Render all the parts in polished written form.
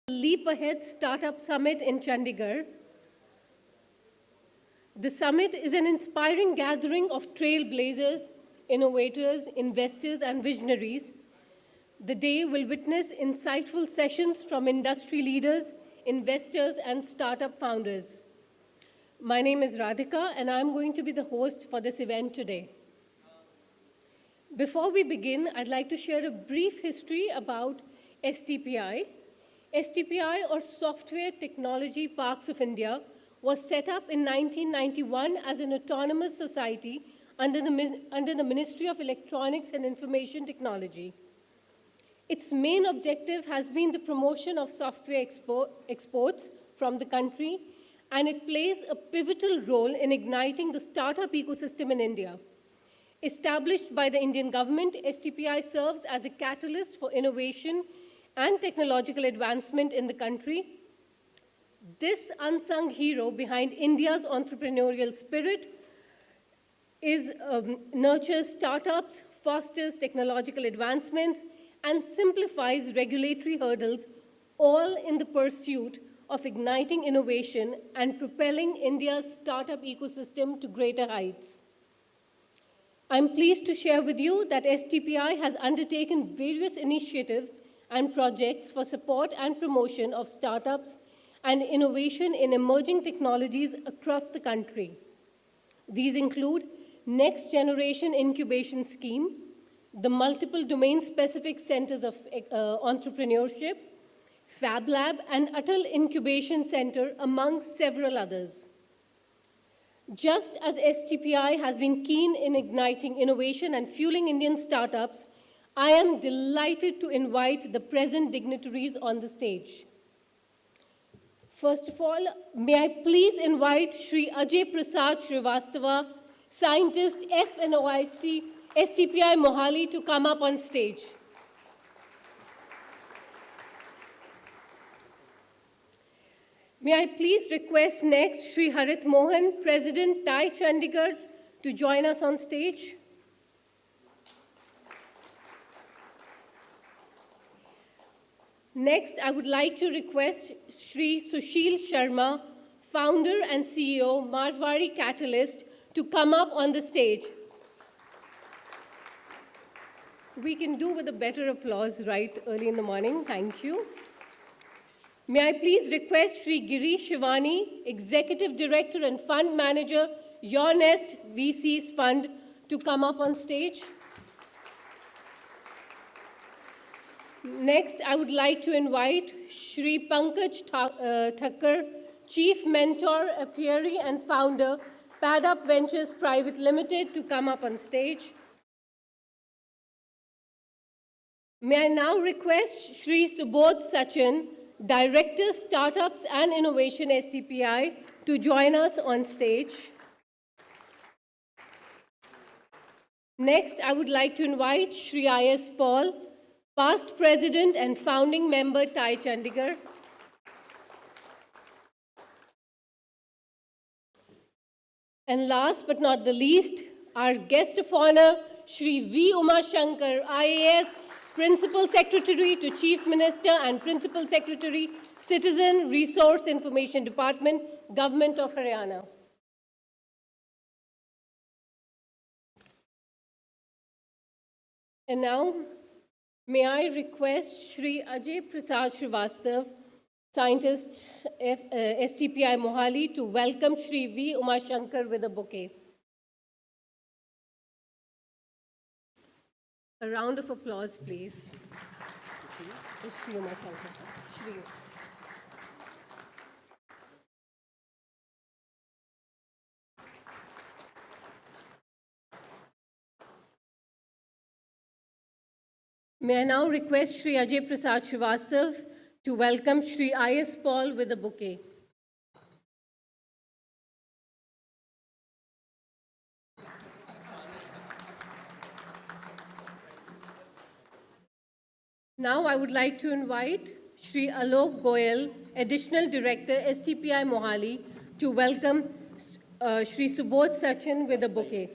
Leap Ahead Startup Summit in Chandigarh. The summit is an inspiring gathering of trailblazers, innovators, investors, and visionaries. The day will witness insightful sessions from industry leaders, investors, and startup founders. My name is Radhika, and I'm going to be the host for this event today. Before we begin, I'd like to share a brief history about STPI. STPI, or Software Technology Parks of India, was set up in 1991 as an autonomous society under the Ministry of Electronics and Information Technology. Its main objective has been the promotion of software exports from the country, and it plays a pivotal role in igniting the startup ecosystem in India. Established by the Indian government, STPI serves as a catalyst for innovation and technological advancement in the country. This unsung hero behind India's entrepreneurial spirit nurtures startups, fosters technological advancements, and simplifies regulatory hurdles, all in the pursuit of igniting innovation and propelling India's startup ecosystem to greater heights. I'm pleased to share with you that STPI has undertaken various initiatives and projects for support and promotion of startups and innovation in emerging technologies across the country. These include Next Generation Incubation Scheme, the multiple domain-specific centers of entrepreneurship, Fab Lab, and Atal Incubation Center, among several others. Just as STPI has been keen in igniting innovation and fueling Indian startups, I am delighted to invite the present dignitaries on the stage. First of all, may I please invite Shri Ajay Prasad Srivastava, Scientist FNOIC STPI Mohali, to come up on stage. May I please request next Shri Harit Mohan, President TiE Chandigarh, to join us on stage. Next, I would like to request Shri Sushil Sharma, Founder and CEO, Marwari Catalyst, to come up on the stage. We can do with a better applause right early in the morning. Thank you. May I please request Shri Girish Shivani, Executive Director and Fund Manager, Your Nest VC's Fund, to come up on stage. Next, I would like to invite Shri Pankaj Thakkar, Chief Mentor, Apiary, and Founder, PadUp Ventures Private Limited, to come up on stage. May I now request Shri Subodh Sachin, Director, Startups and Innovation, STPI, to join us on stage. Next, I would like to invite Shri I.S. Paul, Past President and Founding Member, TiE Chandigarh. And last but not the least, our guest of honor, Shri V. Uma Shankar, IAS, Principal Secretary to Chief Minister and Principal Secretary, Citizen Resource Information Department, Government of Haryana. And now, may I request Shri Ajay Prasad Srivastava, Scientist STPI Mohali, to welcome Shri V. Uma Shankar with a bouquet. A round of applause, please. Shri Uma Shankar. Shri. May I now request Shri Ajay Prasad Srivastava to welcome Shri I.S. Paul with a bouquet. Now I would like to invite Shri Alok Goyal, Additional Director, STPI Mohali, to welcome Shri Subodh Sachin with a bouquet.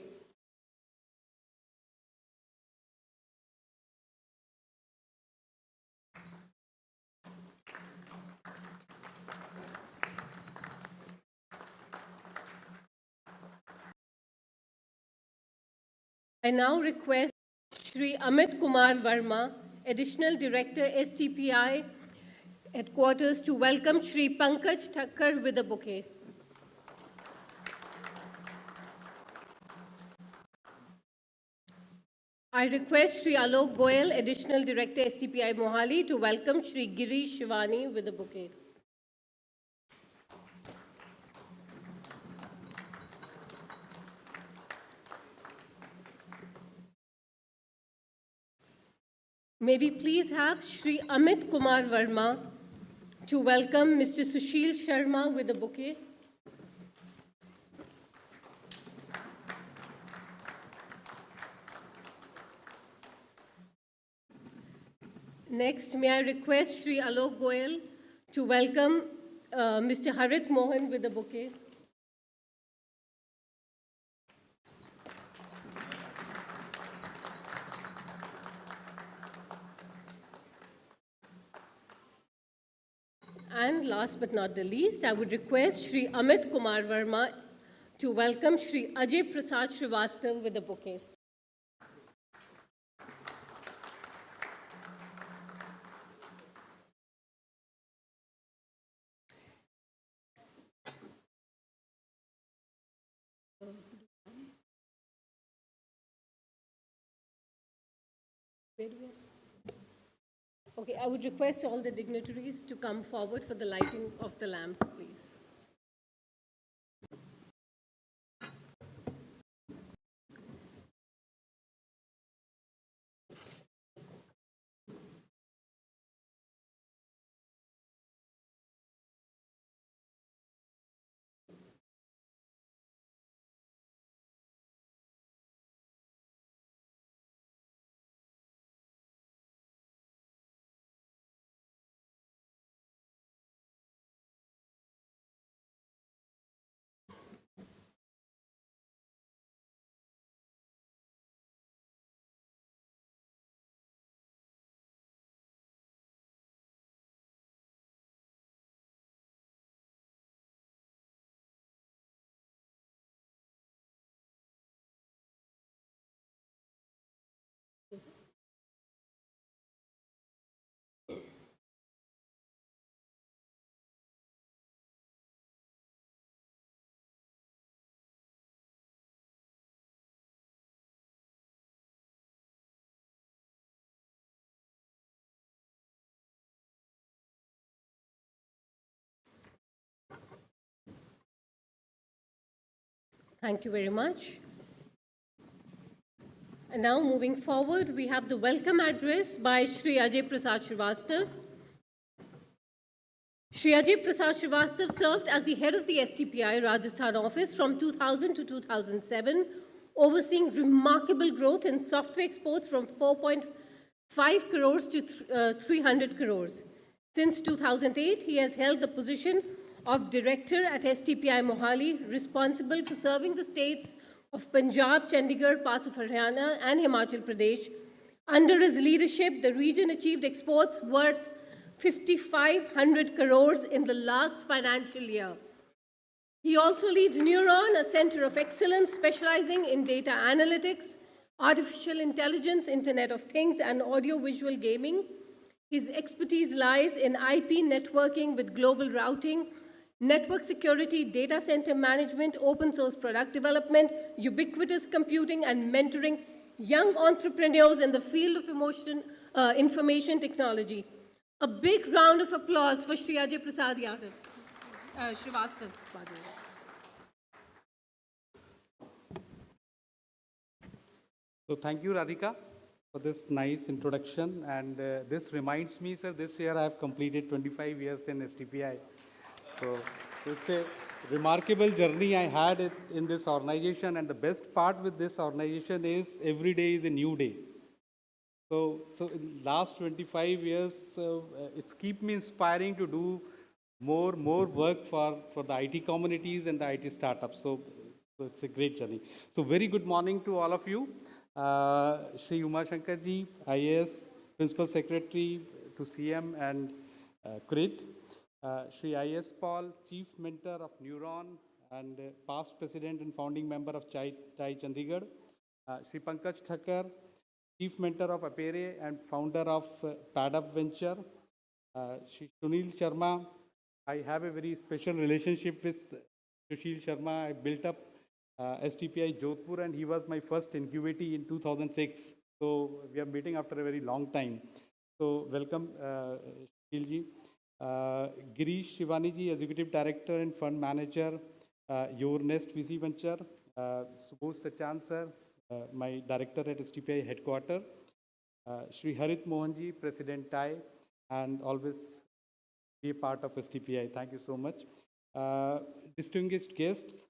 I now request Shri Amit Kumar Verma, Additional Director, STPI Headquarters, to welcome Shri Pankaj Thakkar with a bouquet. I request Shri Alok Goyal, Additional Director, STPI Mohali, to welcome Shri Girish Shivani with a bouquet. May we please have Shri Amit Kumar Verma to welcome Mr. Sushil Sharma with a bouquet. Next, may I request Shri Alok Goyal to welcome Mr. Harit Mohan with a bouquet. And last but not the least, I would request Shri Amit Kumar Verma to welcome Shri Ajay Prasad Srivastav with a bouquet. Okay, I would request all the dignitaries to come forward for the lighting of the lamp, please. Thank you very much. And now moving forward, we have the welcome address by Shri Ajay Prasad Srivastav. Shri Ajay Prasad Srivastav served as the head of the STPI Rajasthan office from 2000 to 2007, overseeing remarkable growth in software exports from 4.5 crores to 300 crores. Since 2008, he has held the position of director at STPI Mohali, responsible for serving the states of Punjab, Chandigarh, parts of Haryana, and Himachal Pradesh. Under his leadership, the region achieved exports worth 5,500 crores in the last financial year. He also leads Neuron, a center of excellence specializing in data analytics, artificial intelligence, Internet of Things, and audio-visual gaming. His expertise lies in IP networking with global routing, network security, data center management, open source product development, ubiquitous computing, and mentoring young entrepreneurs in the field of information technology. A big round of applause for Shri Ajay Prasad Srivastav. So thank you, Radhika, for this nice introduction. And this reminds me, sir, this year I have completed 25 years in STPI. So it's a remarkable journey I had in this organization. And the best part with this organization is every day is a new day. So in last 25 years, it's keep me inspiring to do more work for the IT communities and the IT startups. So it's a great journey. So very good morning to all of you. Shri Uma Shankar ji, IAS, Principal Secretary to CM and CRIT. Shri IAS Paul, Chief Mentor of Neuron and past President and founding member of Chai Chandigarh. Shri Pankaj Thakkar, Chief Mentor of Apere and founder of Padap Venture. Shri Sunil Sharma, I have a very special relationship with Sushil Sharma. I built up STPI Jodhpur and he was my first incubatee in 2006. So we are meeting after a very long time. So welcome, Sushil ji. Girish Shivani ji, Executive Director and Fund Manager, Your Nest VC Venture. Subodh Sachan sir, my Director at STPI Headquarter. Shri Harit Mohanji, President TAI, and always be a part of STPI. Thank you so much. Distinguished guests,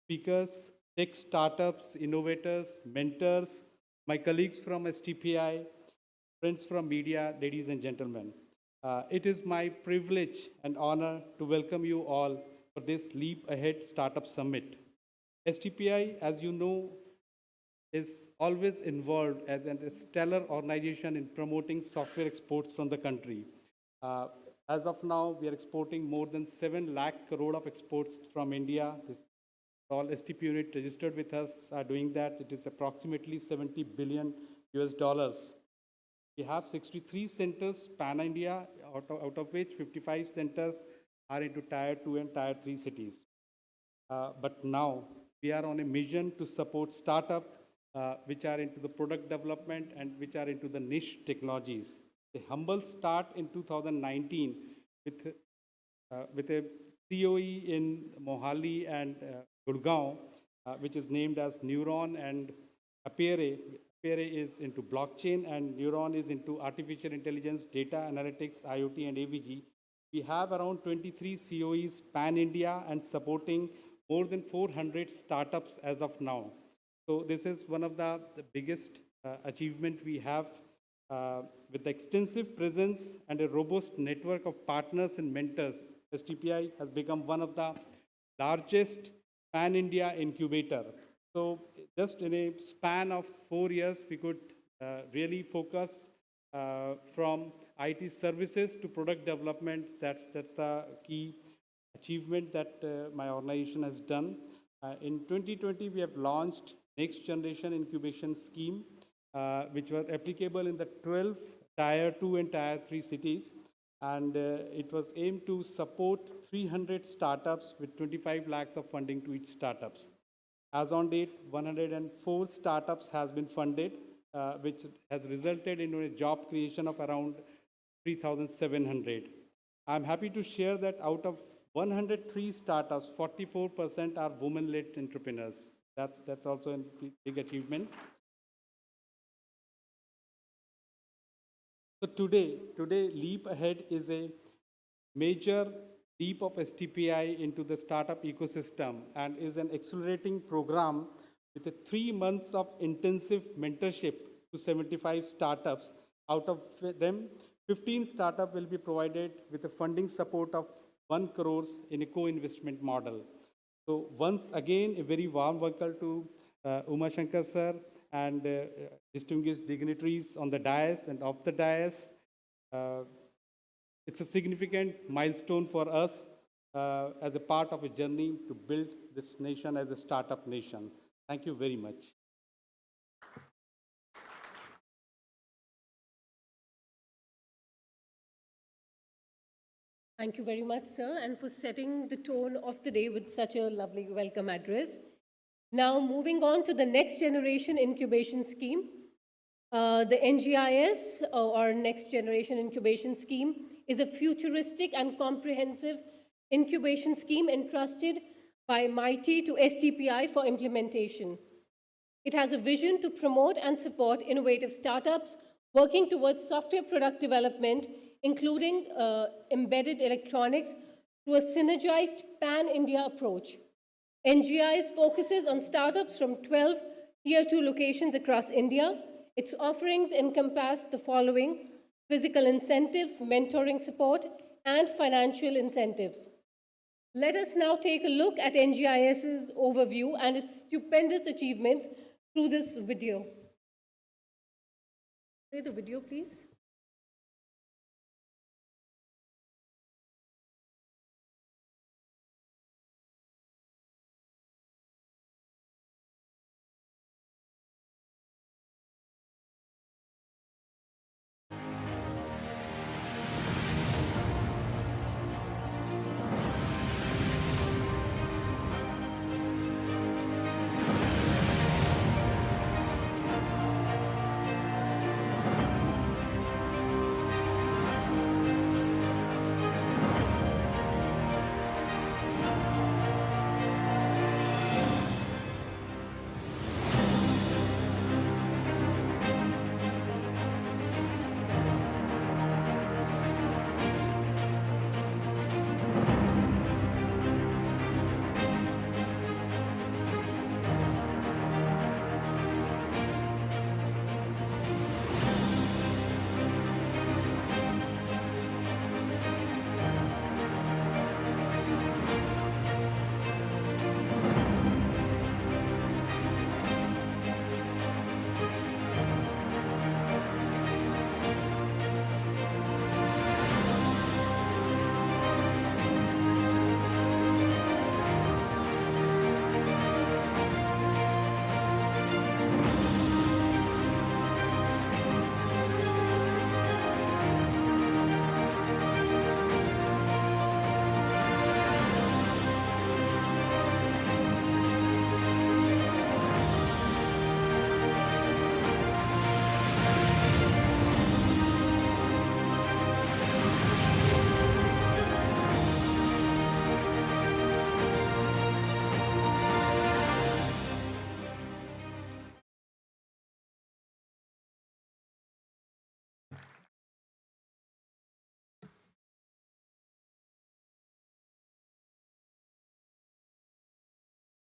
speakers, tech startups, innovators, mentors, my colleagues from STPI, friends from media, ladies and gentlemen. It is my privilege and honor to welcome you all for this Leap Ahead Startup Summit. STPI, as you know, is always involved as a stellar organization in promoting software exports from the country. As of now, we are exporting more than 7 lakh crore of exports from India. This all STP unit registered with us are doing that. It is approximately 70 billion US dollars. We have 63 centers pan-India, out of which 55 centers are into Tier 2 and Tier 3 cities. But now we are on a mission to support startups which are into the product development and which are into the niche technologies. A humble start in 2019 with a COE in Mohali and Gurgaon, which is named as Neuron, and Apere. Apere is into blockchain and Neuron is into artificial intelligence, data analytics, IoT and AVG. We have around 23 COEs pan-India and supporting more than 400 startups as of now. So this is one of the biggest achievement we have. With extensive presence and a robust network of partners and mentors, STPI has become one of the largest pan-India incubator. So just in a span of 4 years, we could really focus from IT services to product development. That's the key achievement that my organization has done. In 2020, we have launched Next Generation Incubation Scheme, which was applicable in the 12 Tier 2 and Tier 3 cities. And it was aimed to support 300 startups with 25 lakhs of funding to each startups. As on date, 104 startups has been funded, which has resulted in a job creation of around 3,700. I'm happy to share that out of 103 startups, 44% are women-led entrepreneurs. That's also a big achievement. So today, Leap Ahead is a major leap of STPI into the startup ecosystem and is an accelerating program with a 3 months of intensive mentorship to 75 startups. Out of them, 15 startups will be provided with a funding support of 1 crore in a co-investment model. So once again, a very warm welcome to Uma Shankar sir and distinguished dignitaries on the dais and off the dais. It's a significant milestone for us as a part of a journey to build this nation as a startup nation. Thank you very much. Thank you very much, sir, and for setting the tone of the day with such a lovely welcome address. Now, moving on to the Next Generation Incubation Scheme. The NGIS, or Next Generation Incubation Scheme, is a futuristic and comprehensive incubation scheme entrusted by MIT to STPI for implementation. It has a vision to promote and support innovative startups working towards software product development, including embedded electronics, through a synergized pan-India approach. NGIS focuses on startups from 12 Tier 2 locations across India. Its offerings encompass the following: physical incentives, mentoring support, and financial incentives. Let us now take a look at NGIS's overview and its stupendous achievements through this video. Play the video, please.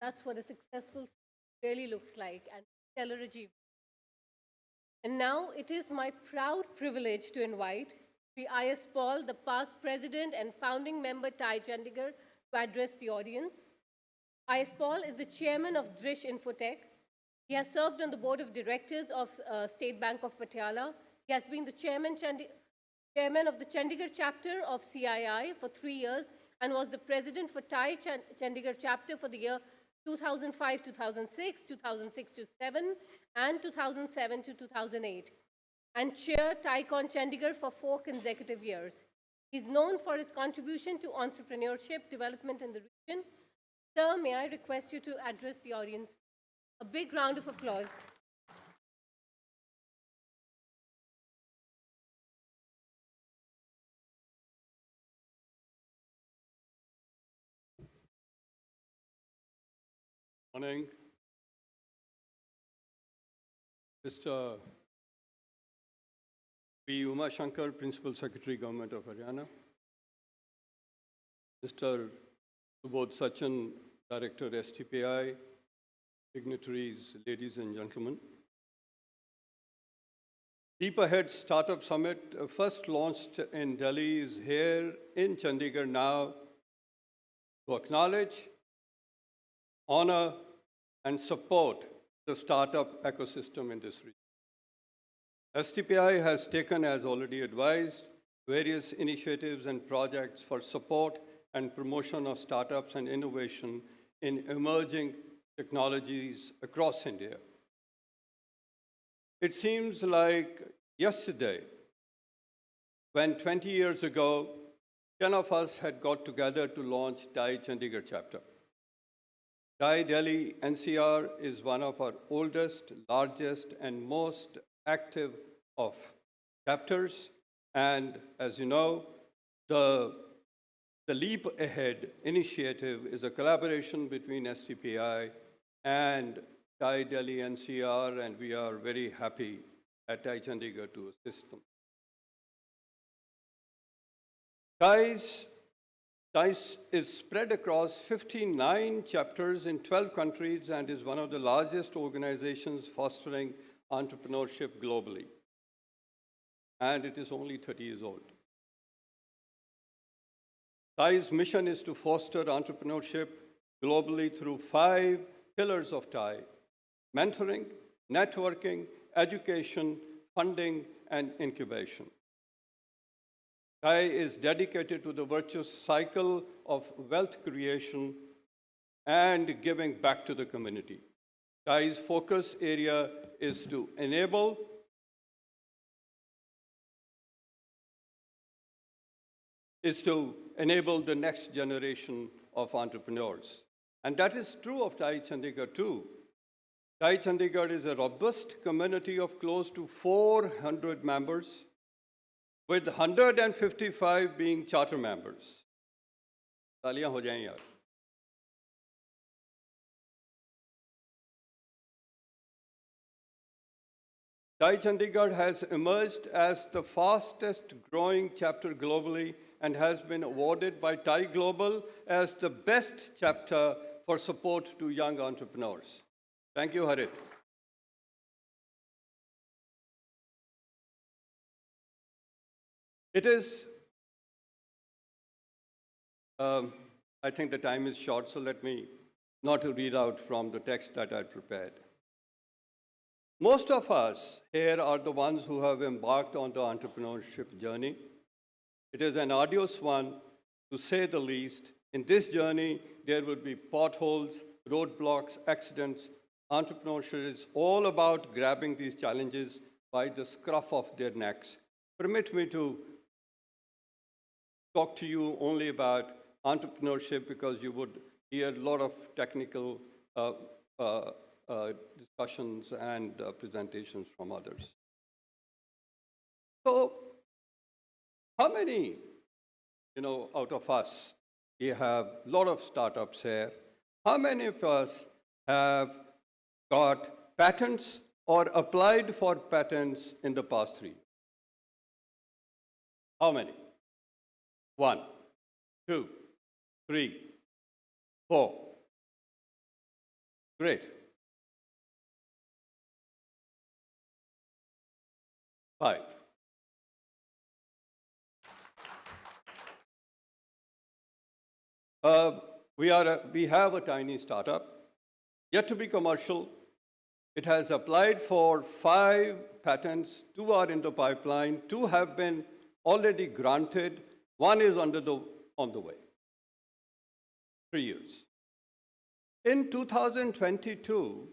That's what a successful really looks like and stellar achievement. And now it is my proud privilege to invite Sri I.S. Paul, the past president and founding member TiE Chandigarh, to address the audience. I.S. Paul is the chairman of Drish Infotech. He has served on the board of directors of State Bank of Patiala. He has been the chairman of the Chandigarh chapter of CII for 3 years and was the president for TiE Chandigarh chapter for the year 2005-2006, 2006-7, and 2007 to 2008, and chaired TiECon Chandigarh for 4 consecutive years. He's known for his contribution to entrepreneurship development in the region. Sir, may I request you to address the audience? A big round of applause. Morning. Mr. P. Uma Shankar, Principal Secretary, Government of Haryana. Mr. Subodh Sachin, Director, STPI, dignitaries, ladies and gentlemen. Deep Ahead Startup Summit, first launched in Delhi, is here in Chandigarh now to acknowledge, honor, and support the startup ecosystem in this region. STPI has taken, as already advised, various initiatives and projects for support and promotion of startups and innovation in emerging technologies across India. It seems like yesterday, when 20 years ago, 10 of us had got together to launch TiE Chandigarh chapter. TiE Delhi NCR is one of our oldest, largest, and most active of chapters. And as you know, the Leap Ahead initiative is a collaboration between STPI and TiE Delhi NCR, and we are very happy at TiE Chandigarh to assist them. TiE is spread across 59 chapters in 12 countries and is one of the largest organizations fostering entrepreneurship globally. And it is only 30 years old. TiE's mission is to foster entrepreneurship globally through 5 pillars of TiE: mentoring, networking, education, funding, and incubation. TiE is dedicated to the virtuous cycle of wealth creation and giving back to the community. TiE's focus area is to enable the next generation of entrepreneurs. And that is true of TiE Chandigarh too. TiE Chandigarh is a robust community of close to 400 members, with 155 being charter members. तालियां हो जाएं यार. TiE Chandigarh has emerged as the fastest growing chapter globally and has been awarded by TiE Global as the best chapter for support to young entrepreneurs. Thank you, Harit. It is, I think the time is short, so let me not read out from the text that I prepared. Most of us here are the ones who have embarked on the entrepreneurship journey. It is an arduous one, to say the least. In this journey, there will be potholes, roadblocks, accidents. Entrepreneurship is all about grabbing these challenges by the scruff of their necks. Permit me to talk to you only about entrepreneurship because you would hear a lot of technical discussions and presentations from others. So, how many, out of us, we have a lot of startups here, how many of us have got patents or applied for patents in the past 3 years? How many? 1, 2, 3, 4. Great. 5. We have a tiny startup, yet to be commercial. It has applied for 5 patents, 2 are in the pipeline, 2 have been already granted, 1 is on the way. 3 years. In 2022,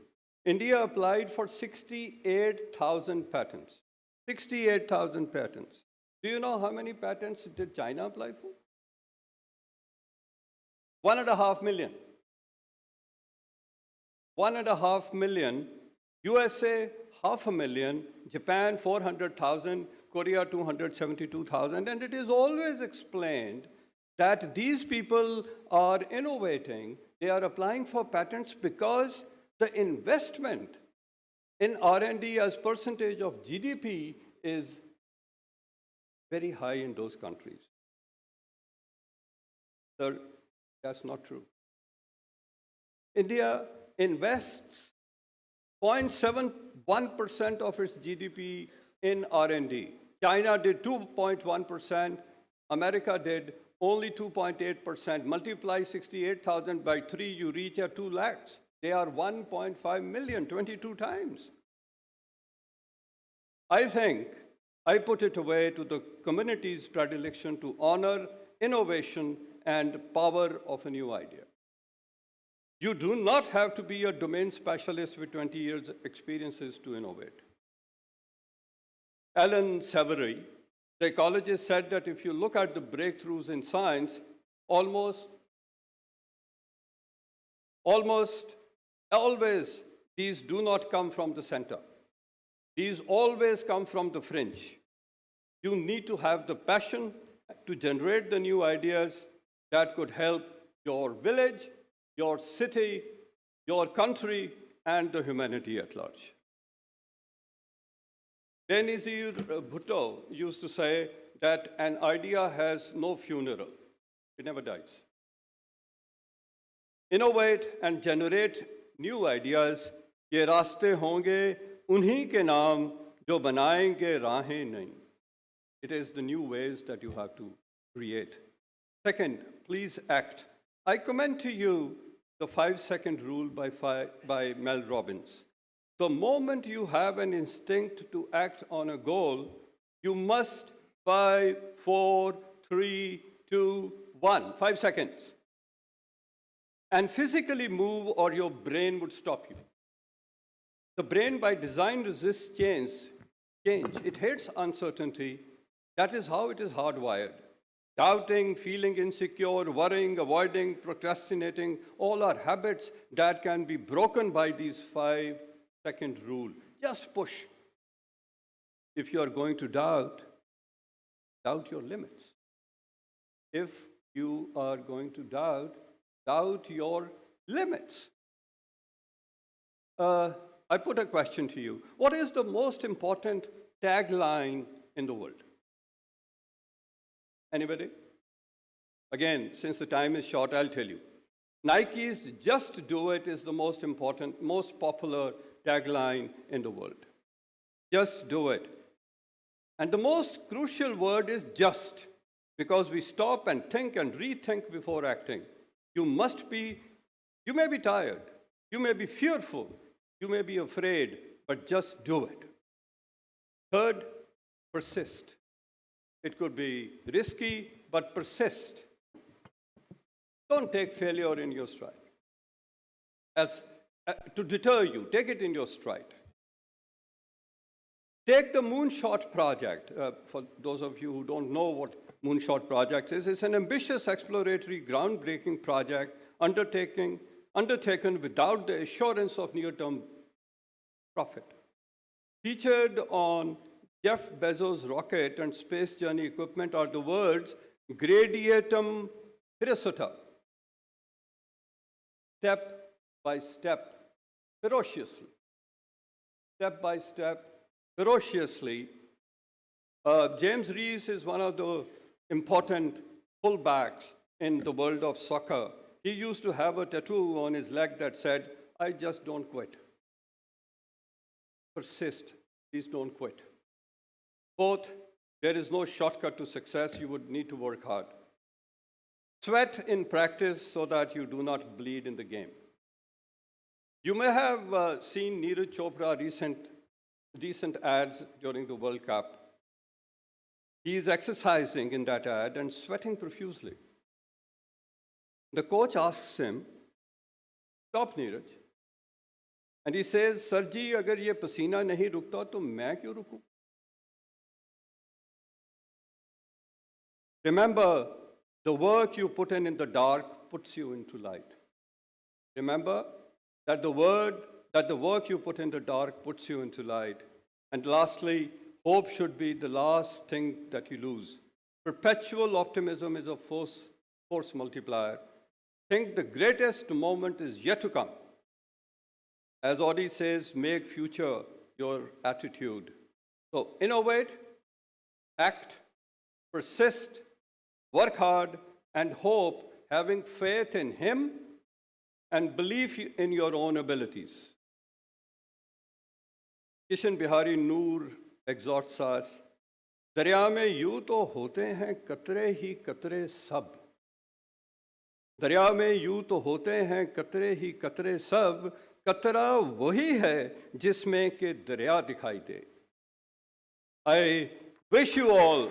India applied for 68,000 patents. 68,000 patents. Do you know how many patents did China apply for? 1.5 million. 1.5 million. USA, 500,000. Japan, 400,000. Korea, 272,000. And it is always explained that these people are innovating. They are applying for patents because the investment in R&D as percentage of GDP is very high in those countries. Sir, that's not true. India invests 0.71% of its GDP in R&D. China did 2.1%. America did only 2.8%. Multiply 68,000 by 3, you reach at 2 lakhs. They are 1.5 million, 22 times. I think I put it away to the community's predilection to honor innovation and power of a new idea. You do not have to be a domain specialist with 20 years experiences to innovate. Alan Savory, the ecologist, said that if you look at the breakthroughs in science, almost always these do not come from the center. These always come from the fringe. You need to have the passion to generate the new ideas that could help your village, your city, your country, and the humanity at large. Benazir Bhutto used to say that an idea has no funeral. It never dies. Innovate and generate new ideas. ये रास्ते होंगे उन्हीं के नाम जो बनाएंगे राहें नहीं. It is the new ways that you have to create. Second, please act. I commend to you the 5-second rule by Mel Robbins. The moment you have an instinct to act on a goal, you must 5, 4, 3, 2, 1, 5 seconds. And physically move or your brain would stop you. The brain by design resists change. It hates uncertainty. That is how it is hardwired. Doubting, feeling insecure, worrying, avoiding, procrastinating, all are habits that can be broken by these 5-second rule. Just push. If you are going to doubt your limits. If you are going to doubt your limits. I put a question to you. What is the most important tagline in the world? Anybody? Again, since the time is short, I'll tell you. Nike's "Just Do It" is the most important, most popular tagline in the world. Just do it. And the most crucial word is just, because we stop and think and rethink before acting. You may be tired, you may be fearful, you may be afraid, but just do it. Third, persist. It could be risky, but persist. Don't take failure in your stride. To deter you, take it in your stride. Take the Moonshot Project. For those of you who don't know what Moonshot Project is, it's an ambitious, exploratory, groundbreaking project undertaken without the assurance of near-term profit. Featured on Jeff Bezos' rocket and space journey equipment are the words "gradiatum hirsuta," step by step, ferociously. Step by step, ferociously. James Reese is one of the important fullbacks in the world of soccer. He used to have a tattoo on his leg that said, I just don't quit. Persist. Please don't quit. Both, there is no shortcut to success. You would need to work hard. Sweat in practice so that you do not bleed in the game. You may have seen Neeraj Chopra recent ads during the World Cup. He is exercising in that ad and sweating profusely. The coach asks him, "Stop, Neeraj." And he says, "Sir ji, agar ye pasina nahi rukta, to main kyun ruku?" Remember, the work you put in the dark puts you into light. Remember that the work you put in the dark puts you into light. And lastly, hope should be the last thing that you lose. Perpetual optimism is a force multiplier. Think the greatest moment is yet to come. As Audi says, make future your attitude. So innovate, act, persist, work hard, and hope, having faith in him and belief in your own abilities. Kishan Bihari Noor exhorts us, "दरिया में यूं तो होते हैं कतरे ही कतरे सब, दरिया में यूं तो होते हैं कतरे ही कतरे सब, कतरा वही है जिसमें के दरिया दिखाई दे." I wish you all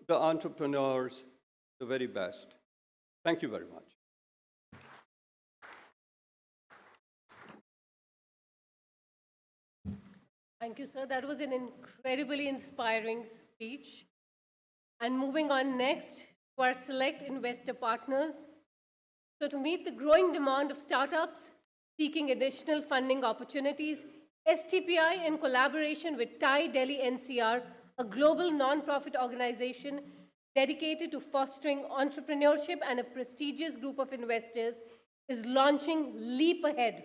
the entrepreneurs the very best. Thank you very much. Thank you, sir. That was an incredibly inspiring speech. And moving on next to our select investor partners. So to meet the growing demand of startups seeking additional funding opportunities, STPI, in collaboration with TIE Delhi NCR, a global non-profit organization dedicated to fostering entrepreneurship and a prestigious group of investors, is launching Leap Ahead,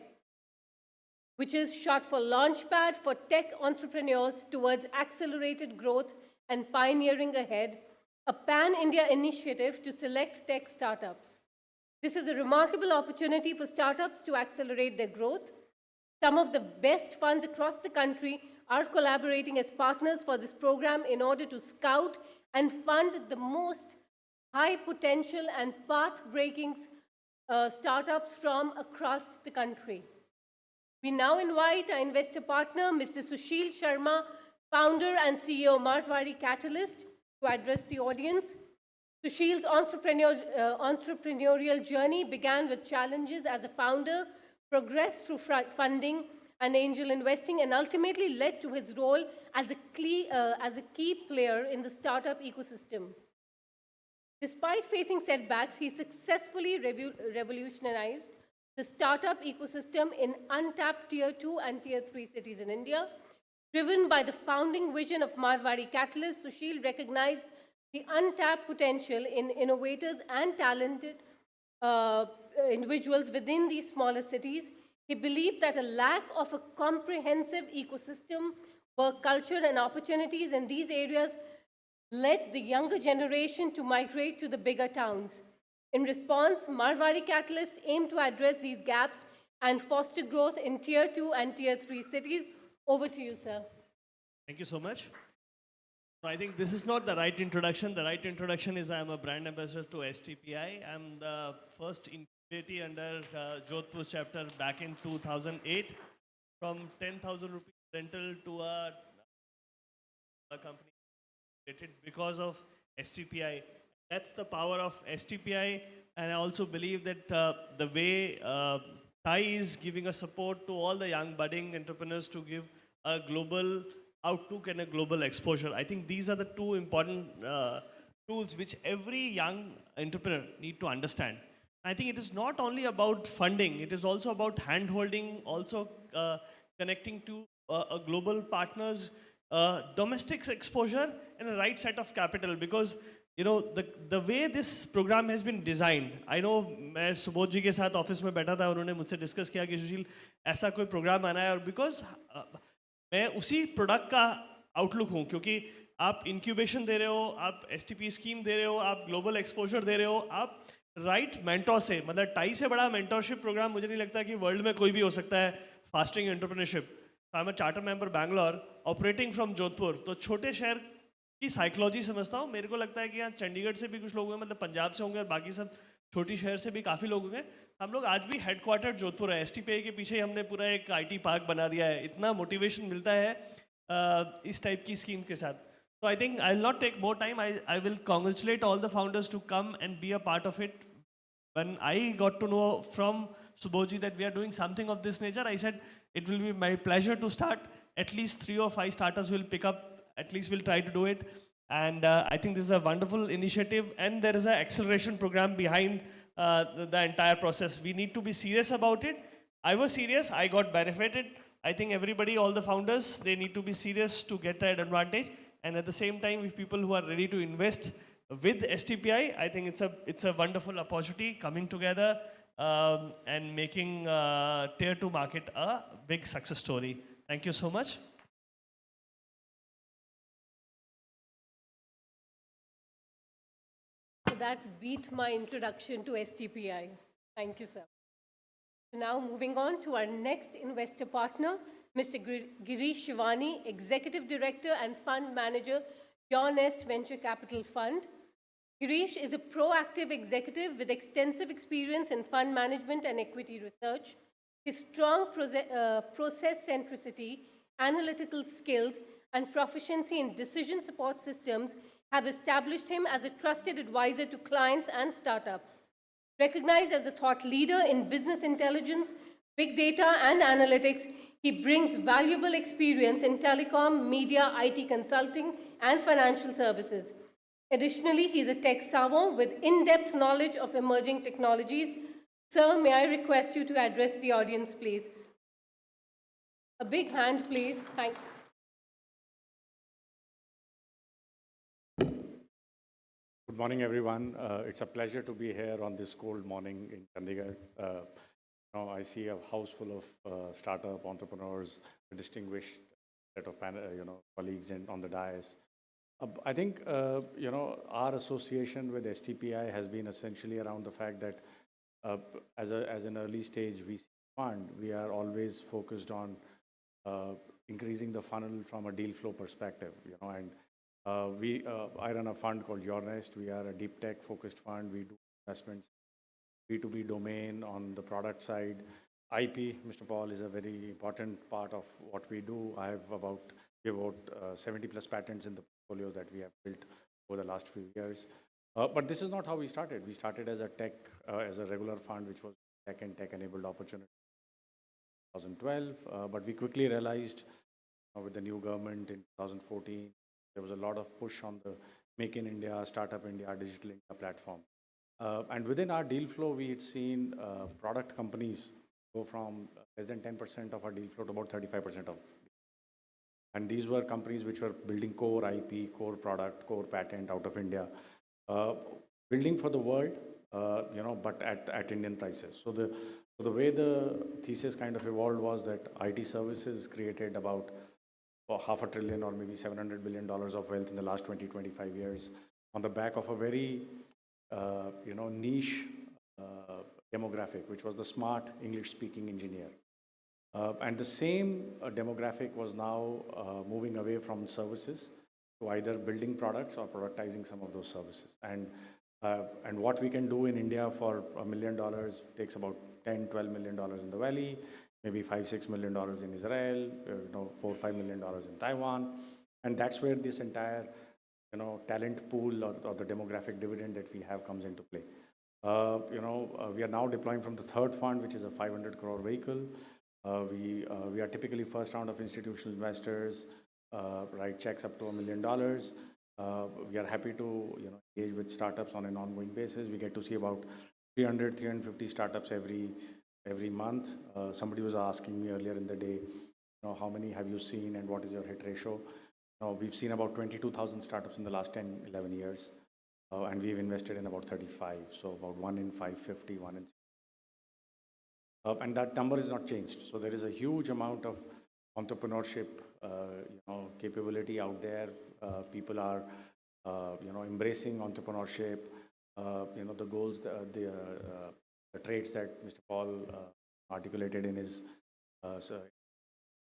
which is short for Launchpad for tech entrepreneurs towards accelerated growth and pioneering ahead, a pan-India initiative to select tech startups. This is a remarkable opportunity for startups to accelerate their growth. Some of the best funds across the country are collaborating as partners for this program in order to scout and fund the most high potential and path-breaking startups from across the country. We now invite our investor partner, Mr. Sushil Sharma, founder and CEO, Marwari Catalyst, to address the audience. Sushil's entrepreneurial journey began with challenges as a founder, progressed through funding and angel investing, and ultimately led to his role as a key player in the startup ecosystem. Despite facing setbacks, he successfully revolutionized the startup ecosystem in untapped Tier 2 and Tier 3 cities in India. Driven by the founding vision of Marwari Catalyst, Sushil recognized the untapped potential in innovators and talented individuals within these smaller cities. He believed that a lack of a comprehensive ecosystem, work culture, and opportunities in these areas led the younger generation to migrate to the bigger towns. In response, Marwari Catalyst aimed to address these gaps and foster growth in Tier 2 and Tier 3 cities. Over to you, sir. Thank you so much. So I think this is not the right introduction. The right introduction is I am a brand ambassador to STPI. I'm the first incubatee under Jodhpur chapter back in 2008. From 10,000 rupees rental to a company because of STPI. That's the power of STPI. And I also believe that the way TIE is giving a support to all the young budding entrepreneurs to give a global outlook and a global exposure. I think these are the two important tools which every young entrepreneur need to understand. I think it is not only about funding, it is also about hand-holding, also connecting to a global partners, domestic exposure and a right set of capital, because you know the way this program has been designed. I know मैं सुबोध जी के साथ office में बैठा था, उन्होंने मुझसे discuss किया कि सुशील ऐसा कोई प्रोग्राम आना है, और बिकॉज मैं उसी प्रोडक्ट का आउटलुक हूँ, क्योंकि आप इंक्यूबेशन दे रहे हो, आप STP स्कीम दे रहे हो, आप ग्लोबल एक्सपोजर दे रहे हो, आप राइट मेंटोर से, मतलब टाई से बड़ा मेंटोरशिप प्रोग्राम मुझे नहीं लगता कि वर्ल्ड में कोई भी हो सकता है. Fasting entrepreneurship. I am a charter member Bangalore operating from Jodhpur. तो छोटे शहर की साइकोलॉजी समझता हूँ. मेरे को लगता है कि यहाँ चंडीगढ़ से भी कुछ लोग होंगे, मतलब पंजाब से होंगे, और बाकी सब छोटी शहर से भी काफ़ी लोग होंगे. हम लोग आज भी हेडक्वार्टर जोधपुर है. STPI के पीछे हमने पूरा एक IT पार्क बना दिया है. इतना मोटिवेशन मिलता है इस टाइप की स्कीम के साथ. So I think I'll not take more time. I will congratulate all the founders to come and be a part of it. When I got to know from Subhoji that we are doing something of this nature, I said it will be my pleasure to start. At least 3 or 5 startups will pick up. At least we'll try to do it. And I think this is a wonderful initiative. And there is an acceleration program behind the entire process. We need to be serious about it. I was serious. I got benefited. I think everybody, all the founders, they need to be serious to get that advantage. And at the same time, if people who are ready to invest with STPI, I think it's a wonderful opportunity coming together and making tier 2 market a big success story. Thank you so much. So that beat my introduction to STPI. Thank you, sir. So now moving on to our next investor partner, Mr. Girish Shivani, Executive Director and Fund Manager, Your Nest Venture Capital Fund. Girish is a proactive executive with extensive experience in fund management and equity research. His strong process centricity, analytical skills, and proficiency in decision support systems have established him as a trusted advisor to clients and startups. Recognized as a thought leader in business intelligence, big data, and analytics, he brings valuable experience in telecom, media, IT consulting, and financial services. Additionally, he is a tech savant with in-depth knowledge of emerging technologies. Sir, may I request you to address the audience, please? A big hand, please. Thank you. Good morning, everyone. It's a pleasure to be here on this cold morning in Chandigarh. I see a house full of startup entrepreneurs, a distinguished set of colleagues on the dais. I think our association with STPI has been essentially around the fact that as an early stage VC fund, we are always focused on increasing the funnel from a deal flow perspective. I run a fund called Your Nest. We are a deep tech focused fund. We do investments, B2B domain on the product side. IP, Mr. Paul, is a very important part of what we do. We have about 70 plus patents in the portfolio that we have built over the last few years. But this is not how we started. We started as a tech, as a regular fund, which was tech and tech-enabled opportunity in 2012. But we quickly realized with the new government in 2014, there was a lot of push on the Make in India, Startup India, Digital India platform. And within our deal flow, we had seen product companies go from less than 10% of our deal flow to about 35% of. And these were companies which were building core IP, core product, core patent out of India, building for the world, but at Indian prices. So the way the thesis kind of evolved was that IT services created about $500 billion or maybe $700 billion of wealth in the last 25 years on the back of a very niche demographic, which was the smart English-speaking engineer. And the same demographic was now moving away from services to either building products or productizing some of those services. And what we can do in India for $1 million takes about $10-12 million in the Valley, maybe $5-6 million in Israel, $4-5 million in Taiwan. And that's where this entire talent pool or the demographic dividend that we have comes into play. We are now deploying from the third fund, which is a 500 crore vehicle. We are typically first round of institutional investors, write checks up to $1 million. We are happy to engage with startups on an ongoing basis. We get to see about 350 startups every month. Somebody was asking me earlier in the day, how many have you seen and what is your hit ratio? We've seen about 22,000 startups in the last 10, 11 years. And we've invested in about 35. So about 1 in 550, 1 in 6. And that number has not changed. So there is a huge amount of entrepreneurship, capability out there. People are, embracing entrepreneurship. the goals, the traits that Mr. Paul articulated in his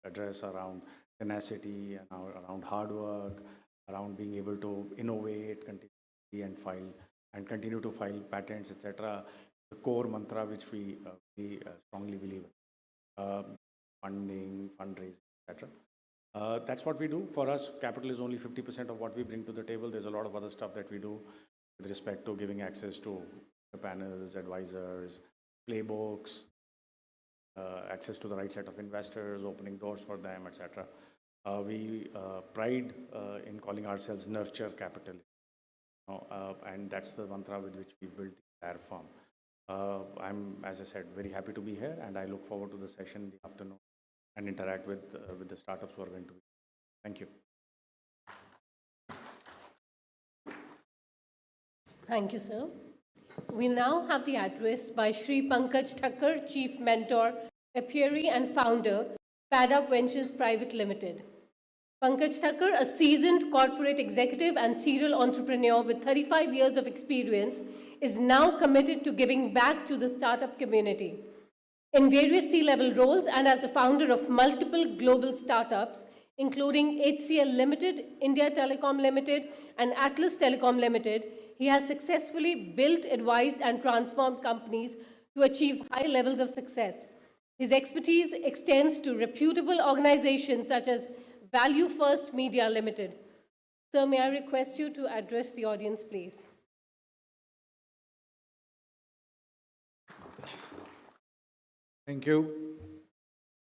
address around tenacity and around hard work, around being able to innovate continuously and continue to file patents, etc. The core mantra which we strongly believe in. Funding, fundraising, etc. That's what we do. For us, capital is only 50% of what we bring to the table. There's a lot of other stuff that we do with respect to giving access to panels, advisors, playbooks, access to the right set of investors, opening doors for them, etc. We pride in calling ourselves nurture capital, and that's the mantra with which we built the entire firm. I'm, as I said, very happy to be here, and I look forward to the session in the afternoon and interact with the startups who are going to be. Thank you. Thank you, sir. We now have the address by Shri Pankaj Thakkar, Chief Mentor, Apiary and Founder, Padup Ventures Private Limited. Pankaj Thakkar, a seasoned corporate executive and serial entrepreneur with 35 years of experience, is now committed to giving back to the startup community. In various C-level roles and as the founder of multiple global startups, including HCL Limited, India Telecom Limited, and Atlas Telecom Limited, he has successfully built, advised, and transformed companies to achieve high levels of success. His expertise extends to reputable organizations such as Value First Media Limited. Sir, may I request you to address the audience, please? Thank you.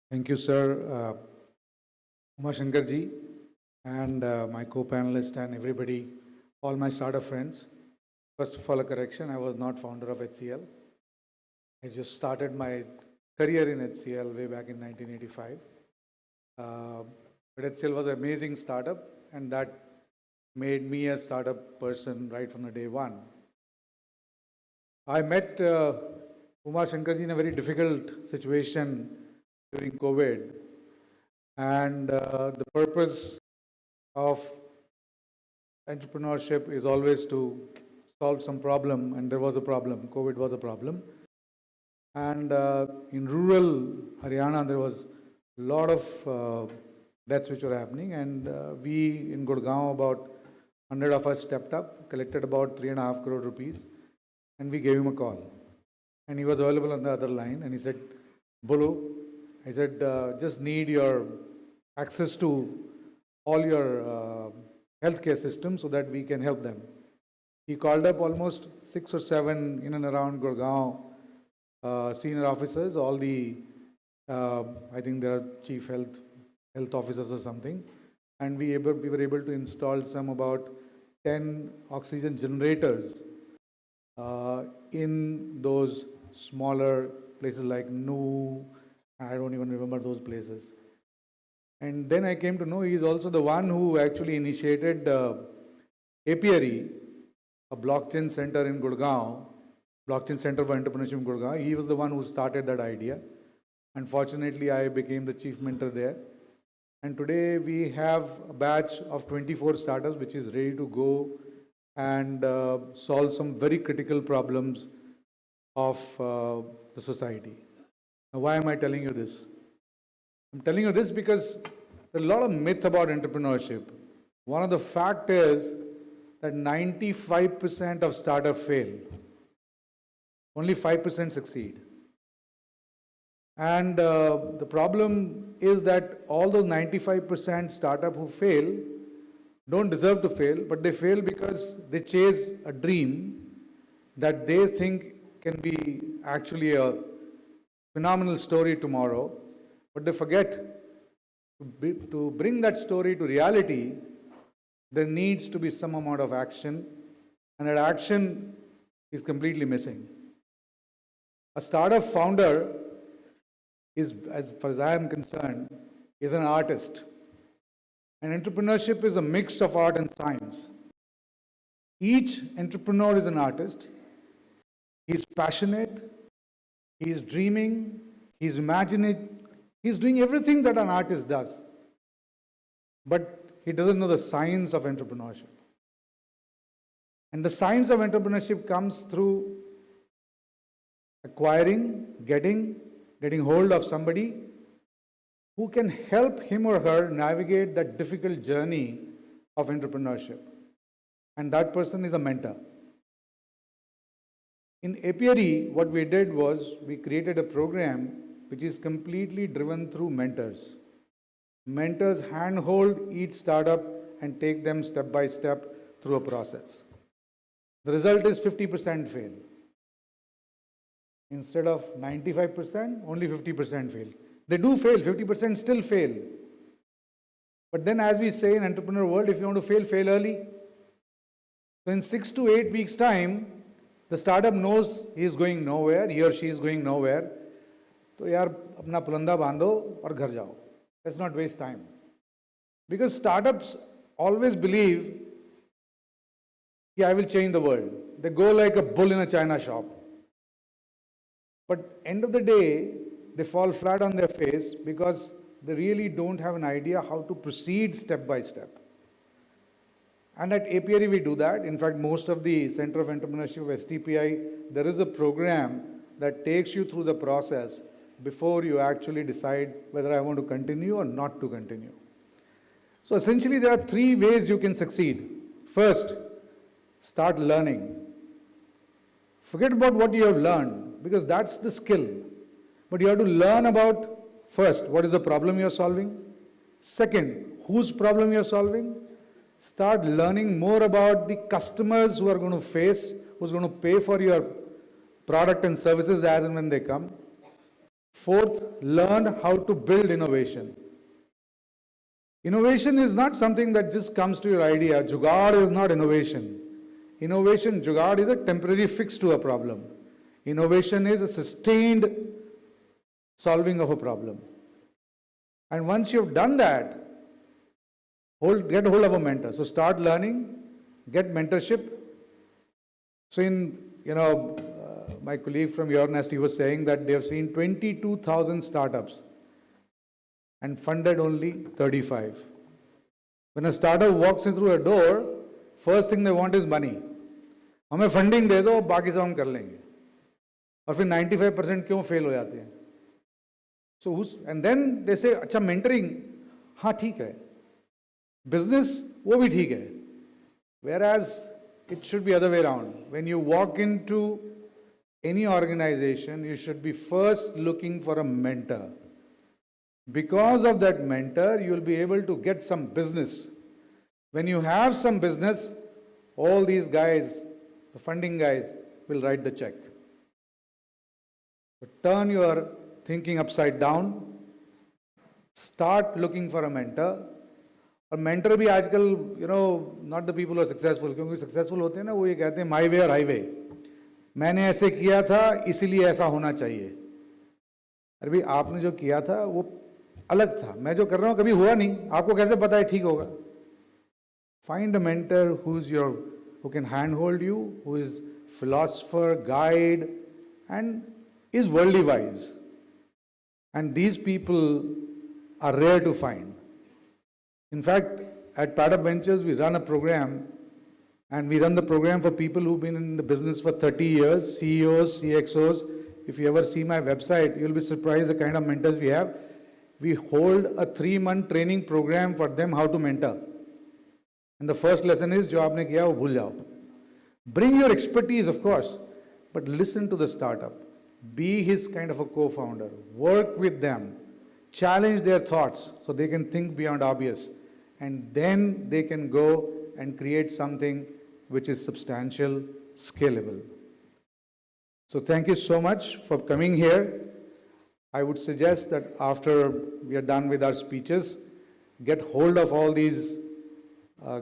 Thank you, sir. Umar Shankar ji and my co-panelist and everybody, all my startup friends. First of all, a correction, I was not founder of HCL. I just started my career in HCL way back in 1985. But HCL was an amazing startup, and that made me a startup person right from the day one. I met Umar Shankar ji in a very difficult situation during COVID. And the purpose of entrepreneurship is always to solve some problem, and there was a problem. COVID was a problem. And in rural Haryana, there was a lot of deaths which were happening, and we in Gurgaon, about 100 of us stepped up, collected about 3.5 crore rupees, and we gave him a call. And he was available on the other line, and he said, Bolo, I said, just need your access to all your healthcare systems so that we can help them. He called up almost 6 or 7 in and around Gurgaon senior officers, all the, I think there are chief health officers or something, and we were able to install some about 10 oxygen generators in those smaller places like Nu, I don't even remember those places. And then I came to know he is also the one who actually initiated Apiary, a blockchain center in Gurgaon, blockchain center for entrepreneurship in Gurgaon. He was the one who started that idea. Unfortunately, I became the chief mentor there. And today we have a batch of 24 startups which is ready to go and solve some very critical problems of the society. Now, why am I telling you this? I'm telling you this because there's a lot of myth about entrepreneurship. One of the fact is that 95% of startups fail. Only 5% succeed. And the problem is that all those 95% startup who fail don't deserve to fail, but they fail because they chase a dream that they think can be actually a phenomenal story tomorrow, but they forget to bring that story to reality. There needs to be some amount of action, and that action is completely missing. A startup founder is, as far as I am concerned, is an artist. And entrepreneurship is a mix of art and science. Each entrepreneur is an artist. He's passionate, he's dreaming, he's imagining, he's doing everything that an artist does. But he doesn't know the science of entrepreneurship. And the science of entrepreneurship comes through acquiring, getting hold of somebody who can help him or her navigate that difficult journey of entrepreneurship. And that person is a mentor. In Apiary, what we did was we created a program which is completely driven through mentors. Mentors handhold each startup and take them step by step through a process. The result is 50% fail. Instead of 95%, only 50% fail. They do fail, 50% still fail. But then as we say in entrepreneur world, if you want to fail, fail early. So in 6 to 8 weeks time, the startup knows he is going nowhere, he or she is going nowhere. तो यार अपना पुलंदा बांधो और घर जाओ. Let's not waste time. Because startups always believe that I will change the world. They go like a bull in a china shop. But end of the day, they fall flat on their face because they really don't have an idea how to proceed step by step. And at Apiary we do that. In fact, most of the Center of Entrepreneurship of STPI, there is a program that takes you through the process before you actually decide whether I want to continue or not to continue. So essentially there are 3 ways you can succeed. First, start learning. Forget about what you have learned, because that's the skill. But you have to learn about, first, what is the problem you're solving? Second, whose problem you're solving? Start learning more about the customers who are going to face, who's going to pay for your product and services as and when they come. Fourth, learn how to build innovation. Innovation is not something that just comes to your idea. Jugaad is not innovation. Innovation, jugaad is a temporary fix to a problem. Innovation is a sustained solving of a problem. And once you've done that, get hold of a mentor. So start learning, get mentorship. So my colleague from your nest, he was saying that they have seen 22,000 startups and funded only 35. When a startup walks in through a door, first thing they want is money. हमें funding दे दो, बाकी सब हम कर लेंगे. और फिर 95% क्यों fail हो जाते हैं? So and then they say, अच्छा mentoring, हाँ ठीक है. Business, वो भी ठीक है. Whereas it should be other way around. When you walk into any organization, you should be first looking for a mentor. Because of that mentor, you will be able to get some business. When you have some business, all these guys, the funding guys, will write the check. So turn your thinking upside down. Start looking for a mentor. और mentor भी आजकल, not the people who are successful, क्योंकि successful होते हैं ना, वो ये कहते हैं my way or highway. मैंने ऐसे किया था, इसीलिए ऐसा होना चाहिए. अरे भाई आपने जो किया था वो अलग था, मैं जो कर रहा हूँ कभी हुआ नहीं, आपको कैसे पता है ठीक होगा? Find a mentor who can handhold you, who is philosopher, guide, and is worldly wise. And these people are rare to find. In fact, at Startup Ventures, we run a program, and we run the program for people who've been in the business for 30 years, CEOs, CXOs. If you ever see my website, you'll be surprised the kind of mentors we have. We hold a 3-month training program for them how to mentor. And the first lesson is, जो आपने किया वो भूल जाओ. Bring your expertise, of course, but listen to the startup. Be his kind of a co-founder. Work with them. Challenge their thoughts so they can think beyond obvious. And then they can go and create something which is substantial, scalable. So thank you so much for coming here. I would suggest that after we are done with our speeches, get hold of all these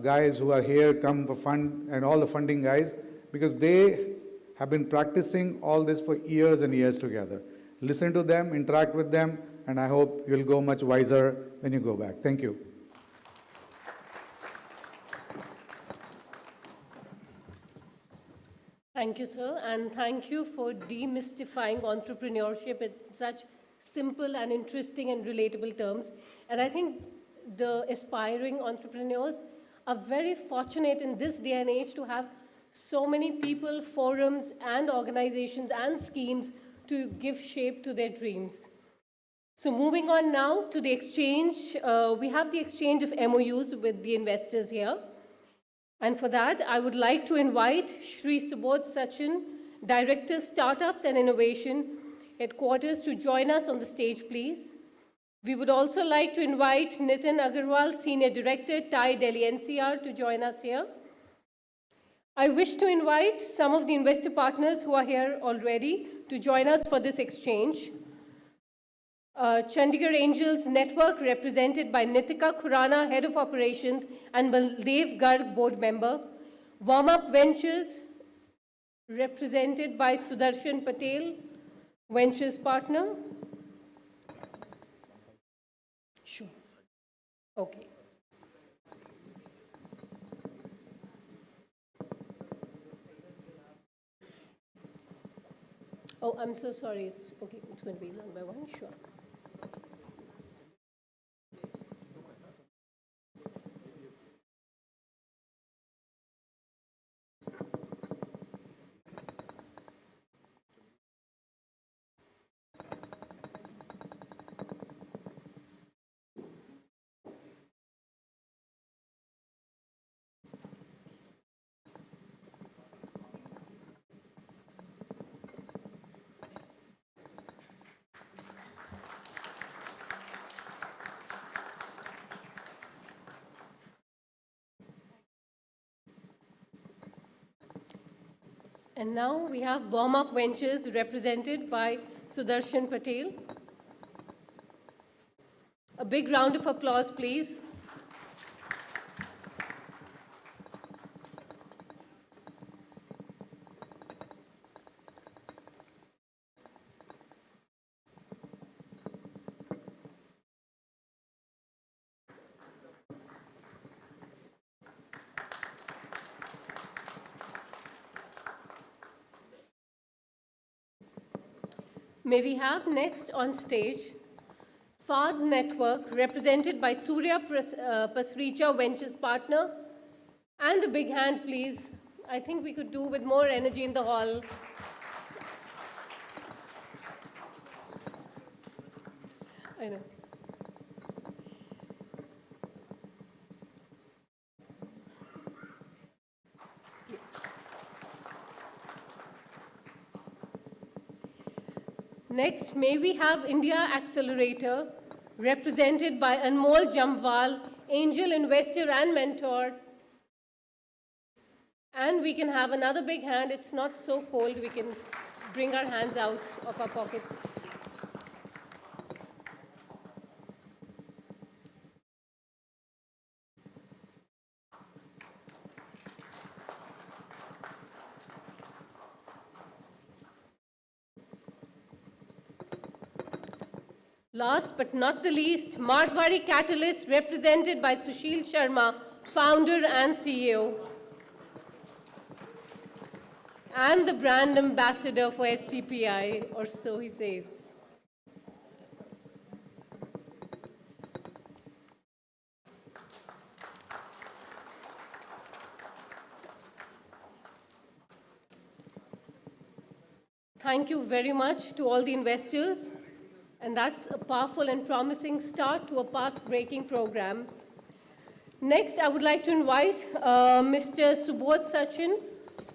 guys who are here, come for fund, and all the funding guys, because they have been practicing all this for years and years together. Listen to them, interact with them, and I hope you'll go much wiser when you go back. Thank you. Thank you, sir, and thank you for demystifying entrepreneurship in such simple and interesting and relatable terms. And I think the aspiring entrepreneurs are very fortunate in this day and age to have so many people, forums, and organizations and schemes to give shape to their dreams. So moving on now to the exchange, we have the exchange of MOUs with the investors here. And for that, I would like to invite Shri Subodh Sachin, Director, Startups and Innovation, Headquarters, to join us on the stage, please. We would also like to invite Nitin Agarwal, Senior Director, TIE Delhi NCR, to join us here. I wish to invite some of the investor partners who are here already to join us for this exchange. Chandigarh Angels Network, represented by Nitika Khurana, Head of Operations, and Baldev Garg, Board Member. Warm Up Ventures, represented by Sudarshan Patel, Ventures Partner. Sure. Okay. Oh, I'm so sorry. It's okay. It's going to be one by one. Sure. And now we have Warm Up Ventures, represented by Sudarshan Patel. A big round of applause, please. May we have next on stage FAD Network, represented by Surya Pasricha, Ventures Partner. And a big hand, please. I think we could do with more energy in the hall. I know. Next, may we have India Accelerator, represented by Anmol Jamwal, angel investor and mentor. And we can have another big hand. It's not so cold. We can bring our hands out of our pockets. Last but not the least, Marwari Catalyst, represented by Sushil Sharma, founder and CEO, and the brand ambassador for STPI, or so he says. Thank you very much to all the investors. And that's a powerful and promising start to a path-breaking program. Next, I would like to invite Mr. Subodh Sachin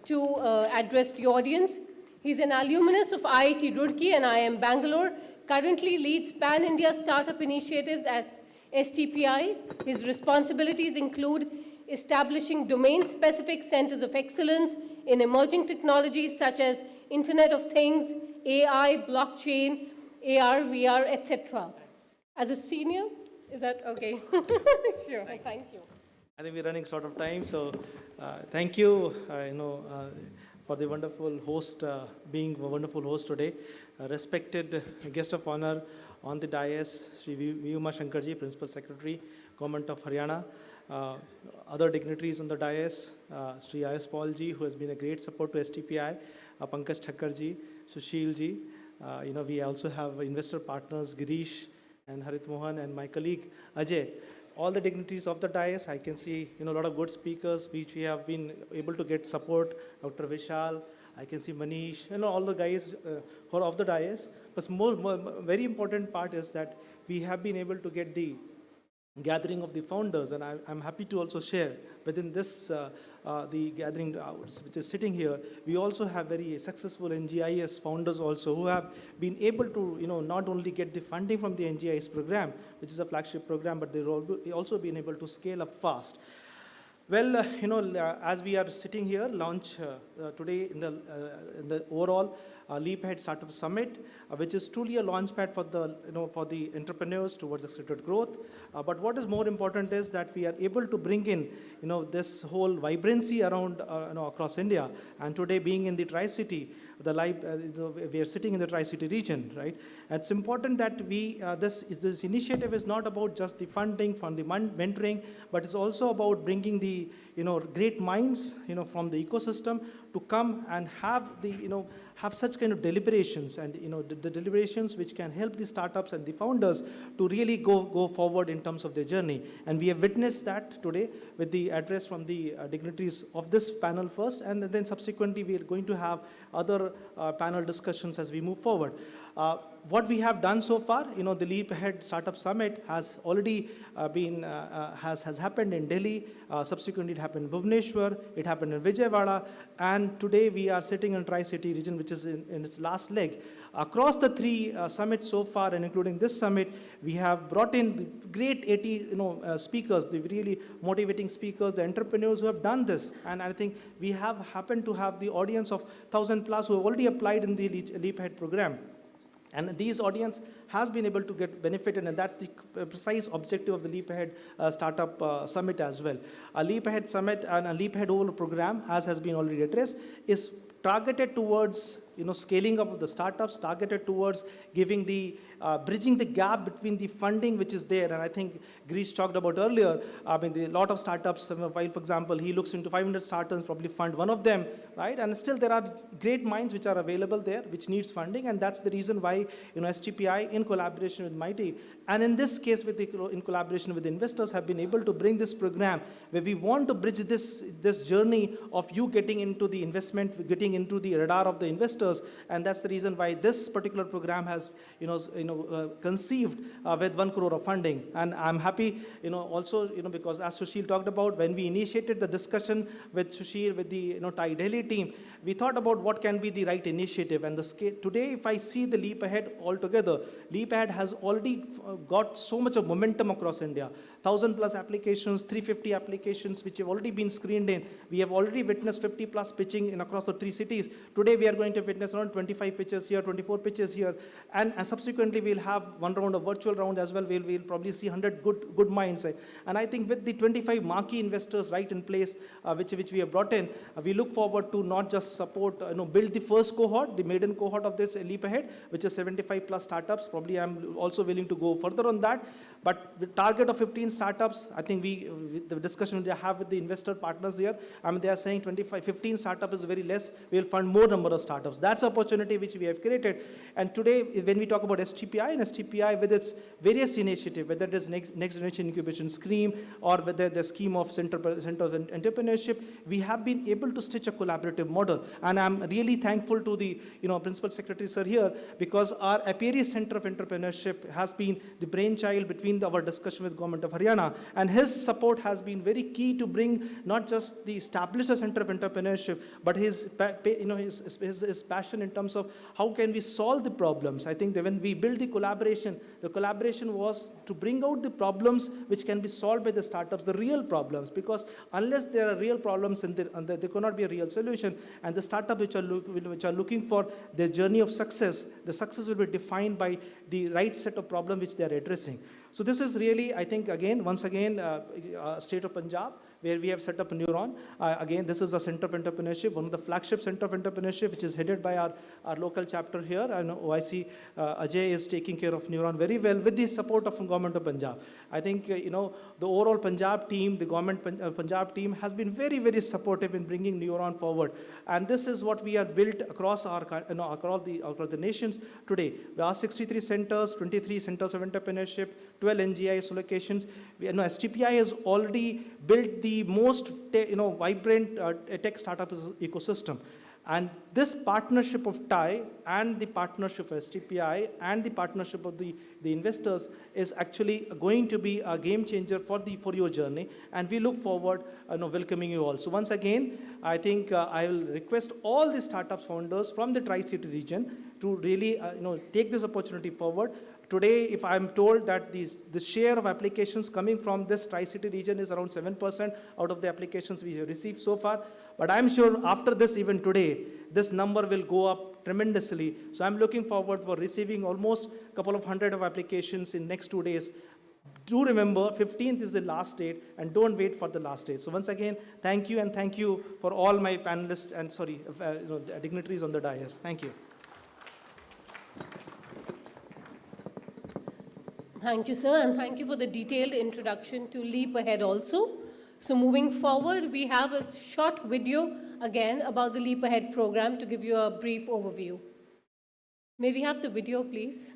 to address the audience. He's an alumnus of IIT Roorkee and IIM Bangalore, currently leads Pan-India startup initiatives at STPI. His responsibilities include establishing domain-specific centers of excellence in emerging technologies such as Internet of Things, AI, blockchain, AR, VR, etc. As a senior, is that okay? Sure, thank you. I think we're running short of time, so thank you, for the wonderful host, being a wonderful host today. Respected guest of honor on the dais, Sri Vyuma Shankarji, Principal Secretary, Government of Haryana. Other dignitaries on the dais, Sri Ayush Paulji, who has been a great support to STPI, Pankaj Thakkarji, Sushilji. We also have investor partners, Girish and Harit Mohan, and my colleague, Ajay. all the dignitaries of the dais. I can see, a lot of good speakers, which we have been able to get support. Dr. Vishal, I can see Manish, all the guys who are of the dais. But very important part is that we have been able to get the gathering of the founders, and I'm happy to also share within this, the gathering hours, which is sitting here, we also have very successful NGIS founders also who have been able to, not only get the funding from the NGIS program, which is a flagship program, but they've also been able to scale up fast. Well, as we are sitting here, launch today in the overall Leap Ahead Startup Summit, which is truly a launchpad for the, for the entrepreneurs towards accelerated growth. But what is more important is that we are able to bring in, this whole vibrancy around, across India. And today, being in the Tri-City, we are sitting in the Tri-City region, right? And it's important that we, this initiative is not about just the funding, from the mentoring, but it's also about bringing the, great minds, from the ecosystem to come and have the, have such kind of deliberations, and the deliberations which can help the startups and the founders to really go forward in terms of their journey. And we have witnessed that today with the address from the dignitaries of this panel first, and then subsequently we are going to have other panel discussions as we move forward. What we have done so far, the Leap Ahead Startup Summit has already has happened in Delhi. Subsequently, it happened in Bhubaneswar, it happened in Vijayawada, and today we are sitting in Tri-City region, which is in its last leg. Across the three summits so far, and including this summit, we have brought in the great 80 speakers, the really motivating speakers, the entrepreneurs who have done this. And I think we have happened to have the audience of 1,000 plus who have already applied in the Leap Ahead program. And these audience has been able to get benefited, and that's the precise objective of the Leap Ahead Startup Summit as well. A Leap Ahead Summit and a Leap Ahead overall program, as has been already addressed, is targeted towards scaling up of the startups, targeted towards giving the bridging the gap between the funding which is there. And I think Greece talked about earlier, a lot of startups, while for example, he looks into 500 startups, probably fund one of them, right? And still there are great minds which are available there, which needs funding. And that's the reason why, STPI in collaboration with Mighty, and in this case, in collaboration with investors, have been able to bring this program where we want to bridge this journey of you getting into the investment, getting into the radar of the investors. And that's the reason why this particular program has, conceived with 1 crore of funding. And I'm happy, also, because as Sushil talked about, when we initiated the discussion with Sushil, with the, TIE Delhi team, we thought about what can be the right initiative. And today, if I see the Leap Ahead altogether, Leap Ahead has already got so much of momentum across India. 1,000 plus applications, 350 applications, which have already been screened in. We have already witnessed 50 plus pitching in across the 3 cities. Today, we are going to witness around 25 pitches here, 24 pitches here. And subsequently, we'll have one round of virtual round as well. We'll probably see 100 good minds. And I think with the 25 marquee investors right in place, which we have brought in, we look forward to not just support, build the first cohort, the maiden cohort of this Leap Ahead, which is 75 plus startups. Probably I'm also willing to go further on that. But the target of 15 startups, I think the discussion we have with the investor partners here, they are saying 15 startups is very less. We'll fund more number of startups. That's the opportunity which we have created. And today, when we talk about STPI, and STPI with its various initiatives, whether it is next generation incubation scheme or whether the scheme of Center of Entrepreneurship, we have been able to stitch a collaborative model. And I'm really thankful to the principal secretary sir here, because our Aperi Center of Entrepreneurship has been the brainchild between our discussion with Government of Haryana, and his support has been very key to bring not just the established Center of Entrepreneurship, but his passion in terms of how can we solve the problems. I think that when we built the collaboration was to bring out the problems which can be solved by the startups, the real problems, because unless there are real problems, then there cannot be a real solution. And the startups which are looking for their journey of success, the success will be defined by the right set of problems which they are addressing. So this is really, I think, once again, state of Punjab, where we have set up a Neuron. Again, this is a center of entrepreneurship, one of the flagship center of entrepreneurship, which is headed by our local chapter here. And OIC Ajay is taking care of Neuron very well with the support of the government of Punjab. I think, the overall Punjab team, the government Punjab team has been very, very supportive in bringing Neuron forward. And this is what we are built across across the nations today. There are 63 centers, 23 centers of entrepreneurship, 12 NGIS locations. STPI has already built the most vibrant tech startup ecosystem. And this partnership of TIE and the partnership of STPI and the partnership of the investors is actually going to be a game changer for your journey. And we look forward welcoming you all. So once again, I think I will request all the startup founders from the Tri-City region to really take this opportunity forward. Today, if I'm told that the share of applications coming from this Tri-City region is around 7% out of the applications we have received so far, but I'm sure after this, even today, this number will go up tremendously. So I'm looking forward for receiving almost a couple of hundred of applications in next 2 days. Do remember, 15th is the last date, and don't wait for the last date. So once again, thank you, and thank you for all my panelists and dignitaries on the dais. Thank you. Thank you, sir, and thank you for the detailed introduction to Leap Ahead also. So moving forward, we have a short video again about the Leap Ahead program to give you a brief overview. May we have the video, please?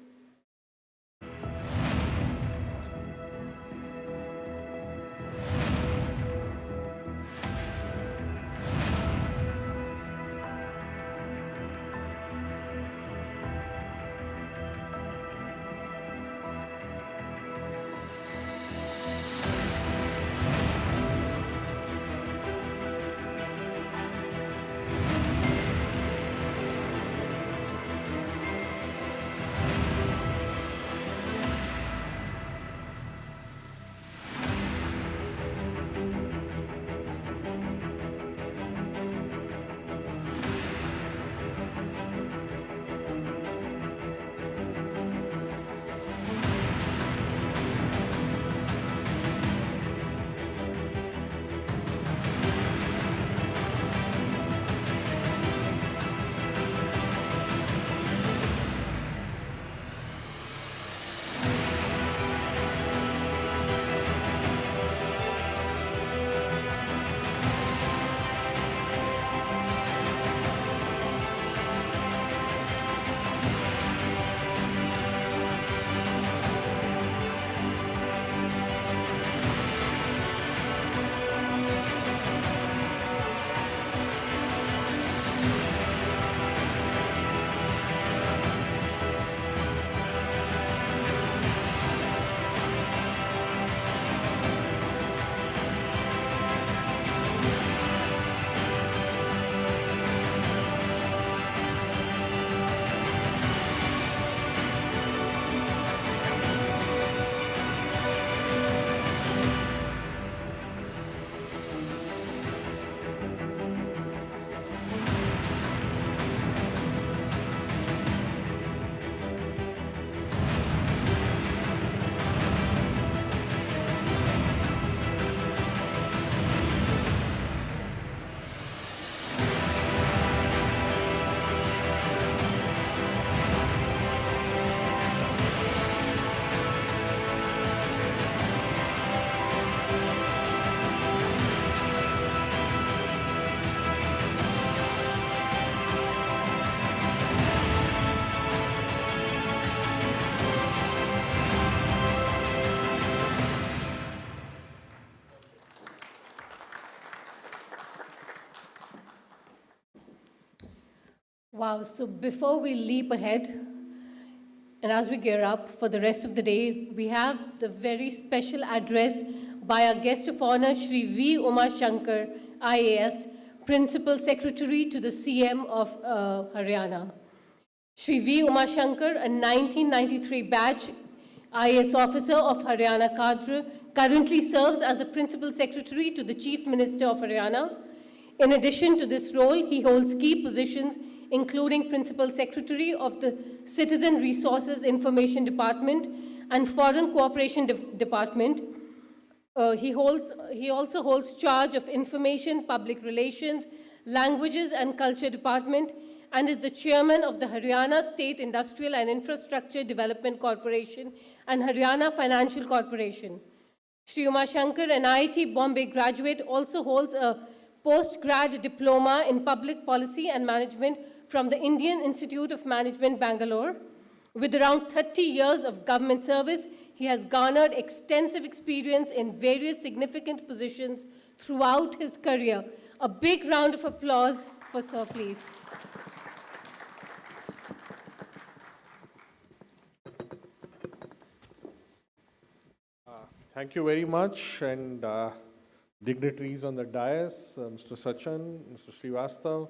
Wow, so before we leap ahead, and as we gear up for the rest of the day, we have the very special address by our guest of honor, Shri V. Umashankar, IAS, Principal Secretary to the CM of Haryana. Shri V. Umashankar, a 1993 batch IAS officer of Haryana cadre, currently serves as the Principal Secretary to the Chief Minister of Haryana. In addition to this role, he holds key positions including Principal Secretary of the Citizen Resources Information Department and Foreign Cooperation Department, He also holds charge of Information, Public Relations, Languages and Culture Department, and is the chairman of the Haryana State Industrial and Infrastructure Development Corporation and Haryana Financial Corporation. Shri Uma Shankar, an IIT Bombay graduate, also holds a post-grad diploma in Public Policy and Management from the Indian Institute of Management, Bangalore. With around 30 years of government service, he has garnered extensive experience in various significant positions throughout his career. A big round of applause for Sir, please. Thank you very much, and dignitaries on the dais, Mr. Sachin, Mr. Srivastav,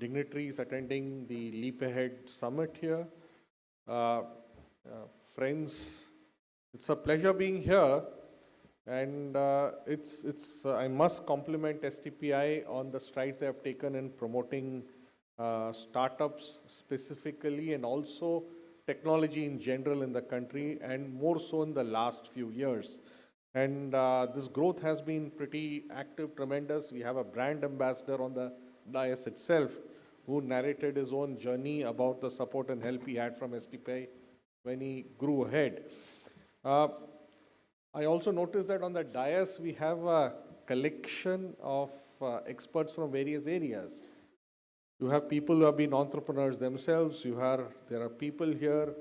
dignitaries attending the Leap Ahead Summit here. Friends, it's a pleasure being here, and I must compliment STPI on the strides they have taken in promoting startups specifically, and also technology in general in the country, and more so in the last few years. And this growth has been pretty active, tremendous. We have a brand ambassador on the dais itself who narrated his own journey about the support and help he had from STPI when he grew ahead. I also noticed that on the dais we have a collection of experts from various areas. You have people who have been entrepreneurs themselves. There are people here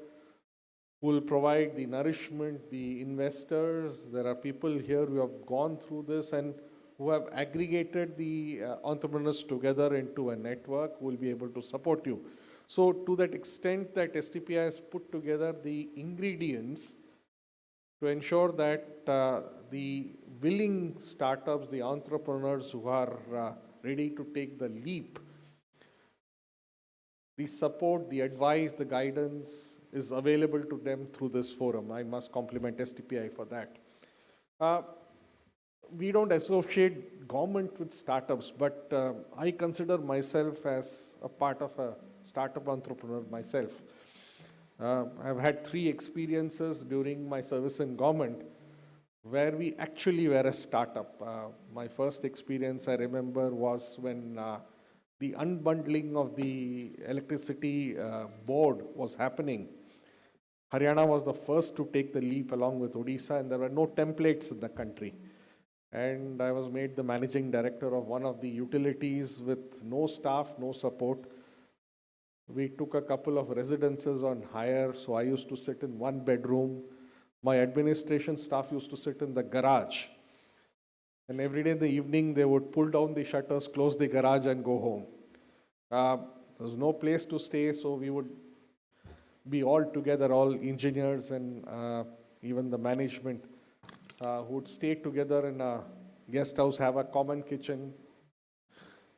who will provide the nourishment, the investors. There are people here who have gone through this and who have aggregated the entrepreneurs together into a network who will be able to support you. So to that extent that STPI has put together the ingredients to ensure that the willing startups, the entrepreneurs who are ready to take the leap, the support, the advice, the guidance is available to them through this forum. I must compliment STPI for that. We don't associate government with startups, but I consider myself as a part of a startup entrepreneur myself. I've had 3 experiences during my service in government where we actually were a startup. My first experience I remember was when the unbundling of the electricity board was happening. Haryana was the first to take the leap along with Odisha, and there were no templates in the country. And I was made the managing director of one of the utilities with no staff, no support. We took a couple of residences on hire, so I used to sit in 1 bedroom. My administration staff used to sit in the garage. And every day in the evening, they would pull down the shutters, close the garage, and go home. There was no place to stay, so we would be all together, all engineers and even the management who would stay together in a guest house, have a common kitchen,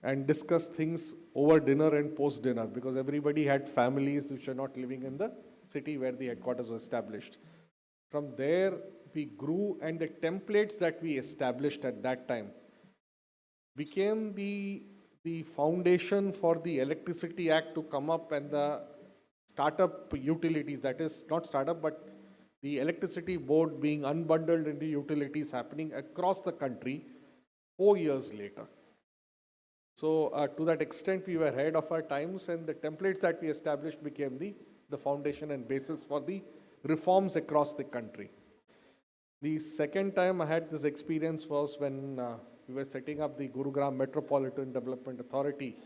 and discuss things over dinner and post-dinner, because everybody had families which were not living in the city where the headquarters was established. From there, we grew, and the templates that we established at that time became the foundation for the Electricity Act to come up, and the startup utilities, that is not startup, but the electricity board being unbundled into utilities happening across the country 4 years later. So to that extent, we were ahead of our times, and the templates that we established became the foundation and basis for the reforms across the country. The second time I had this experience was when we were setting up the Gurugram Metropolitan Development Authority,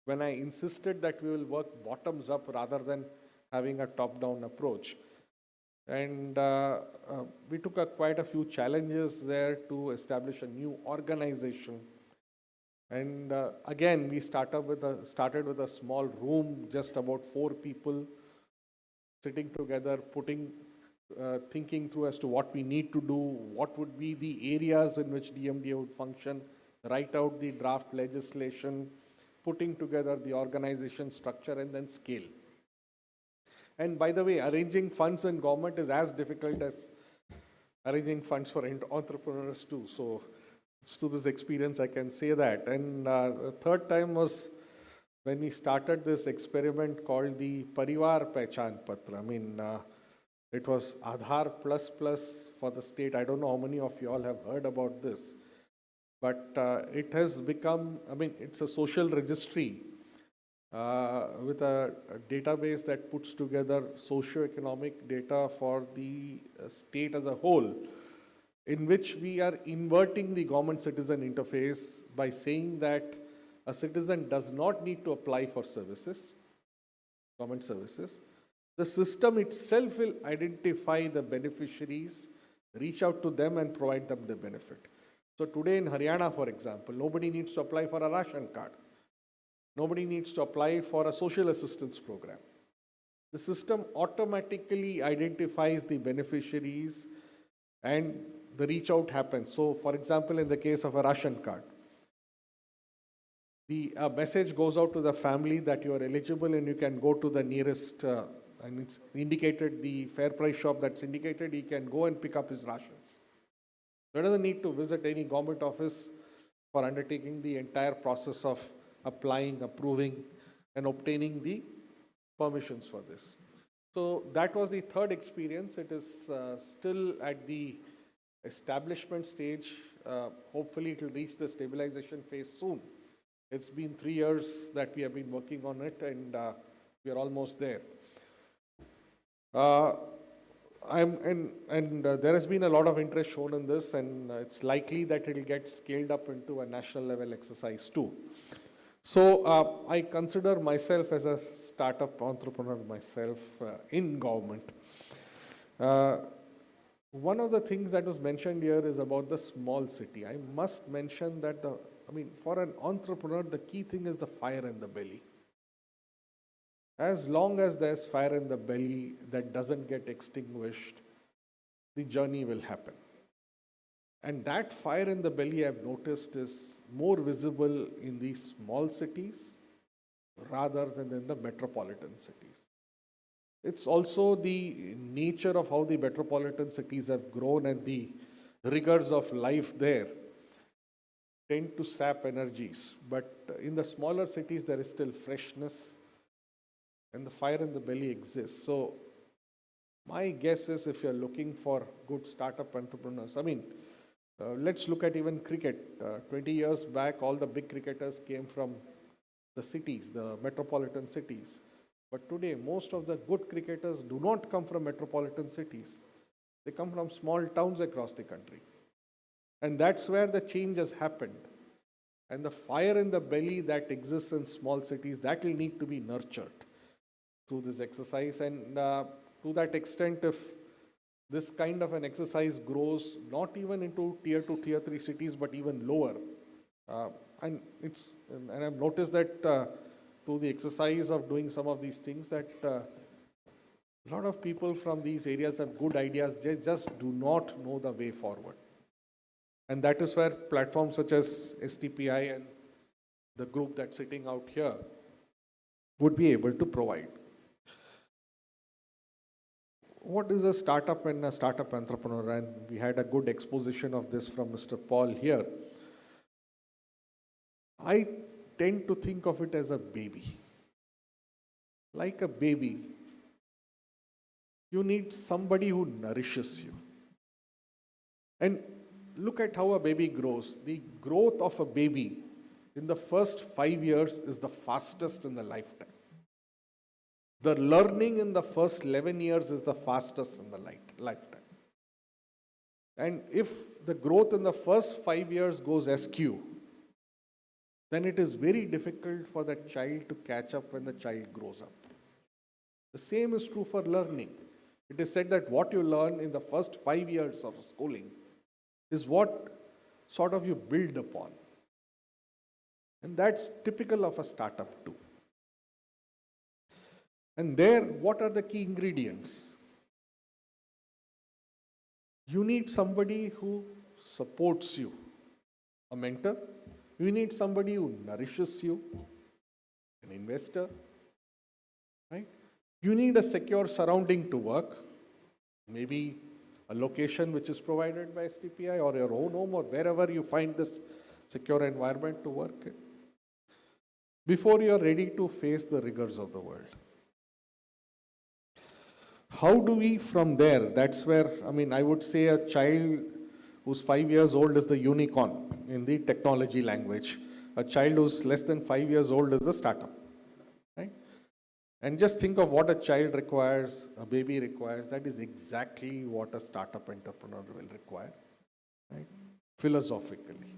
when I insisted that we will work bottoms up rather than having a top-down approach. And we took quite a few challenges there to establish a new organization. And again, we started with a small room, just about 4 people sitting together, thinking through as to what we need to do, what would be the areas in which DMDA would function, write out the draft legislation, putting together the organization structure, and then scale. And by the way, arranging funds in government is as difficult as arranging funds for entrepreneurs too. So to this experience, I can say that. And the third time was when we started this experiment called the Parivar Pehchan Patra. I mean, It was Aadhaar plus plus for the state. I don't know how many of you all have heard about this, but it has become, I mean, it's a social registry with a database that puts together socio-economic data for the state as a whole, in which we are inverting the government-citizen interface by saying that a citizen does not need to apply for services, government services. The system itself will identify the beneficiaries, reach out to them and provide them the benefit. So today in Haryana, for example, nobody needs to apply for a ration card. Nobody needs to apply for a social assistance program. The system automatically identifies the beneficiaries and the reach out happens. So for example, in the case of a ration card, the message goes out to the family that you are eligible and you can go to the nearest, and it's indicated, the fair price shop that's indicated, he can go and pick up his rations. He doesn't need to visit any government office for undertaking the entire process of applying, approving, and obtaining the permissions for this. So that was the third experience. It is still at the establishment stage. Hopefully it will reach the stabilization phase soon. It's been 3 years that we have been working on it, and we are almost there. There has been a lot of interest shown in this, and it's likely that it will get scaled up into a national level exercise too. So I consider myself as a startup entrepreneur myself in government. One of the things that was mentioned here is about the small city. I must mention that for an entrepreneur, the key thing is the fire in the belly. As long as there's fire in the belly that doesn't get extinguished, the journey will happen. And that fire in the belly, I've noticed, is more visible in these small cities rather than in the metropolitan cities. It's also the nature of how the metropolitan cities have grown, and the rigors of life there tend to sap energies. But in the smaller cities, there is still freshness, and the fire in the belly exists. So my guess is, if you're looking for good startup entrepreneurs, let's look at even cricket. 20 years back, all the big cricketers came from the cities, the metropolitan cities. But today, most of the good cricketers do not come from metropolitan cities. They come from small towns across the country. And that's where the change has happened. And the fire in the belly that exists in small cities, that will need to be nurtured through this exercise. And to that extent, if this kind of an exercise grows, not even into tier 2, tier 3 cities, but even lower. And I've noticed that through the exercise of doing some of these things, that a lot of people from these areas have good ideas, they just do not know the way forward. And that is where platforms such as STPI and the group that's sitting out here would be able to provide. What is a startup and a startup entrepreneur? And we had a good exposition of this from Mr. Paul here. I tend to think of it as a baby. Like a baby, you need somebody who nourishes you. And look at how a baby grows. The growth of a baby in the first 5 years is the fastest in the lifetime. The learning in the first 11 years is the fastest in the lifetime. And if the growth in the first 5 years goes askew, then it is very difficult for that child to catch up when the child grows up. The same is true for learning. It is said that what you learn in the first 5 years of schooling is what sort of you build upon. And that's typical of a startup too. And there, what are the key ingredients? You need somebody who supports you, a mentor. You need somebody who nourishes you, an investor, right? You need a secure surrounding to work, maybe a location which is provided by STPI or your own home or wherever you find this secure environment to work in, before you are ready to face the rigors of the world. How do we from there? That's where, I mean, I would say a child who's 5 years old is the unicorn in the technology language. A child who's less than 5 years old is a startup, right? And just think of what a child requires, a baby requires. That is exactly what a startup entrepreneur will require, right? Philosophically.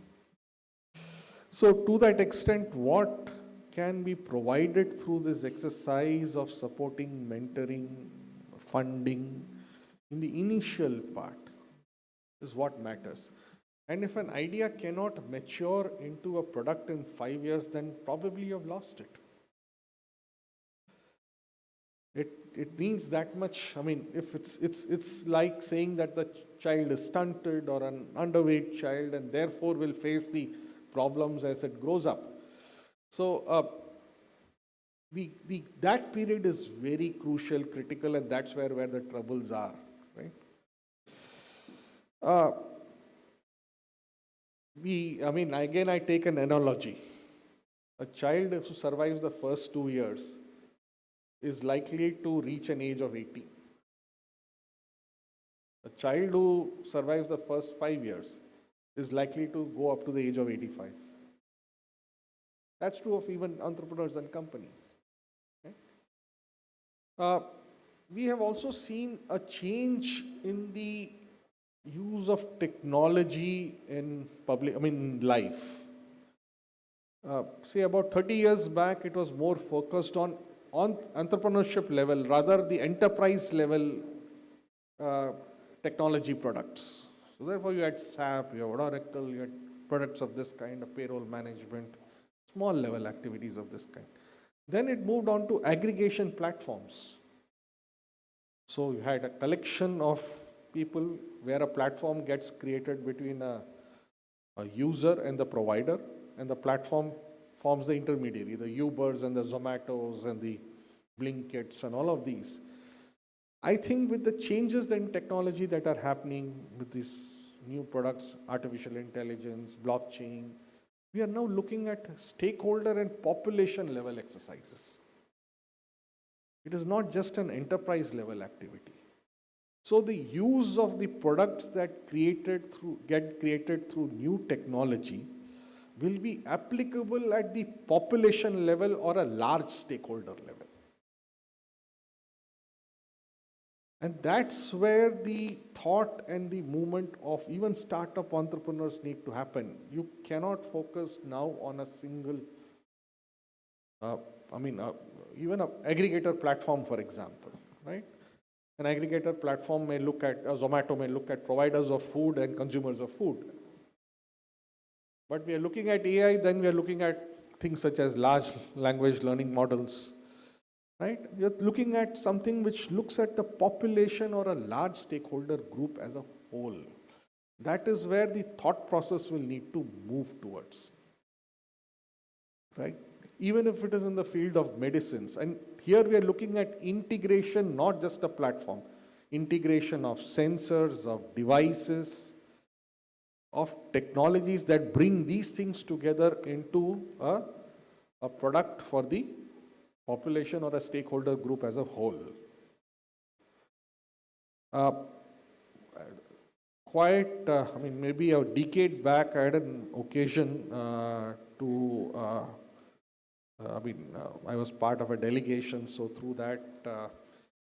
So to that extent, what can be provided through this exercise of supporting, mentoring, funding in the initial part is what matters. And if an idea cannot mature into a product in 5 years, then probably you've lost it. It means that much. I mean, if it's like saying that the child is stunted or an underweight child and therefore will face the problems as it grows up. So that period is very crucial, critical, and that's where the troubles are, right? I mean, again, I take an analogy. A child who survives the first 2 years is likely to reach an age of 80. A child who survives the first 5 years is likely to go up to the age of 85. That's true of even entrepreneurs and companies. Okay? We have also seen a change in the use of technology in life. Say about 30 years back, it was more focused on entrepreneurship level, rather the enterprise level technology products. So therefore you had SAP, you had Oracle, you had products of this kind of payroll management, small level activities of this kind. Then it moved on to aggregation platforms. So you had a collection of people where a platform gets created between a user and the provider, and the platform forms the intermediary, the Ubers and the Zomatos and the Blinkits and all of these. I think with the changes in technology that are happening with these new products, artificial intelligence, blockchain, we are now looking at stakeholder and population level exercises. It is not just an enterprise level activity. So the use of the products that get created through new technology will be applicable at the population level or a large stakeholder level. And that's where the thought and the movement of even startup entrepreneurs need to happen. You cannot focus now on a single, even an aggregator platform, for example, right? An aggregator platform may look at, Zomato may look at providers of food and consumers of food. But we are looking at AI, then we are looking at things such as large language learning models, right? We are looking at something which looks at the population or a large stakeholder group as a whole. That is where the thought process will need to move towards, right? Even if it is in the field of medicines. And here we are looking at integration, not just a platform, integration of sensors, of devices, of technologies that bring these things together into a product for the population or a stakeholder group as a whole. Maybe a decade back, I had an occasion I was part of a delegation, so through that, I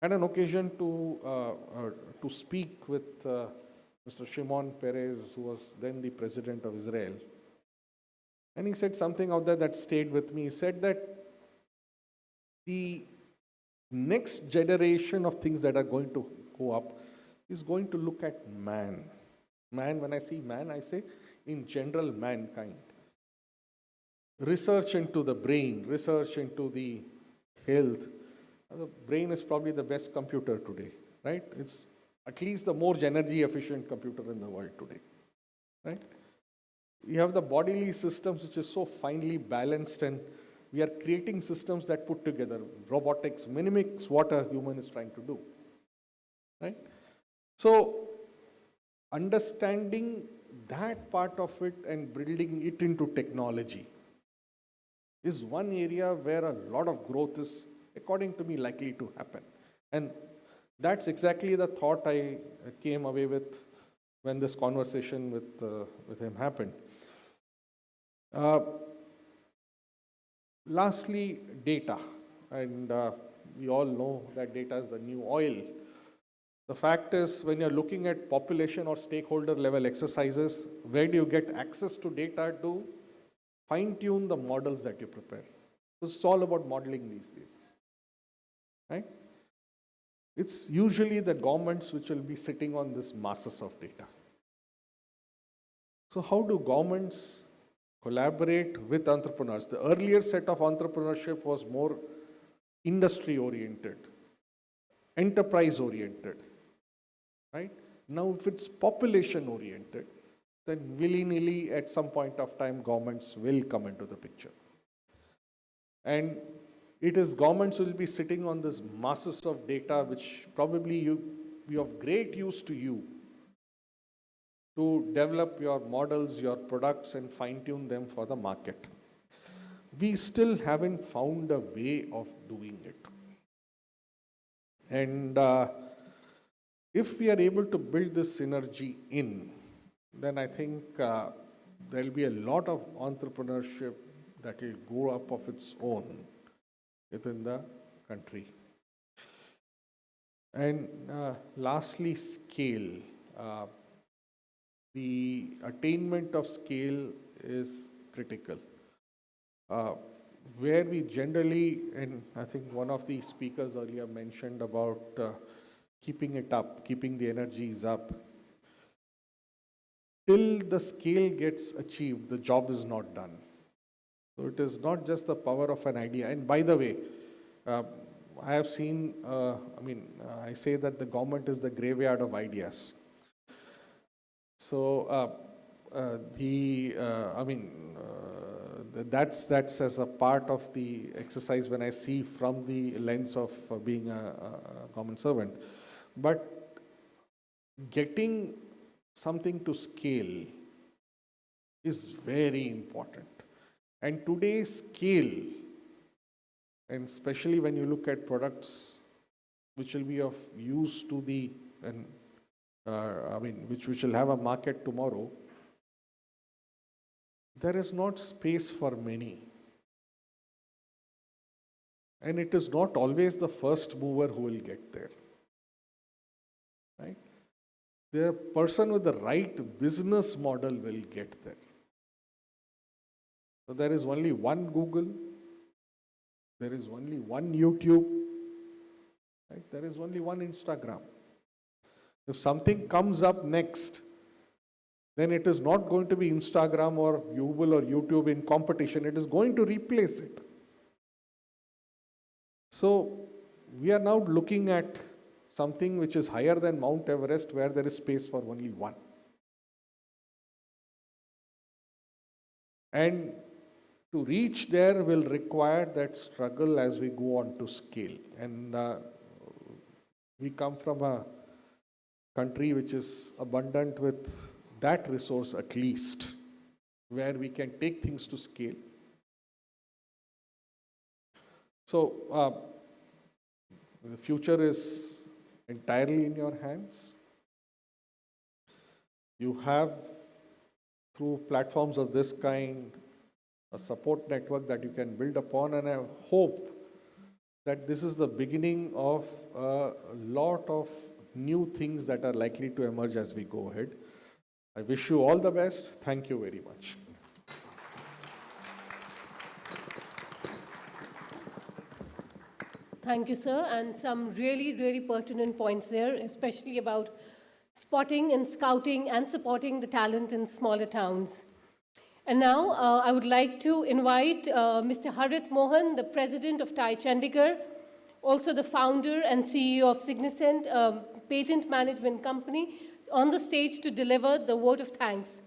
had an occasion to speak with Mr. Shimon Peres, who was then the president of Israel. And he said something out there that stayed with me. He said that the next generation of things that are going to go up is going to look at man. Man, when I see man, I say in general mankind. Research into the brain, research into the health. The brain is probably the best computer today, right? It's at least the more energy efficient computer in the world today, right? We have the bodily systems which is so finely balanced, and we are creating systems that put together. Robotics mimics what a human is trying to do, right? So understanding that part of it and building it into technology is one area where a lot of growth is, according to me, likely to happen. And That's exactly the thought I came away with when this conversation with him happened. Lastly, data. And we all know that data is the new oil. The fact is, when you're looking at population or stakeholder level exercises, where do you get access to data to fine-tune the models that you prepare? It's all about modeling these days, right? It's usually the governments which will be sitting on this masses of data. So how do governments collaborate with entrepreneurs? The earlier set of entrepreneurship was more industry-oriented, enterprise-oriented, right? Now, if it's population-oriented, then willy-nilly at some point of time, governments will come into the picture. And it is governments who will be sitting on this masses of data, which probably be of great use to you to develop your models, your products, and fine-tune them for the market. We still haven't found a way of doing it. And if we are able to build this synergy in, then I think there will be a lot of entrepreneurship that will grow up of its own within the country. And lastly, scale. The attainment of scale is critical. Where we generally, and I think one of the speakers earlier mentioned about keeping it up, keeping the energies up. Till the scale gets achieved, the job is not done. So it is not just the power of an idea. And by the way, I have seen, I say that the government is the graveyard of ideas. So that's as a part of the exercise when I see from the lens of being a government servant. But getting something to scale is very important. And today's scale, and especially when you look at products which will be of use to the, which will have a market tomorrow, there is not space for many. And it is not always the first mover who will get there, right? The person with the right business model will get there. So there is only one Google, there is only one YouTube, right? There is only one Instagram. If something comes up next, then it is not going to be Instagram or Google or YouTube in competition. It is going to replace it. So we are now looking at something which is higher than Mount Everest, where there is space for only one. And to reach there will require that struggle as we go on to scale. And we come from a country which is abundant with that resource at least, where we can take things to scale. So the future is entirely in your hands. You have, through platforms of this kind, a support network that you can build upon, and I hope that this is the beginning of a lot of new things that are likely to emerge as we go ahead. I wish you all the best. Thank you very much. Thank you, sir, and some really, really pertinent points there, especially about spotting and scouting and supporting the talent in smaller towns. And now I would like to invite Mr. Harit Mohan, the president of TiE Chandigarh, also the founder and CEO of Signicent, a patent management company, on the stage to deliver the vote of thanks.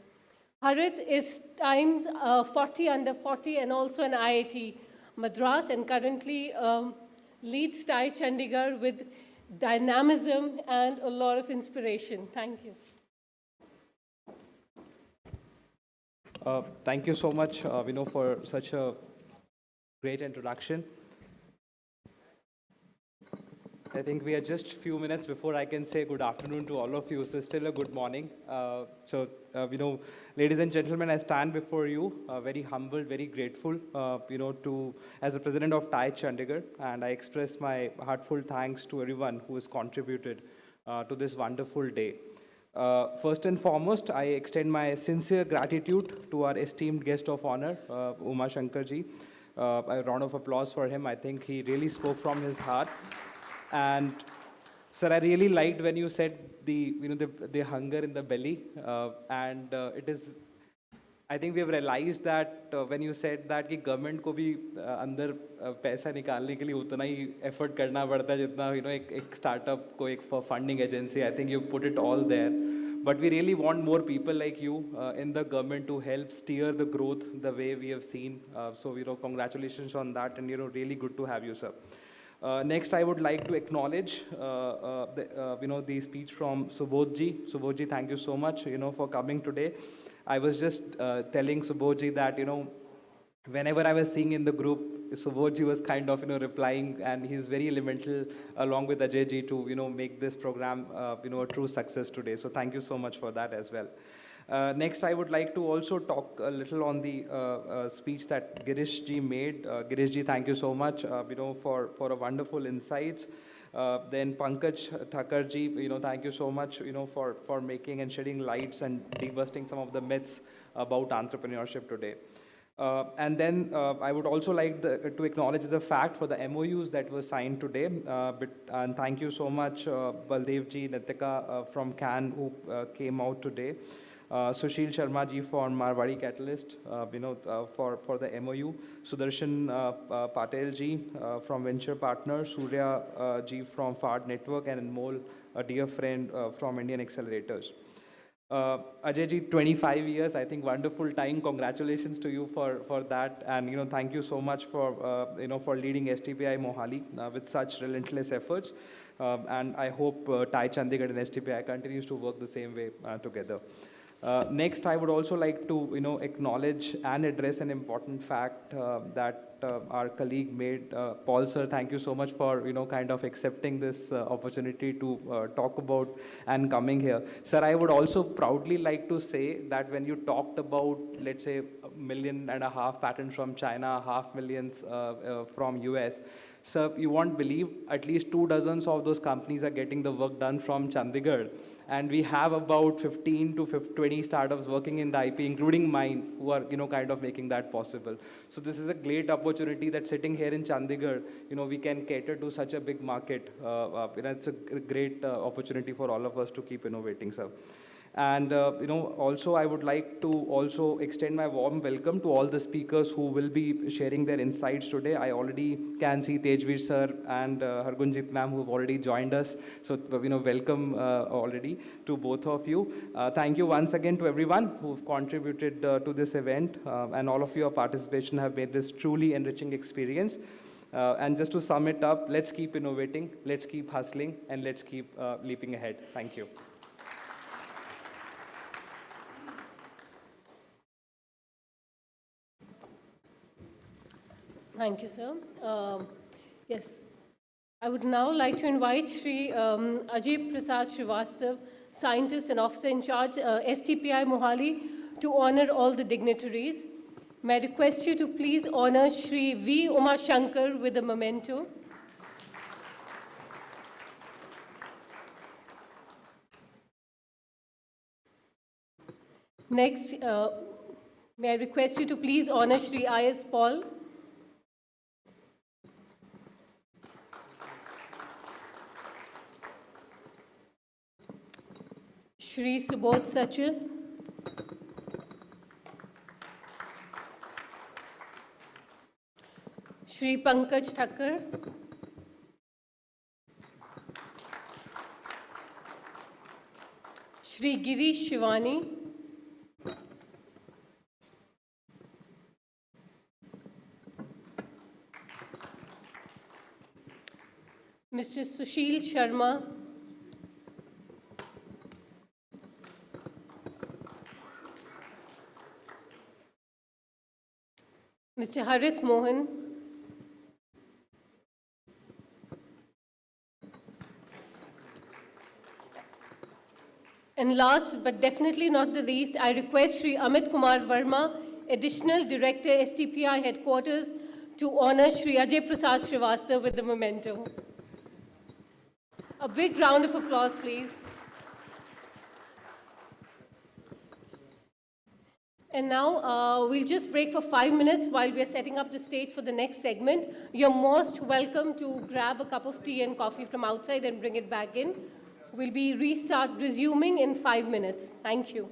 Harit is times 40 under 40 and also an IIT Madras, and currently leads TiE Chandigarh with dynamism and a lot of inspiration. Thank you. Thank you so much, Vino, for such a great introduction. I think we are just few minutes before I can say good afternoon to all of you, so still a good morning. Ladies and gentlemen, I stand before you very humbled, very grateful, as the president of TiE Chandigarh, and I express my heartfelt thanks to everyone who has contributed to this wonderful day. First and foremost, I extend my sincere gratitude to our esteemed guest of honor, Uma Shankar ji. A round of applause for him. I think he really spoke from his heart. And sir, I really liked when you said the hunger in the belly, it is. I think we have realized that when you said that कि government को भी अंदर पैसा निकालने के लिए उतना ही effort करना पड़ता है जितना एक startup को एक funding agency. I think you put it all there. But we really want more people like you in the government to help steer the growth the way we have seen. So congratulations on that, and really good to have you, sir. Next, I would like to acknowledge the speech from Subodh ji. Subodh ji, thank you so much for coming today. I was just telling Subodh ji that whenever I was seeing in the group, Subodh ji was kind of replying, and he's very elemental along with Ajay ji to make this program a true success today. So thank you so much for that as well. Next, I would like to also talk a little on the speech that Girish ji made. Girish ji, thank you so much, for a wonderful insights. Then Pankaj Thakur ji, thank you so much, for making and shedding lights and debusting some of the myths about entrepreneurship today. And then I would also like to acknowledge the fact for the MOUs that were signed today. And thank you so much, Baldev ji, Nitika from Cannes who came out today. Sushil Sharma ji from Marwari Catalyst, for the MOU. Sudarshan Patel ji from Venture Partners. Surya ji from FARD Network, and Anmol, a dear friend from Indian Accelerators. Ajay ji, 25 years, I think wonderful time. Congratulations to you for that. And, thank you so much for, for leading STPI Mohali with such relentless efforts. And I hope TiE Chandigarh and STPI continues to work the same way together. Next, I would also like to, acknowledge and address an important fact that our colleague made. Paul, sir, thank you so much for, kind of accepting this opportunity to talk about and coming here. Sir, I would also proudly like to say that when you talked about, let's say, 1.5 million patents from China, 500,000 from US, sir, you won't believe at least 24 of those companies are getting the work done from Chandigarh. And we have about 15 to 20 startups working in the IP, including mine, who are, kind of making that possible. So this is a great opportunity that sitting here in Chandigarh, we can cater to such a big market. It's a great opportunity for all of us to keep innovating, sir. And, also I would like to also extend my warm welcome to all the speakers who will be sharing their insights today. I already can see Tejveer sir and Hargunjit ma'am who have already joined us. So, welcome already to both of you. Thank you once again to everyone who've contributed to this event, and all of your participation have made this truly enriching experience. And just to sum it up, let's keep innovating, let's keep hustling, and let's keep leaping ahead. Thank you. Thank you, sir. Yes, I would now like to invite Shri Ajay Prasad Srivastav, Scientist and Officer in Charge, STPI Mohali, to honor all the dignitaries. May I request you to please honor Shri V. Uma Shankar with a memento. Next, may I request you to please honor Shri I.S. Paul. Shri Subodh Sachil. Shri Pankaj Thakur. Shri Girish Shivani. Mr. Sushil Sharma. Mr. Harith Mohan. And last but definitely not the least, I request Sri Amit Kumar Verma, Additional Director, STPI Headquarters, to honor Sri Ajay Prasad Srivastava with the memento. A big round of applause, please. And now we'll just break for 5 minutes while we are setting up the stage for the next segment. You're most welcome to grab a cup of tea and coffee from outside and bring it back in. We'll be resuming in 5 minutes. Thank you.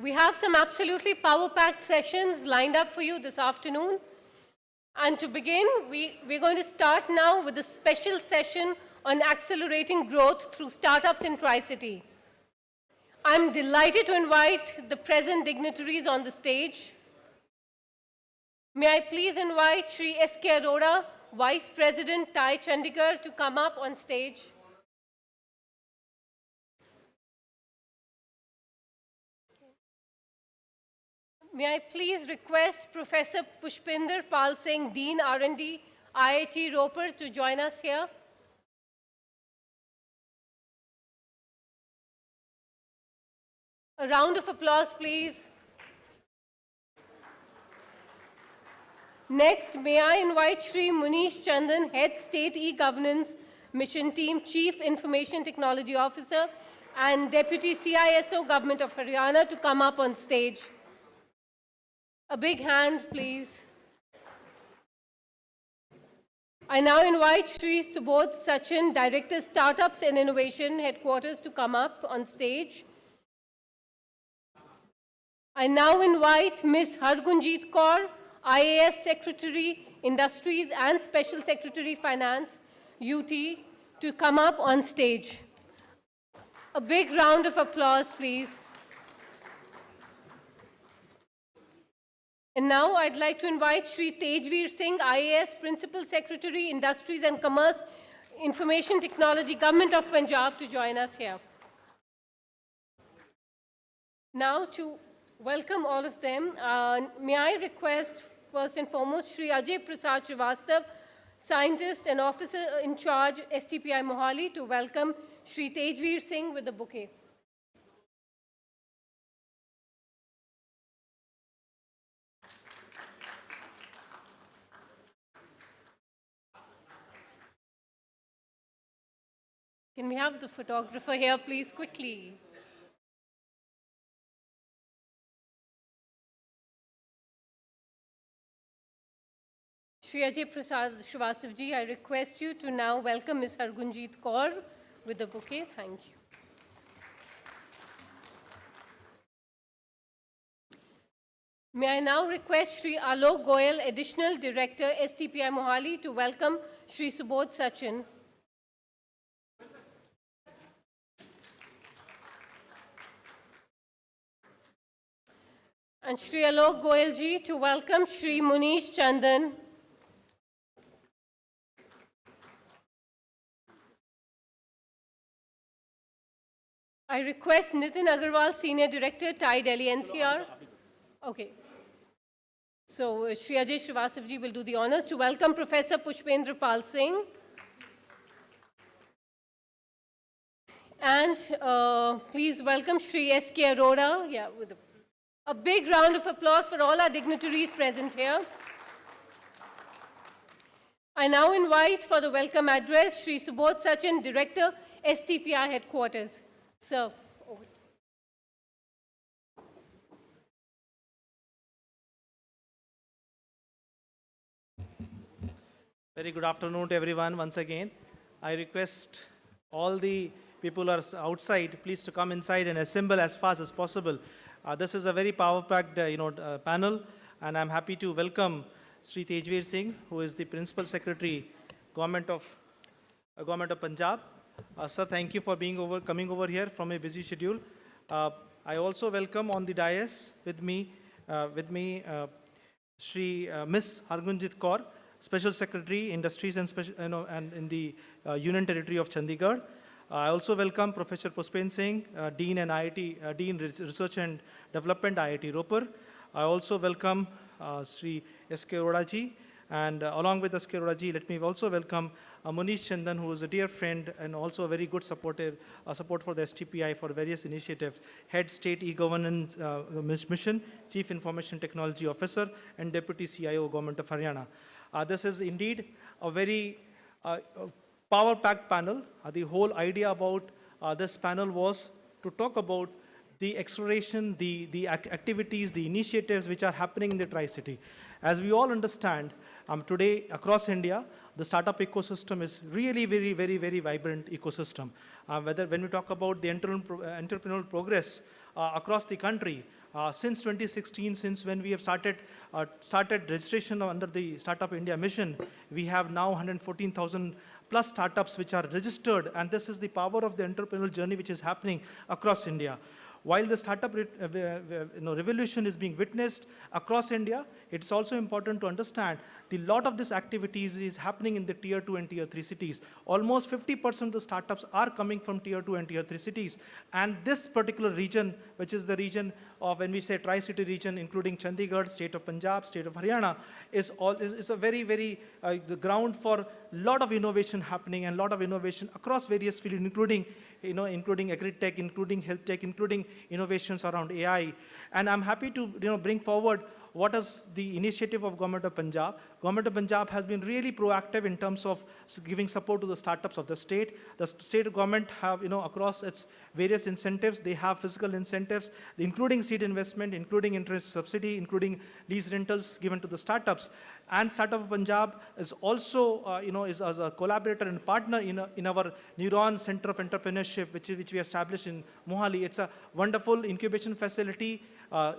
We have some absolutely power-packed sessions lined up for you this afternoon. And to begin, we're going to start now with a special session on accelerating growth through startups in Tri-City. I'm delighted to invite the present dignitaries on the stage. May I please invite Shri S.K. Arora, Vice President, TiE Chandigarh, to come up on stage. May I please request Professor Pushpinder Pal Singh, Dean R&D, IIT Ropar, to join us here. A round of applause, please. Next, may I invite Shri Munish Chandan, Head State E-Governance Mission Team, Chief Information Technology Officer, and Deputy CISO, Government of Haryana, to come up on stage. A big hand, please. I now invite Shri Subodh Sachin, Director, Startups and Innovation Headquarters, to come up on stage. I now invite Ms. Hargunjit Kaur, IAS Secretary, Industries and Special Secretary, Finance, UT, to come up on stage. A big round of applause, please. And now I'd like to invite Shri Tejveer Singh, IAS Principal Secretary, Industries and Commerce, Information Technology, Government of Punjab, to join us here. Now to welcome all of them, may I request first and foremost Shri Ajay Prasad Srivastav, Scientist and Officer in Charge, STPI Mohali, to welcome Shri Tejveer Singh with the bouquet. Can we have the photographer here, please, quickly? Shri Ajay Prasad Srivastav ji, I request you to now welcome Ms. Hargunjit Kaur with the bouquet. Thank you. May I now request Shri Alok Goyal, Additional Director, STPI Mohali, to welcome Shri Subodh Sachin. And Shri Alok Goyal ji to welcome Shri Munish Chandan. I request Nitin Agarwal, Senior Director, TiE Delhi NCR. Okay. So Shri Ajay Srivastav ji will do the honors to welcome Professor Pushpendra Pal Singh. And please welcome Shri S.K. Arora. Yeah, with a big round of applause for all our dignitaries present here. I now invite for the welcome address Shri Subodh Sachin, Director, STPI Headquarters. Sir. Over. Very good afternoon to everyone once again. I request all the people who are outside, please to come inside and assemble as fast as possible. This is a very power-packed panel, and I'm happy to welcome Sri Tejveer Singh, who is the Principal Secretary, Government of Punjab. Sir, thank you for coming over here from a busy schedule. I also welcome on the dais with me Shri Ms. Hargunjit Kaur, Special Secretary, Industries and in the Union Territory of Chandigarh. I also welcome Professor Pushpendra Singh, Dean and IIT, Dean Research and Development, IIT Ropar. I also welcome Sri S.K. Arora ji, and along with S.K. Arora ji, let me also welcome Munish Chandan, who is a dear friend and also a very good support for the STPI for various initiatives, Head State E-Governance Mission, Chief Information Technology Officer, and Deputy CIO, Government of Haryana. This is indeed a very power-packed panel. The whole idea about this panel was to talk about the exploration, the activities, the initiatives which are happening in the Tri-City. As we all understand, today across India, the startup ecosystem is really very vibrant ecosystem. When we talk about the entrepreneurial progress across the country, Since 2016, since when we have started registration under the Startup India mission, we have now 114,000 plus startups which are registered, and this is the power of the entrepreneurial journey which is happening across India. While the startup revolution is being witnessed across India, it's also important to understand the lot of this activities is happening in the tier 2 and tier 3 cities. Almost 50% of the startups are coming from tier 2 and tier 3 cities. And this particular region, which is the region of, when we say Tri-City region, including Chandigarh, state of Punjab, state of Haryana, is a very, very, the ground for a lot of innovation happening and a lot of innovation across various fields, including Agri-tech, including health tech, including innovations around AI. And I'm happy to bring forward what is the initiative of Government of Punjab. Government of Punjab has been really proactive in terms of giving support to the startups of the state. The state government have, across its various incentives, they have fiscal incentives, including seed investment, including interest subsidy, including lease rentals given to the startups. And Startup of Punjab is also, is as a collaborator and partner in our Neuron Center of Entrepreneurship, which we established in Mohali. It's a wonderful incubation facility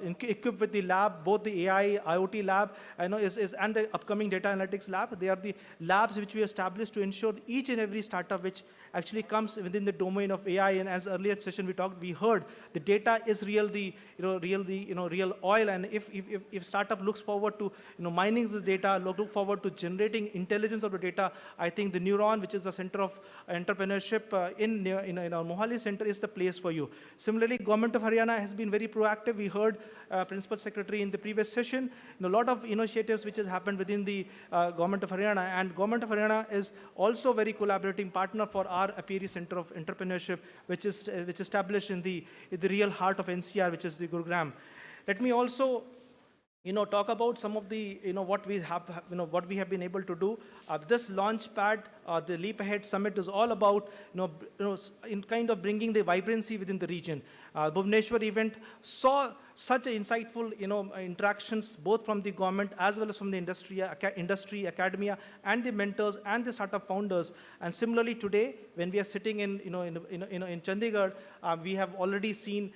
equipped with the lab, both the AI, IoT lab, and the upcoming data analytics lab. They are the labs which we established to ensure each and every startup which actually comes within the domain of AI. And as earlier session we heard, the data is real oil. And if startup looks forward to mining this data, look forward to generating intelligence of the data, I think the Neuron, which is the center of entrepreneurship in our Mohali center, is the place for you. Similarly, Government of Haryana has been very proactive. We heard Principal Secretary in the previous session, a lot of initiatives which has happened within the Government of Haryana, and Government of Haryana is also very collaborating partner for our Aperi Center of Entrepreneurship, which is established in the real heart of NCR, which is the Gurugram. Let me also talk about some of the, what we have been able to do. This Launchpad, the Leap Ahead Summit is all about, in kind of bringing the vibrancy within the region. Bhubaneswar event saw such insightful, interactions both from the government as well as from the industry, academia, and the mentors and the startup founders. And similarly today, when we are sitting in Chandigarh, we have already seen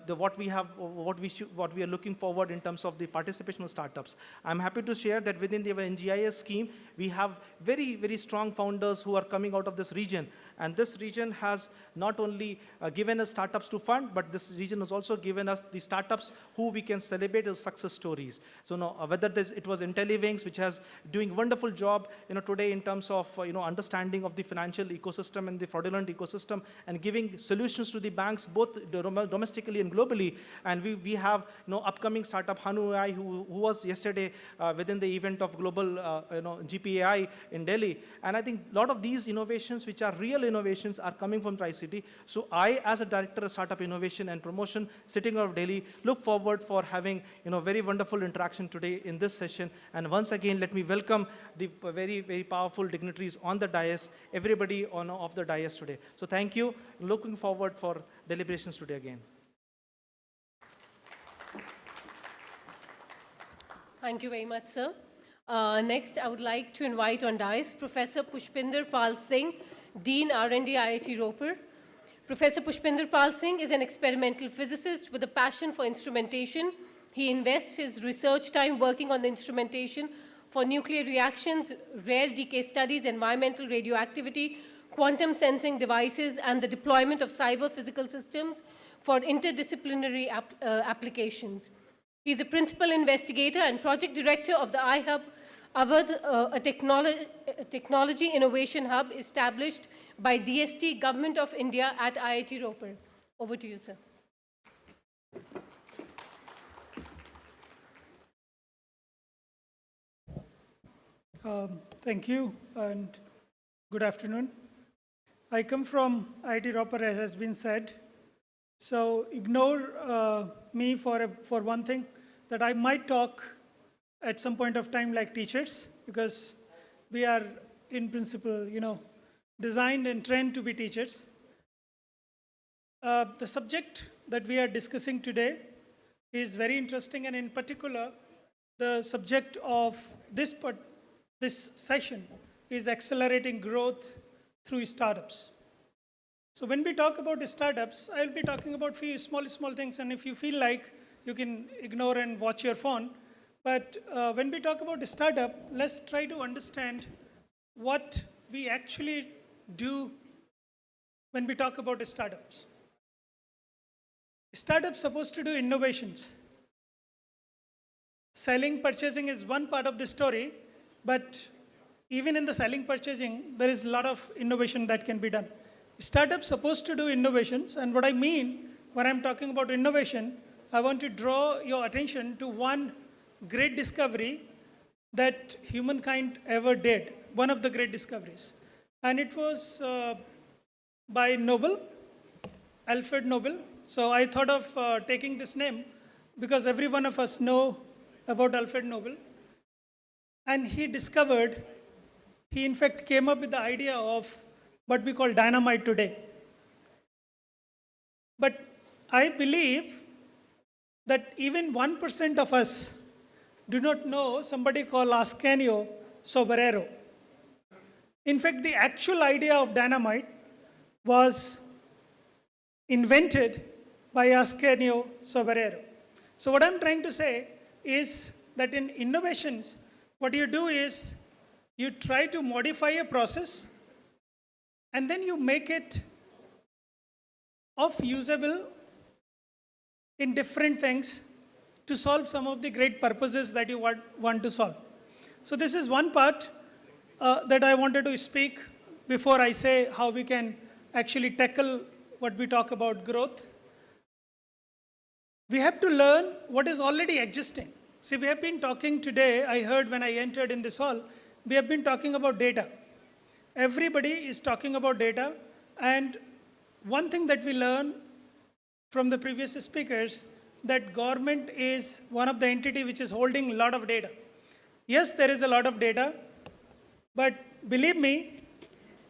what we are looking forward in terms of the participation of startups. I'm happy to share that within the NGIS scheme, we have very, very strong founders who are coming out of this region. And this region has not only given us startups to fund, but this region has also given us the startups who we can celebrate as success stories. So whether it was IntelliWings, which has doing wonderful job today in terms of understanding of the financial ecosystem and the fraudulent ecosystem, and giving solutions to the banks both domestically and globally. And we have upcoming startup Hanu AI, who was yesterday within the event of global GPAI in Delhi. And I think a lot of these innovations, which are real innovations, are coming from Tri-City. So I, as a Director of Startup Innovation and Promotion, sitting out of Delhi, look forward for having very wonderful interaction today in this session. And once again, let me welcome the very, very powerful dignitaries on the dais, everybody off the dais today. So thank you. Looking forward for deliberations today again. Thank you very much, sir. Next, I would like to invite on dais Professor Pushpinder Pal Singh, Dean R&D IIT Ropar. Professor Pushpinder Pal Singh is an experimental physicist with a passion for instrumentation. He invests his research time working on the instrumentation for nuclear reactions, rare decay studies, environmental radioactivity, quantum sensing devices, and the deployment of cyber physical systems for interdisciplinary applications. He's the principal investigator and project director of the iHub, a technology innovation hub established by DST, Government of India at IIT Ropar. Over to you, sir. Thank you, and good afternoon. I come from IIT Ropar, as has been said. So ignore me for one thing, that I might talk at some point of time like teachers, because we are in principle, designed and trained to be teachers. The subject that we are discussing today is very interesting, and in particular, the subject of this session is accelerating growth through startups. So when we talk about startups, I'll be talking about few small things, and if you feel like you can ignore and watch your phone. But when we talk about a startup, let's try to understand what we actually do when we talk about startups. Startups supposed to do innovations. Selling, purchasing is one part of the story, but even in the selling, purchasing, there is a lot of innovation that can be done. Startups supposed to do innovations, and what I mean when I'm talking about innovation, I want to draw your attention to one great discovery that humankind ever did, one of the great discoveries. And it was by Nobel, Alfred Nobel. So I thought of taking this name because every one of us know about Alfred Nobel. And he in fact came up with the idea of what we call dynamite today. But I believe that even 1% of us do not know somebody called Ascanio Sobrero. In fact, the actual idea of dynamite was invented by Ascanio Sobrero. So what I'm trying to say is that in innovations, what you do is you try to modify a process and then you make it usable in different things to solve some of the great purposes that you want to solve. So this is one part that I wanted to speak before I say how we can actually tackle what we talk about growth. We have to learn what is already existing. See, we have been talking today, I heard when I entered in this hall, we have been talking about data. Everybody is talking about data, and one thing that we learn from the previous speakers, that government is one of the entity which is holding a lot of data. Yes, there is a lot of data, but believe me,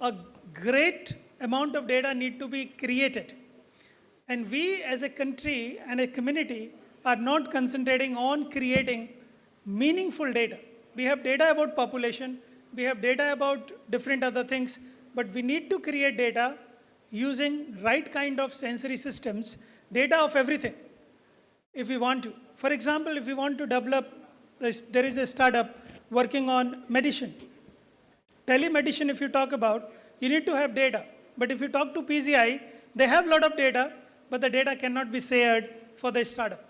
a great amount of data need to be created. And we as a country and a community are not concentrating on creating meaningful data. We have data about population, we have data about different other things, but we need to create data using right kind of sensory systems, data of everything, if we want to. For example, if we want to develop, there is a startup working on medicine. Telemedicine, if you talk about, you need to have data. But if you talk to PCI, they have a lot of data, but the data cannot be shared for the startup,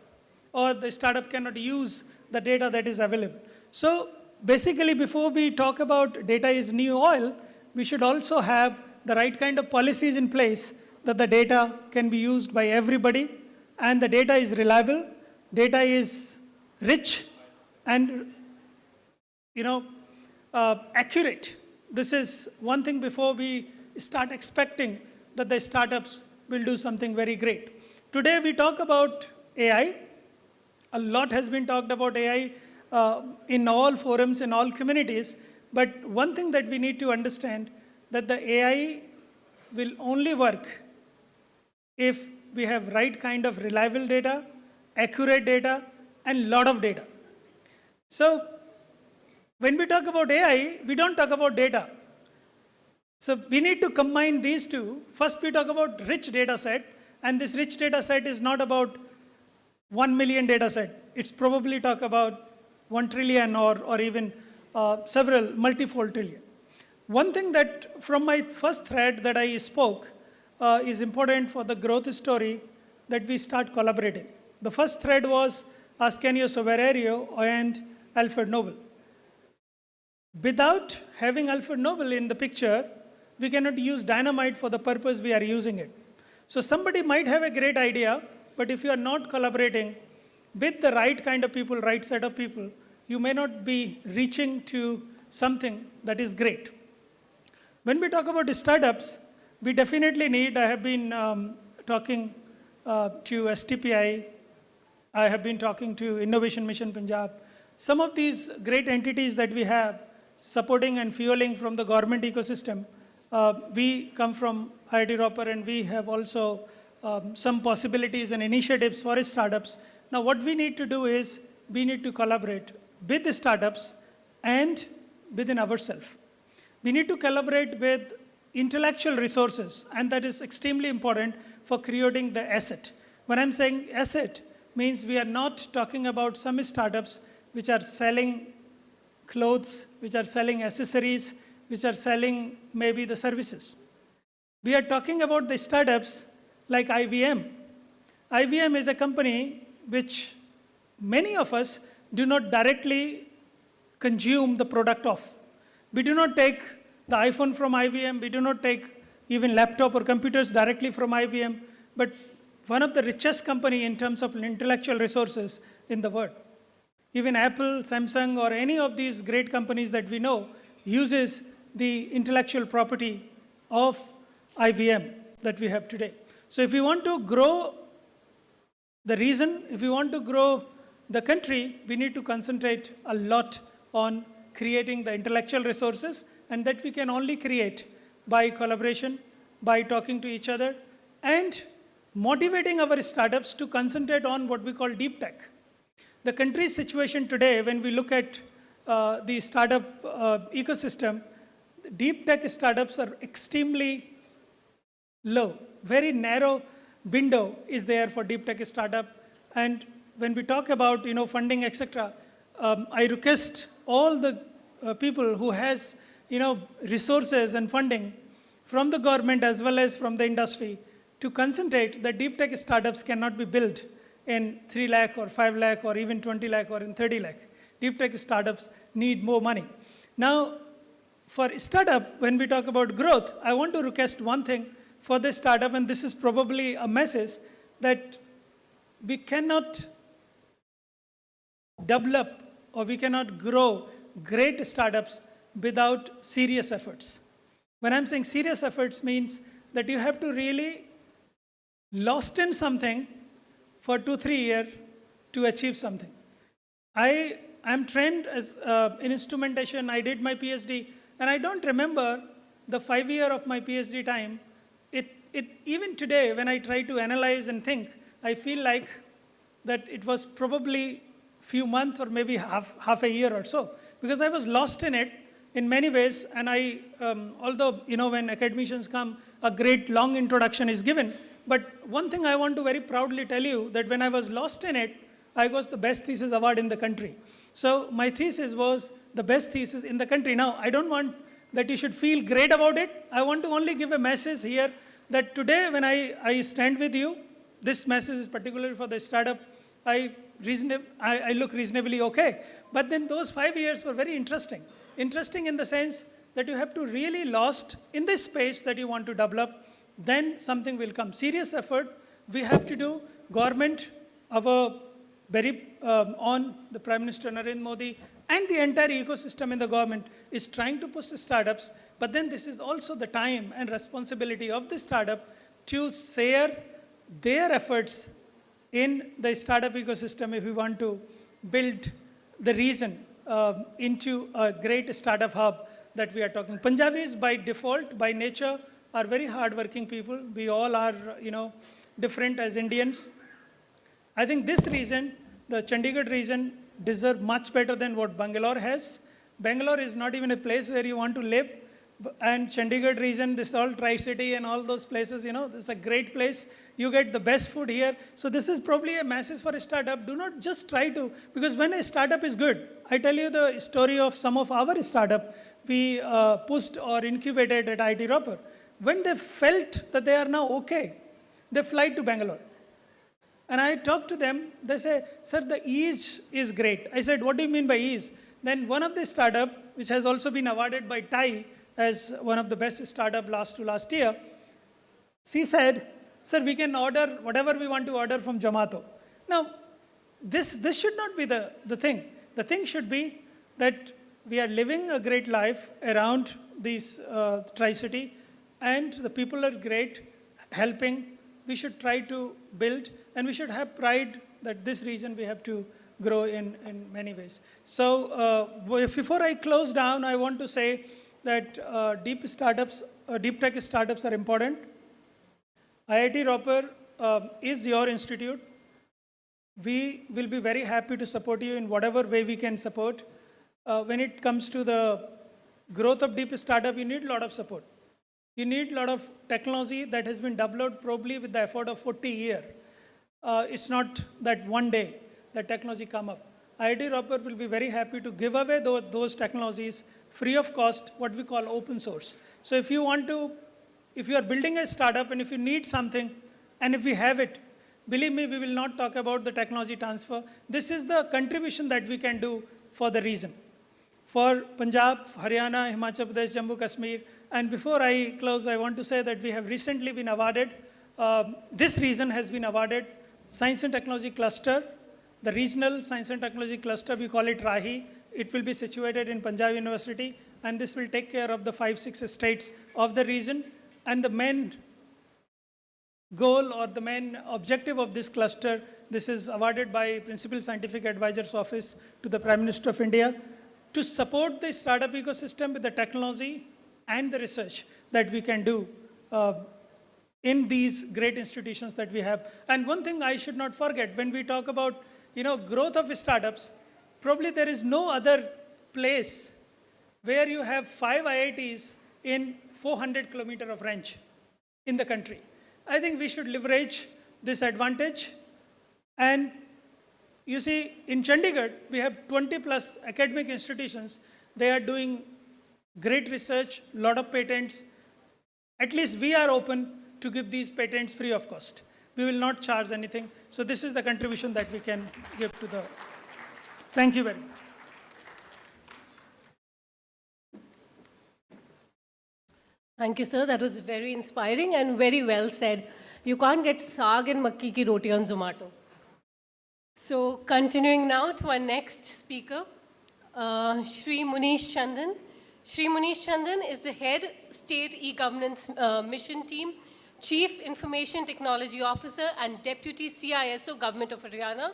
or the startup cannot use the data that is available. So basically, before we talk about data is new oil, we should also have the right kind of policies in place that the data can be used by everybody, and the data is reliable, data is rich, and accurate. This is one thing before we start expecting that the startups will do something very great. Today we talk about AI. A lot has been talked about AI in all forums, in all communities. But one thing that we need to understand, that the AI will only work if we have right kind of reliable data, accurate data, and lot of data. So when we talk about AI, we don't talk about data. So we need to combine these two. First, we talk about rich data set, and this rich data set is not about 1 million data set. It's probably talk about 1 trillion or even several multifold trillion. One thing that from my first thread that I spoke is important for the growth story, that we start collaborating. The first thread was Ascanio Sobrero and Alfred Nobel. Without having Alfred Nobel in the picture, we cannot use dynamite for the purpose we are using it. So somebody might have a great idea, but if you are not collaborating with the right kind of people, right set of people, you may not be reaching to something that is great. When we talk about startups, we definitely need, I have been talking to STPI, I have been talking to Innovation Mission Punjab. Some of these great entities that we have supporting and fueling from the government ecosystem, we come from IIT Roper, and we have also some possibilities and initiatives for startups. Now what we need to do is, we need to collaborate with the startups and within ourselves. We need to collaborate with intellectual resources, and that is extremely important for creating the asset. When I'm saying asset, means we are not talking about some startups which are selling clothes, which are selling accessories, which are selling maybe the services. We are talking about the startups like IBM. IBM is a company which many of us do not directly consume the product of. We do not take the iPhone from IBM, we do not take even laptop or computers directly from IBM, but one of the richest company in terms of intellectual resources in the world. Even Apple, Samsung, or any of these great companies that we know uses the intellectual property of IBM that we have today. So if we want to grow the region, if we want to grow the country, we need to concentrate a lot on creating the intellectual resources, and that we can only create by collaboration, by talking to each other, and motivating our startups to concentrate on what we call deep tech. The country's situation today, when we look at the startup ecosystem, deep tech startups are extremely low. Very narrow window is there for deep tech startup. And when we talk about funding, etc., I request all the people who has resources and funding from the government as well as from the industry to concentrate that deep tech startups cannot be built in 3 lakh or 5 lakh or even 20 lakh or in 30 lakh. Deep tech startups need more money. Now, for startup, when we talk about growth, I want to request one thing for this startup, and this is probably a message that we cannot develop or we cannot grow great startups without serious efforts. When I'm saying serious efforts means that you have to really lost in something for 2-3 years to achieve something. I am trained as in instrumentation. I did my PhD, and I don't remember the 5 year of my PhD time. Even today, when I try to analyze and think, I feel like that it was probably few months or maybe half a year or so, because I was lost in it in many ways. And I, although when academicians come, a great long introduction is given. But one thing I want to very proudly tell you that when I was lost in it, I got the best thesis award in the country. So my thesis was the best thesis in the country. Now, I don't want that you should feel great about it. I want to only give a message here that today when I stand with you, this message is particularly for the startup. I look reasonably okay. But then those 5 years were very interesting. Interesting in the sense that you have to really lost in this space that you want to develop, then something will come. Serious effort we have to do. Government, our very on the Prime Minister Narendra Modi and the entire ecosystem in the government is trying to push the startups. But then this is also the time and responsibility of the startup to share their efforts in the startup ecosystem if we want to build the region into a great startup hub that we are talking. Punjabis by default, by nature, are very hardworking people. We all are, different as Indians. I think this region, the Chandigarh region, deserves much better than what Bangalore has. Bangalore is not even a place where you want to live. And Chandigarh region, this all Tri-City and all those places, this is a great place. You get the best food here. So this is probably a message for a startup. Do not just try to, because when a startup is good, I tell you the story of some of our startup we pushed or incubated at IIT Roper. When they felt that they are now okay, they fly to Bangalore. And I talked to them, they say, sir, the ease is great. I said, what do you mean by ease? Then one of the startup, which has also been awarded by TIE as one of the best startup last year, she said, sir, we can order whatever we want to order from Zomato. Now, this should not be the thing. The thing should be that we are living a great life around these Tri-City, and the people are great, helping. We should try to build, and we should have pride that this region we have to grow in many ways. So before I close down, I want to say that deep tech startups are important. IIT Roper is your institute. We will be very happy to support you in whatever way we can support. When it comes to the growth of deep startup, you need a lot of support. You need a lot of technology that has been developed probably with the effort of 40 years. it's not that one day that technology come up. IIT Roper will be very happy to give away those technologies free of cost, what we call open source. So if you are building a startup and if you need something, and if we have it, believe me, we will not talk about the technology transfer. This is the contribution that we can do for the region. For Punjab, Haryana, Himachal Pradesh, Jammu, Kashmir. And before I close, I want to say that we have recently been awarded, this region has been awarded Science and Technology Cluster, the Regional Science and Technology Cluster, we call it RAHI. It will be situated in Punjab University, and this will take care of the 5-6 states of the region. And the main goal or the main objective of this cluster, this is awarded by Principal Scientific Advisor's Office to the Prime Minister of India, to support the startup ecosystem with the technology and the research that we can do in these great institutions that we have. And one thing I should not forget, when we talk about growth of startups, probably there is no other place where you have 5 IITs in 400 kilometers of range in the country. I think we should leverage this advantage. And you see, in Chandigarh, we have 20 plus academic institutions. They are doing great research, lot of patents. At least we are open to give these patents free of cost. We will not charge anything. So this is the contribution that we can give to the... Thank you very much. Thank you, sir. That was very inspiring and very well said. You can't get saag and makki ki roti on Zomato. So continuing now to our next speaker, Shri Munish Chandan. Shri Munish Chandan is the head state e-governance mission team, Chief Information Technology Officer and Deputy CISO Government of Haryana.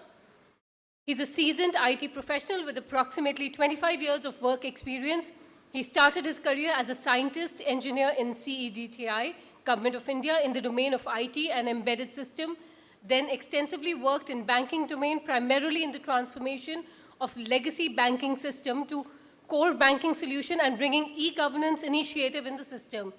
He's a seasoned IT professional with approximately 25 years of work experience. He started his career as a scientist engineer in CEDTI, Government of India, in the domain of IT and embedded system, then extensively worked in banking domain, primarily in the transformation of legacy banking system to core banking solution and bringing e-governance initiative in the system.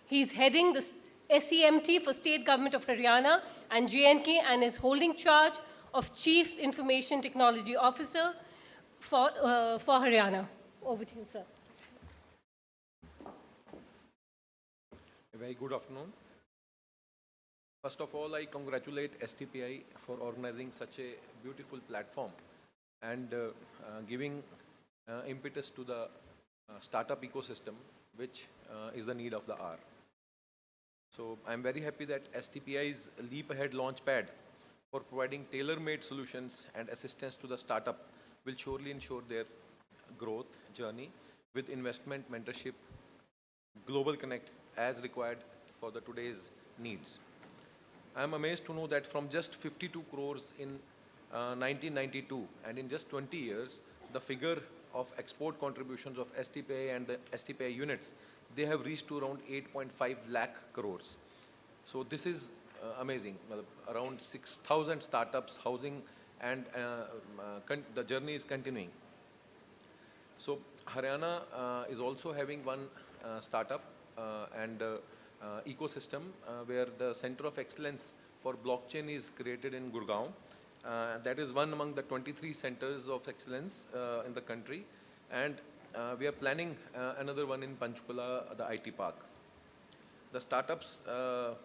He's heading the SEMT for State Government of Haryana and J&K and is holding charge of Chief Information Technology Officer for Haryana. Over to you, sir. A very good afternoon. First of all, I congratulate STPI for organizing such a beautiful platform and giving impetus to the startup ecosystem, which is the need of the hour. So I'm very happy that STPI's Leap Ahead Launchpad for providing tailor-made solutions and assistance to the startup will surely ensure their growth journey with investment, mentorship, global connect as required for the today's needs. I'm amazed to know that from just 52 crores in 1992 and in just 20 years, the figure of export contributions of STPI and the STPI units, they have reached to around 8.5 lakh crores. So this is amazing. Around 6,000 startups, housing, and the journey is continuing. So Haryana is also having one startup and ecosystem where the Center of Excellence for Blockchain is created in Gurgaon. That is one among the 23 centers of excellence in the country. And we are planning another one in Panchkula, the IT Park. The startups of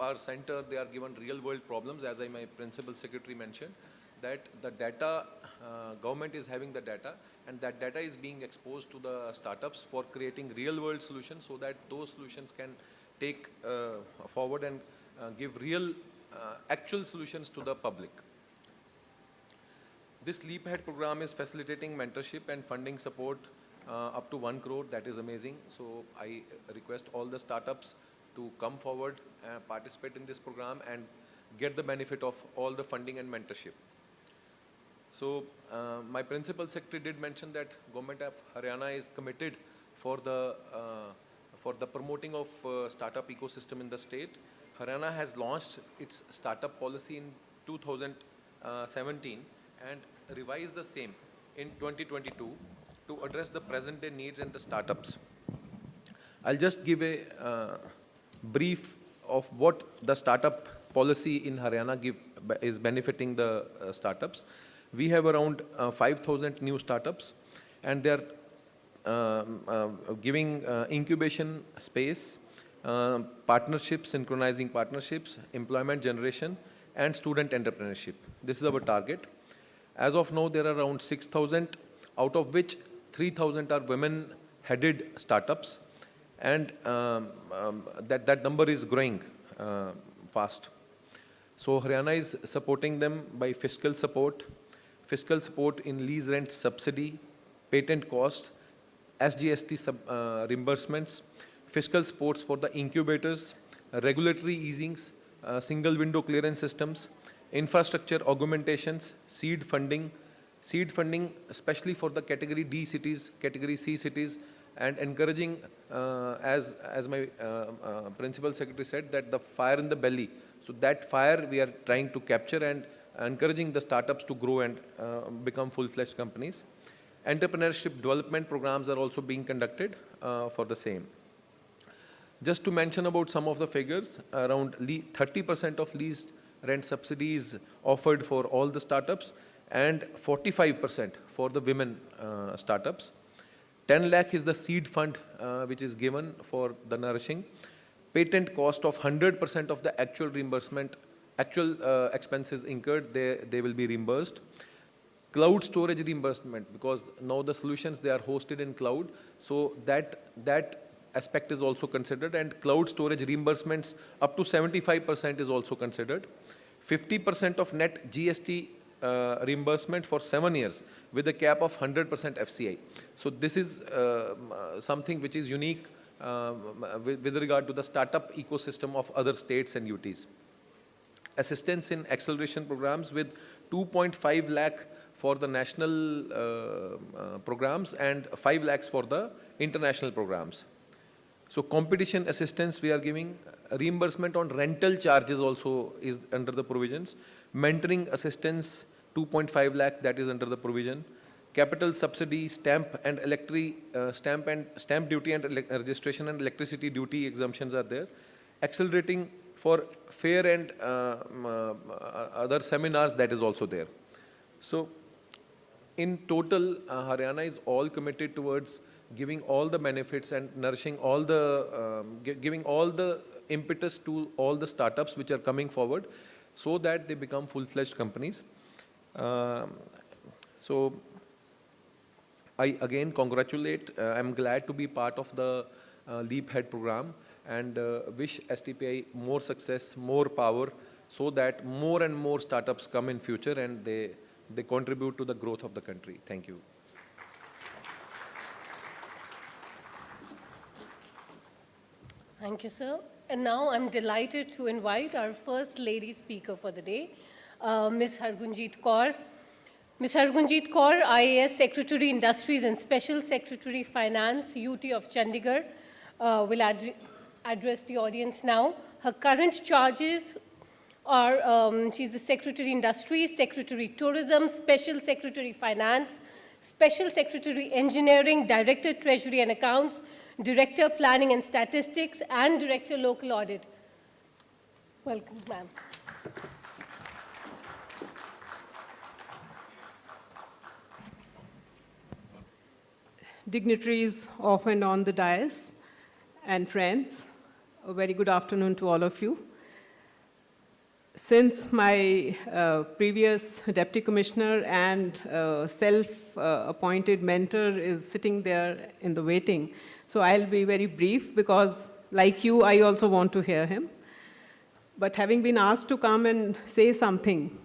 our center, they are given real-world problems, as my principal secretary mentioned, that the data, government is having the data, and that data is being exposed to the startups for creating real-world solutions so that those solutions can take forward and give real, actual solutions to the public. This Leap Ahead program is facilitating mentorship and funding support up to 1 crore. That is amazing. So I request all the startups to come forward, participate in this program and get the benefit of all the funding and mentorship. So my principal secretary did mention that Government of Haryana is committed for the promoting of startup ecosystem in the state. Haryana has launched its startup policy in 2017 and revised the same in 2022 to address the present day needs and the startups. I'll just give a brief of what the startup policy in Haryana is benefiting the startups. We have around 5,000 new startups, and they are giving incubation space, partnerships, synchronizing partnerships, employment generation, and student entrepreneurship. This is our target. As of now, there are around 6,000, out of which 3,000 are women-headed startups, and that number is growing fast. So Haryana is supporting them by fiscal support in lease rent subsidy, patent cost, SGST reimbursements, fiscal supports for the incubators, regulatory easings, single window clearance systems, infrastructure augmentations, seed funding especially for the category D cities, category C cities, and encouraging, as my principal secretary said, that the fire in the belly. So that fire we are trying to capture and encouraging the startups to grow and become full-fledged companies. Entrepreneurship development programs are also being conducted for the same. Just to mention about some of the figures, around 30% of leased rent subsidies offered for all the startups and 45% for the women startups. 10 lakh is the seed fund which is given for the nourishing. Patent cost of 100% of the actual reimbursement, expenses incurred, they will be reimbursed. Cloud storage reimbursement, because now the solutions, they are hosted in cloud, so that aspect is also considered, and cloud storage reimbursements up to 75% is also considered. 50% of net GST reimbursement for 7 years with a cap of 100% FCI. So this is something which is unique with regard to the startup ecosystem of other states and UTs. Assistance in acceleration programs with 2.5 lakh for the national programs and 5 lakhs for the international programs. So competition assistance we are giving, reimbursement on rental charges also is under the provisions, mentoring assistance 2.5 lakh, that is under the provision, capital subsidy, stamp duty and registration and electricity duty exemptions are there, accelerating for fair and other seminars, that is also there. So in total, Haryana is all committed towards giving all the benefits and nourishing all the, giving all the impetus to all the startups which are coming forward so that they become full-fledged companies. So I again congratulate, I'm glad to be part of the Leap Ahead program and wish STPI more success, more power, so that more and more startups come in future and they contribute to the growth of the country. Thank you. Thank you, sir. And now I'm delighted to invite our first lady speaker for the day, Ms. Hargunjeet Kaur. Ms. Hargunjeet Kaur, IAS Secretary Industries and Special Secretary Finance, UT of Chandigarh, will address the audience now. Her current charges are, she's the Secretary Industries, Secretary Tourism, Special Secretary Finance, Special Secretary Engineering, Director Treasury and Accounts, Director Planning and Statistics, and Director Local Audit. Welcome, ma'am. Dignitaries off and on the dais, and friends, a very good afternoon to all of you. Since my previous Deputy Commissioner and self-appointed mentor is sitting there in the waiting, so I'll be very brief because, like you, I also want to hear him. But having been asked to come and say something,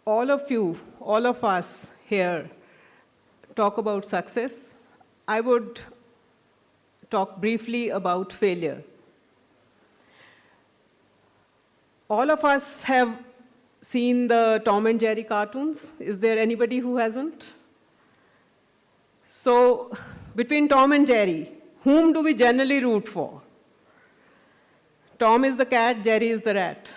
all of you, all of us here talk about success. I would talk briefly about failure. All of us have seen the Tom and Jerry cartoons. Is there anybody who hasn't? So, between Tom and Jerry, whom do we generally root for? Tom is the cat, Jerry is the rat.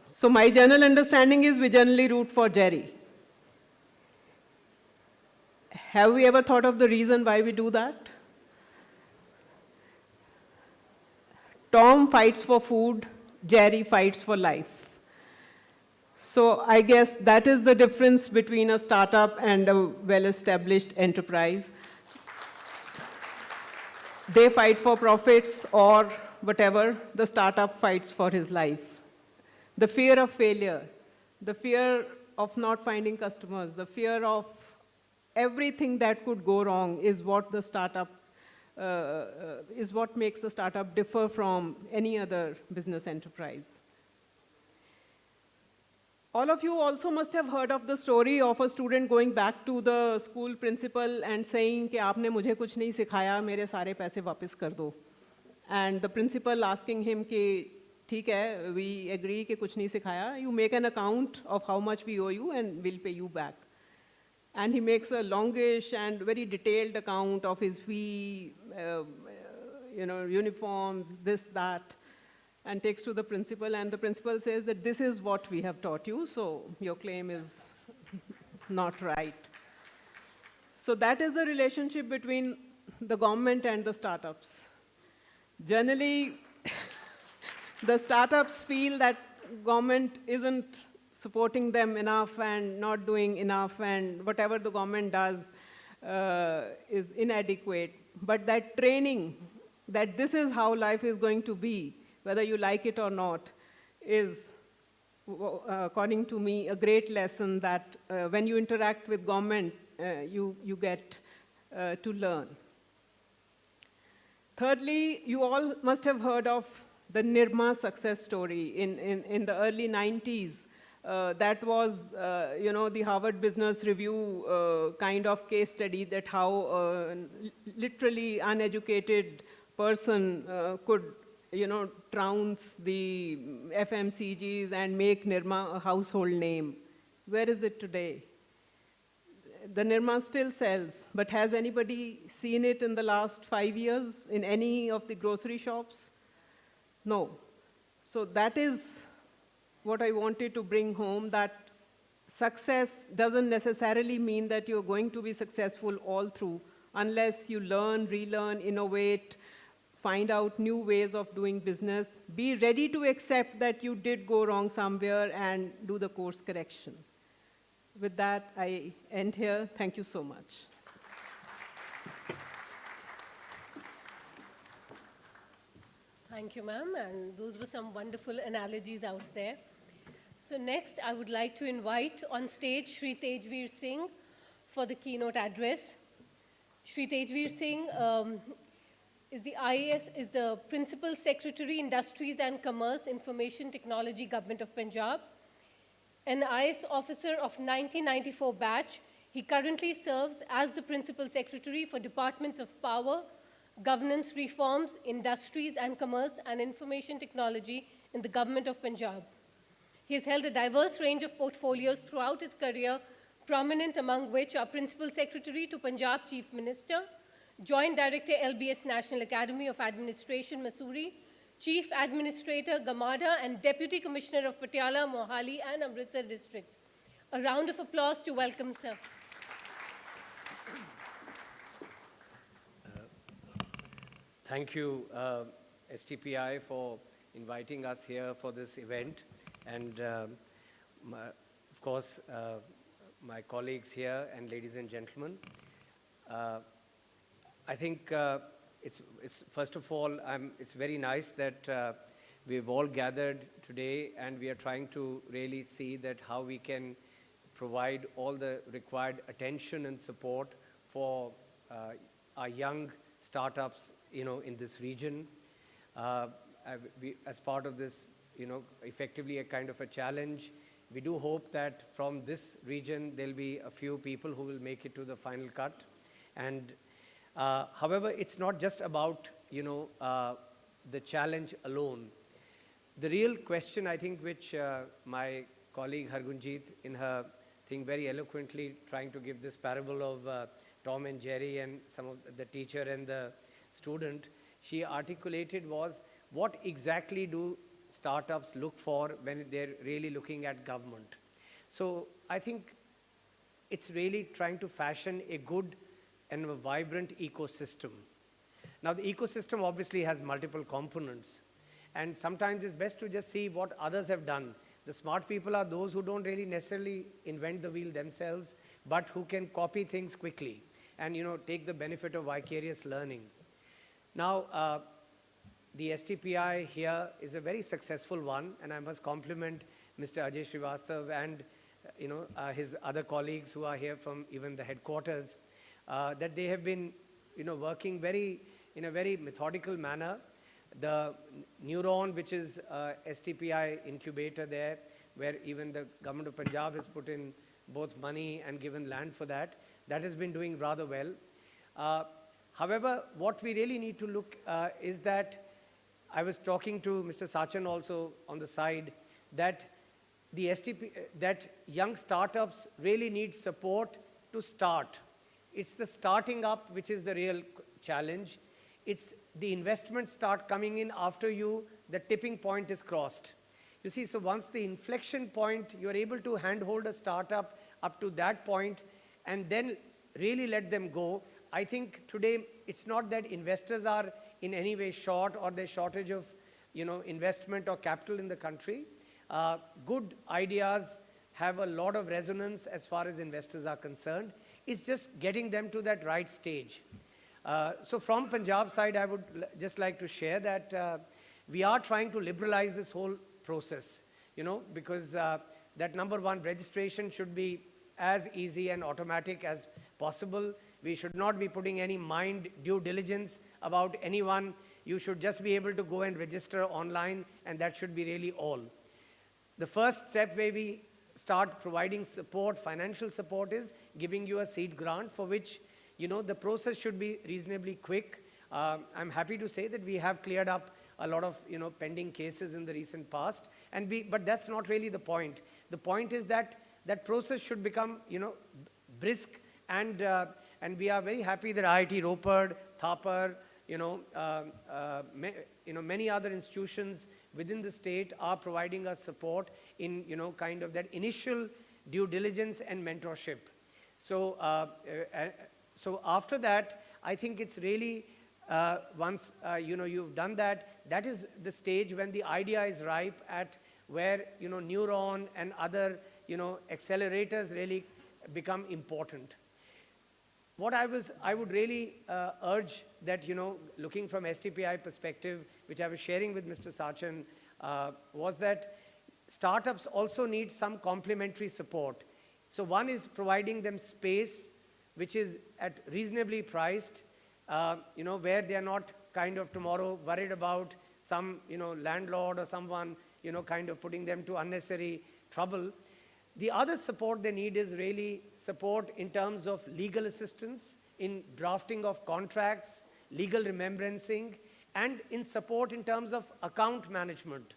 So my general understanding is we generally root for Jerry. Have we ever thought of the reason why we do that? Tom fights for food, Jerry fights for life. So I guess that is the difference between a startup and a well-established enterprise. They fight for profits or whatever, the startup fights for his life. The fear of failure, the fear of not finding customers, the fear of everything that could go wrong is what the startup is what makes the startup differ from any other business enterprise. All of you also must have heard of the story of a student going back to the school principal and saying कि आपने मुझे कुछ नहीं सिखाया, मेरे सारे पैसे वापस कर दो. And the principal asking him कि ठीक है, we agree कि कुछ नहीं सिखाया, you make an account of how much we owe you and we'll pay you back. And he makes a longish and very detailed account of his fee, uniforms, this, that, and takes to the principal, and the principal says that this is what we have taught you, so your claim is not right. So that is the relationship between the government and the startups. Generally, the startups feel that government isn't supporting them enough and not doing enough, and whatever the government does is inadequate. But that training, that this is how life is going to be, whether you like it or not, is, according to me, a great lesson that when you interact with government, you get to learn. Thirdly, you all must have heard of the Nirma success story in the early 90s. That was, the Harvard Business Review kind of case study that how literally uneducated person could, trounce the FMCGs and make Nirma a household name. Where is it today? The Nirma still sells, but has anybody seen it in the last 5 years in any of the grocery shops? No. So that is what I wanted to bring home, that success doesn't necessarily mean that you're going to be successful all through, unless you learn, relearn, innovate, find out new ways of doing business, be ready to accept that you did go wrong somewhere and do the course correction. With that, I end here. Thank you so much. Thank you, ma'am, and those were some wonderful analogies out there. So next, I would like to invite on stage Shri Tejveer Singh for the keynote address. Shri Tejveer Singh is the IAS, is the Principal Secretary, Industries and Commerce, Information Technology, Government of Punjab. An IAS officer of 1994 batch, he currently serves as the Principal Secretary for Departments of Power, Governance Reforms, Industries and Commerce, and Information Technology in the Government of Punjab. He has held a diverse range of portfolios throughout his career, prominent among which are Principal Secretary to Punjab Chief Minister, Joint Director, LBS National Academy of Administration, Mussoorie, Chief Administrator, Gamada, and Deputy Commissioner of Patiala, Mohali, and Amritsar districts. A round of applause to welcome sir. Thank you, STPI, for inviting us here for this event. And of course, my colleagues here and ladies and gentlemen. I think it's first of all, it's very nice that we've all gathered today and we are trying to really see that how we can provide all the required attention and support for our young startups, in this region. As part of this, effectively a kind of a challenge, we do hope that from this region there'll be a few people who will make it to the final cut. And however, it's not just about, the challenge alone. The real question, I think, which my colleague Hargunjit, in her thing very eloquently trying to give this parable of Tom and Jerry and some of the teacher and the student, she articulated was, what exactly do startups look for when they're really looking at government? So I think it's really trying to fashion a good and a vibrant ecosystem. Now, the ecosystem obviously has multiple components, And sometimes it's best to just see what others have done. The smart people are those who don't really necessarily invent the wheel themselves, but who can copy things quickly and take the benefit of vicarious learning. Now, the STPI here is a very successful one, and I must compliment Mr. Ajay Srivastav and his other colleagues who are here from even the headquarters, that they have been working in a very methodical manner. The Neuron, which is STPI incubator there, where even the government of Punjab has put in both money and given land for that, that has been doing rather well. However, what we really need to look is that, I was talking to Mr. Sachin also on the side, that that young startups really need support to start. It's the starting up which is the real challenge. It's the investments start coming in after the tipping point is crossed. You see, so once the inflection point, you're able to handhold a startup up to that point and then really let them go. I think today it's not that investors are in any way short or there's shortage of investment or capital in the country. Good ideas have a lot of resonance as far as investors are concerned. It's just getting them to that right stage. So from Punjab side, I would just like to share that we are trying to liberalize this whole process, because that number one, registration should be as easy and automatic as possible. We should not be putting any mind due diligence about anyone. You should just be able to go and register online, and that should be really all. The first step where we start providing support, financial support, is giving you a seed grant for which, the process should be reasonably quick. I'm happy to say that we have cleared up a lot of, pending cases in the recent past, but that's not really the point. The point is that that process should become, brisk, and we are very happy that IIT Ropar, Thapar, many other institutions within the state are providing us support in, kind of that initial due diligence and mentorship. So, so after that, I think it's really, once, you've done that, that is the stage when the idea is ripe at where, Neuron and other, accelerators really become important. What I would really urge that, looking from STPI perspective, which I was sharing with Mr. Sachin, was that startups also need some complementary support. So one is providing them space, which is at reasonably priced, where they are not kind of tomorrow worried about some, landlord or someone, kind of putting them to unnecessary trouble. The other support they need is really support in terms of legal assistance, in drafting of contracts, legal remembrancing, and in support in terms of account management,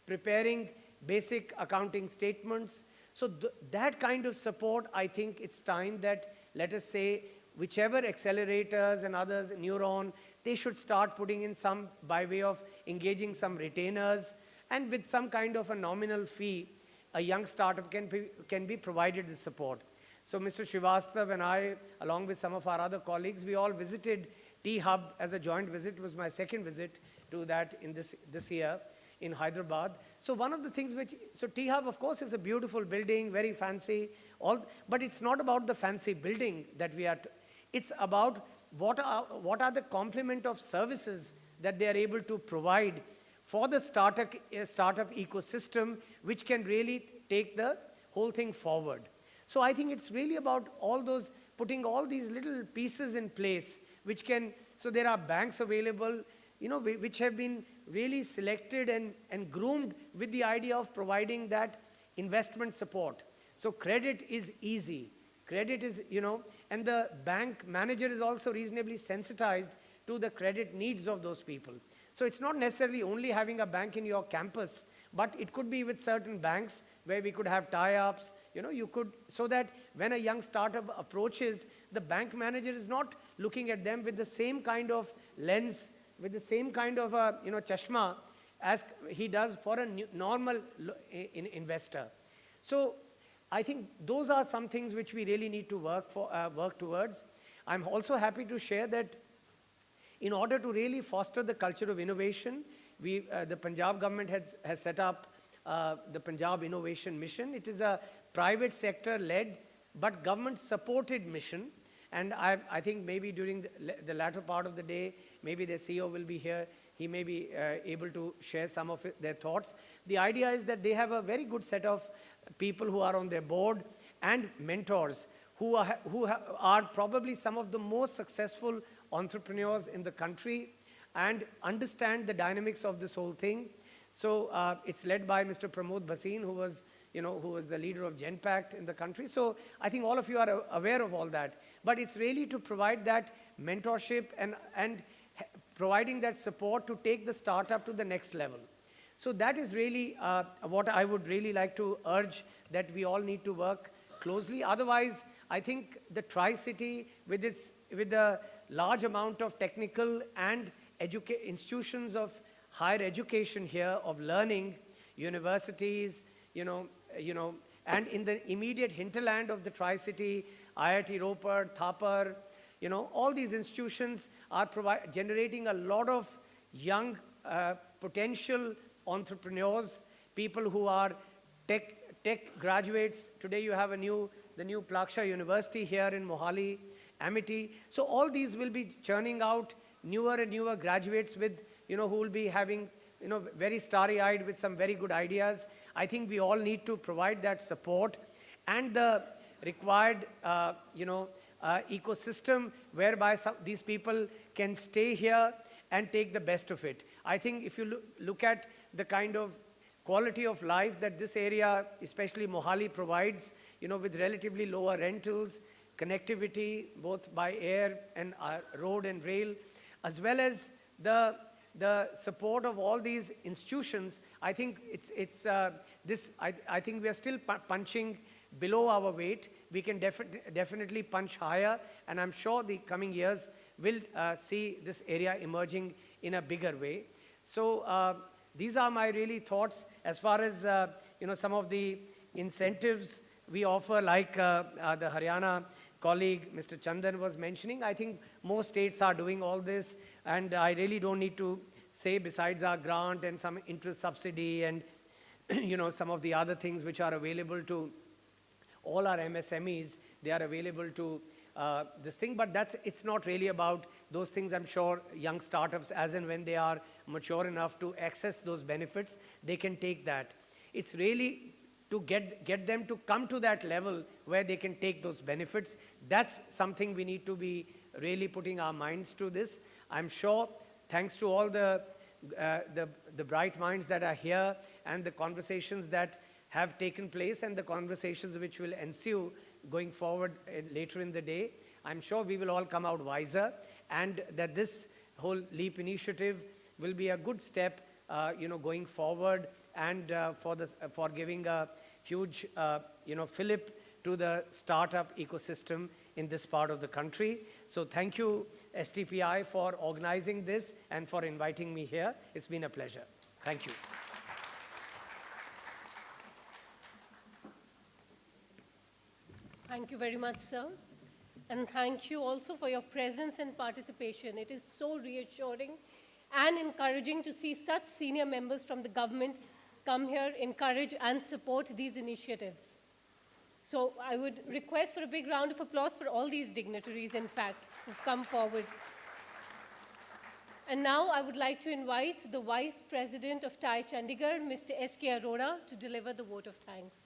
preparing basic accounting statements. So that kind of support, I think it's time that, let us say, whichever accelerators and others, Neuron, they should start putting in some, by way of engaging some retainers, and with some kind of a nominal fee, a young startup can be provided the support. So Mr. Srivastav and I, along with some of our other colleagues, we all visited T-Hub as a joint visit. It was my second visit to that in this year in Hyderabad. So one of the things so T-Hub, of course, is a beautiful building, very fancy, but it's not about the fancy building that we are, it's about what are the complement of services that they are able to provide for the startup ecosystem, which can really take the whole thing forward. So I think it's really about all those, putting all these little pieces in place, which can, so there are banks available, which have been really selected and groomed with the idea of providing that investment support. So credit is easy. Credit is, and the bank manager is also reasonably sensitized to the credit needs of those people. So it's not necessarily only having a bank in your campus, but it could be with certain banks where we could have tie-ups, so that when a young startup approaches, the bank manager is not looking at them with the same kind of lens, with the same kind of, chashma as he does for a normal investor. So I think those are some things which we really need to work towards. I'm also happy to share that in order to really foster the culture of innovation, the Punjab government has set up the Punjab Innovation Mission. It is a private sector led but government supported mission. And I think maybe during the latter part of the day, maybe the CEO will be here. He may be able to share some of their thoughts. The idea is that they have a very good set of people who are on their board and mentors who are probably some of the most successful entrepreneurs in the country and understand the dynamics of this whole thing. So it's led by Mr. Pramod Bhasin, who was the leader of GenPact in the country. So I think all of you are aware of all that. But it's really to provide that mentorship and providing that support to take the startup to the next level. So that is really what I would really like to urge, that we all need to work closely. Otherwise, I think the Tri-City with the large amount of technical and institutions of higher education here, of learning, universities, and in the immediate hinterland of the Tri-City, IIT Ropar, Thapar, all these institutions are generating a lot of young potential entrepreneurs, people who are tech graduates. Today you have the new Plaksha University here in Mohali, Amity. So all these will be churning out newer and newer graduates with, who will be having, very starry-eyed with some very good ideas. I think we all need to provide that support and the required, ecosystem whereby these people can stay here and take the best of it. I think if you look at the kind of quality of life that this area, especially Mohali, provides, with relatively lower rentals, connectivity, both by air and road and rail, as well as the support of all these institutions, I think I think we are still punching below our weight. We can definitely punch higher, and I'm sure the coming years will see this area emerging in a bigger way. So these are my really thoughts as far as some of the incentives we offer, like the Haryana colleague Mr. Chandan was mentioning. I think most states are doing all this, and I really don't need to say, besides our grant and some interest subsidy and some of the other things which are available to all our MSMEs, they are available to this thing. But it's not really about those things. I'm sure young startups, as and when they are mature enough to access those benefits, they can take that. It's really to get them to come to that level where they can take those benefits. That's something we need to be really putting our minds to this. I'm sure, thanks to all the bright minds that are here and the conversations that have taken place and the conversations which will ensue going forward later in the day, I'm sure we will all come out wiser, and that this whole LEAP initiative will be a good step, going forward, and for giving a huge, fillip to the startup ecosystem in this part of the country. So thank you, STPI, for organizing this and for inviting me here. It's been a pleasure. Thank you. Thank you very much, sir. And thank you also for your presence and participation. It is so reassuring and encouraging to see such senior members from the government come here, encourage and support these initiatives. So I would request for a big round of applause for all these dignitaries, in fact, who've come forward. And now I would like to invite the Vice President of TiE Chandigarh, Mr. S.K. Arora, to deliver the vote of thanks.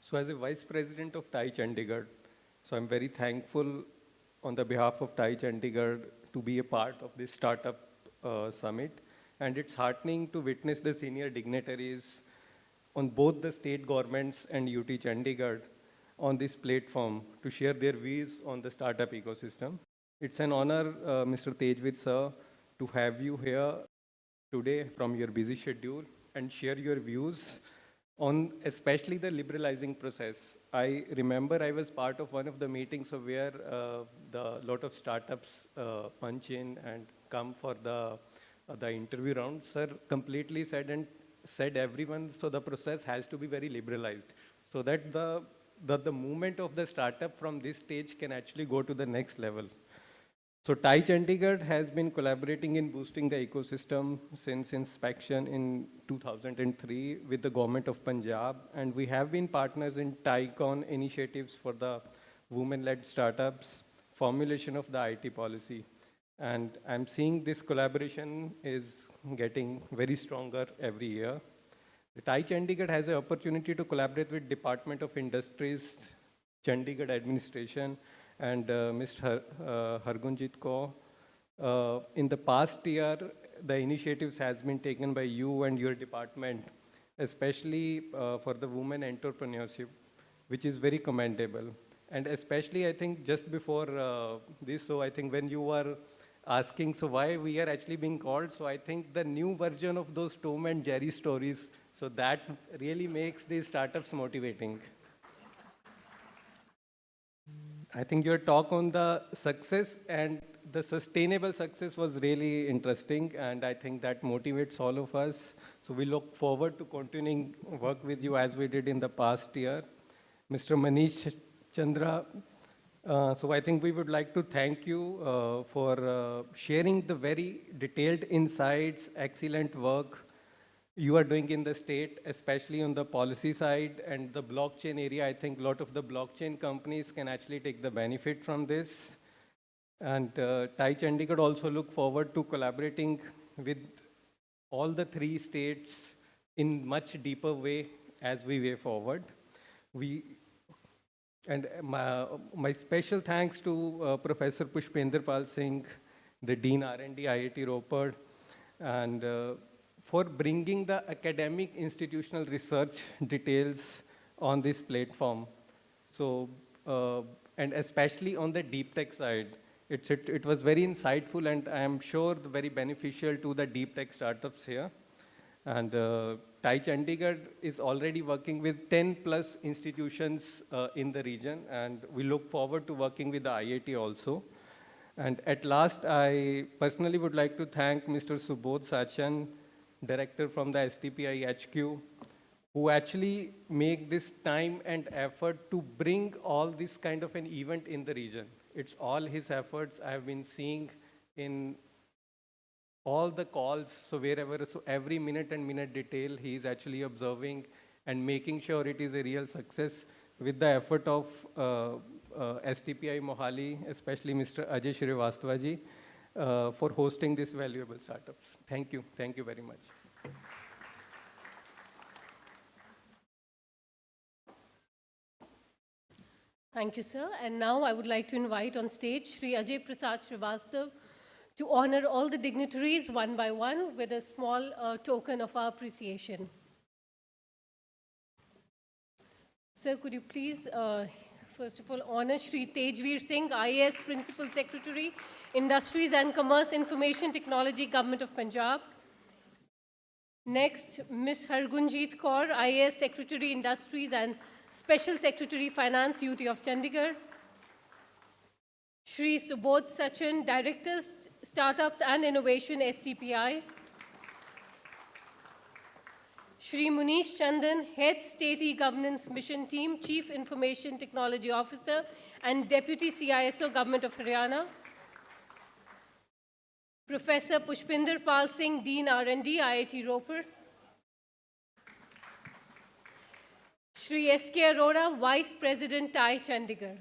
So as a Vice President of TiE Chandigarh, so I'm very thankful on the behalf of TiE Chandigarh to be a part of this startup summit. And it's heartening to witness the senior dignitaries on both the state governments and UT Chandigarh on this platform to share their views on the startup ecosystem. It's an honor, Mr. Tejvid sir, to have you here today from your busy schedule and share your views on especially the liberalizing process. I remember I was part of one of the meetings where the lot of startups punch in and come for the interview round. Sir completely said everyone, so the process has to be very liberalized so that that the movement of the startup from this stage can actually go to the next level. So TiE Chandigarh has been collaborating in boosting the ecosystem since inspection in 2003 with the government of Punjab, and we have been partners in TiEcon initiatives for the women-led startups, formulation of the IT policy. And I'm seeing this collaboration is getting very stronger every year. The TiE Chandigarh has an opportunity to collaborate with Department of Industries, Chandigarh administration, and Mr. Hargunjit Kaur. In the past year, the initiatives has been taken by you and your department, especially for the women entrepreneurship, which is very commendable. And especially, I think, just before this, so I think when you were asking, so why we are actually being called, so I think the new version of those Tom and Jerry stories, so that really makes these startups motivating. I think your talk on the success and the sustainable success was really interesting, and I think that motivates all of us. So we look forward to continuing work with you as we did in the past year. Mr. Manish Chandra, so I think we would like to thank you for sharing the very detailed insights, excellent work you are doing in the state, especially on the policy side and the blockchain area. I think a lot of the blockchain companies can actually take the benefit from this. And TiE Chandigarh also look forward to collaborating with all the 3 states in much deeper way as we way forward. My special thanks to Professor Pushpender Pal Singh, the Dean R&D IIT Ropar, and for bringing the academic institutional research details on this platform. So, and especially on the deep tech side, it was very insightful, and I am sure very beneficial to the deep tech startups here. And TiE Chandigarh is already working with 10 plus institutions in the region, and we look forward to working with the IIT also. And at last, I personally would like to thank Mr. Subodh Sachan, director from the STPI HQ, who actually make this time and effort to bring all this kind of an event in the region. It's all his efforts I have been seeing in all the calls, so wherever, so every minute and minute detail he is actually observing and making sure it is a real success with the effort of STPI Mohali, especially Mr. Ajay Shrivastavaji, for hosting this valuable startups. Thank you very much. Thank you, sir. And now I would like to invite on stage Shri Ajay Prasad Srivastav to honor all the dignitaries one by one with a small token of our appreciation. Sir, could you please, first of all, honor Shri Tejveer Singh, IAS Principal Secretary, Industries and Commerce Information Technology, Government of Punjab. Next, Ms. Hargunjit Kaur, IAS Secretary, Industries and Special Secretary, Finance, UT of Chandigarh. Shri Subodh Sachan, Director, Startups and Innovation, STPI. Shri Munish Chandan, Head State E-Governance Mission Team, Chief Information Technology Officer and Deputy CISO, Government of Haryana. Professor Pushpinder Pal Singh, Dean R&D, IIT Ropar. Shri S.K. Arora, Vice President, TiE Chandigarh.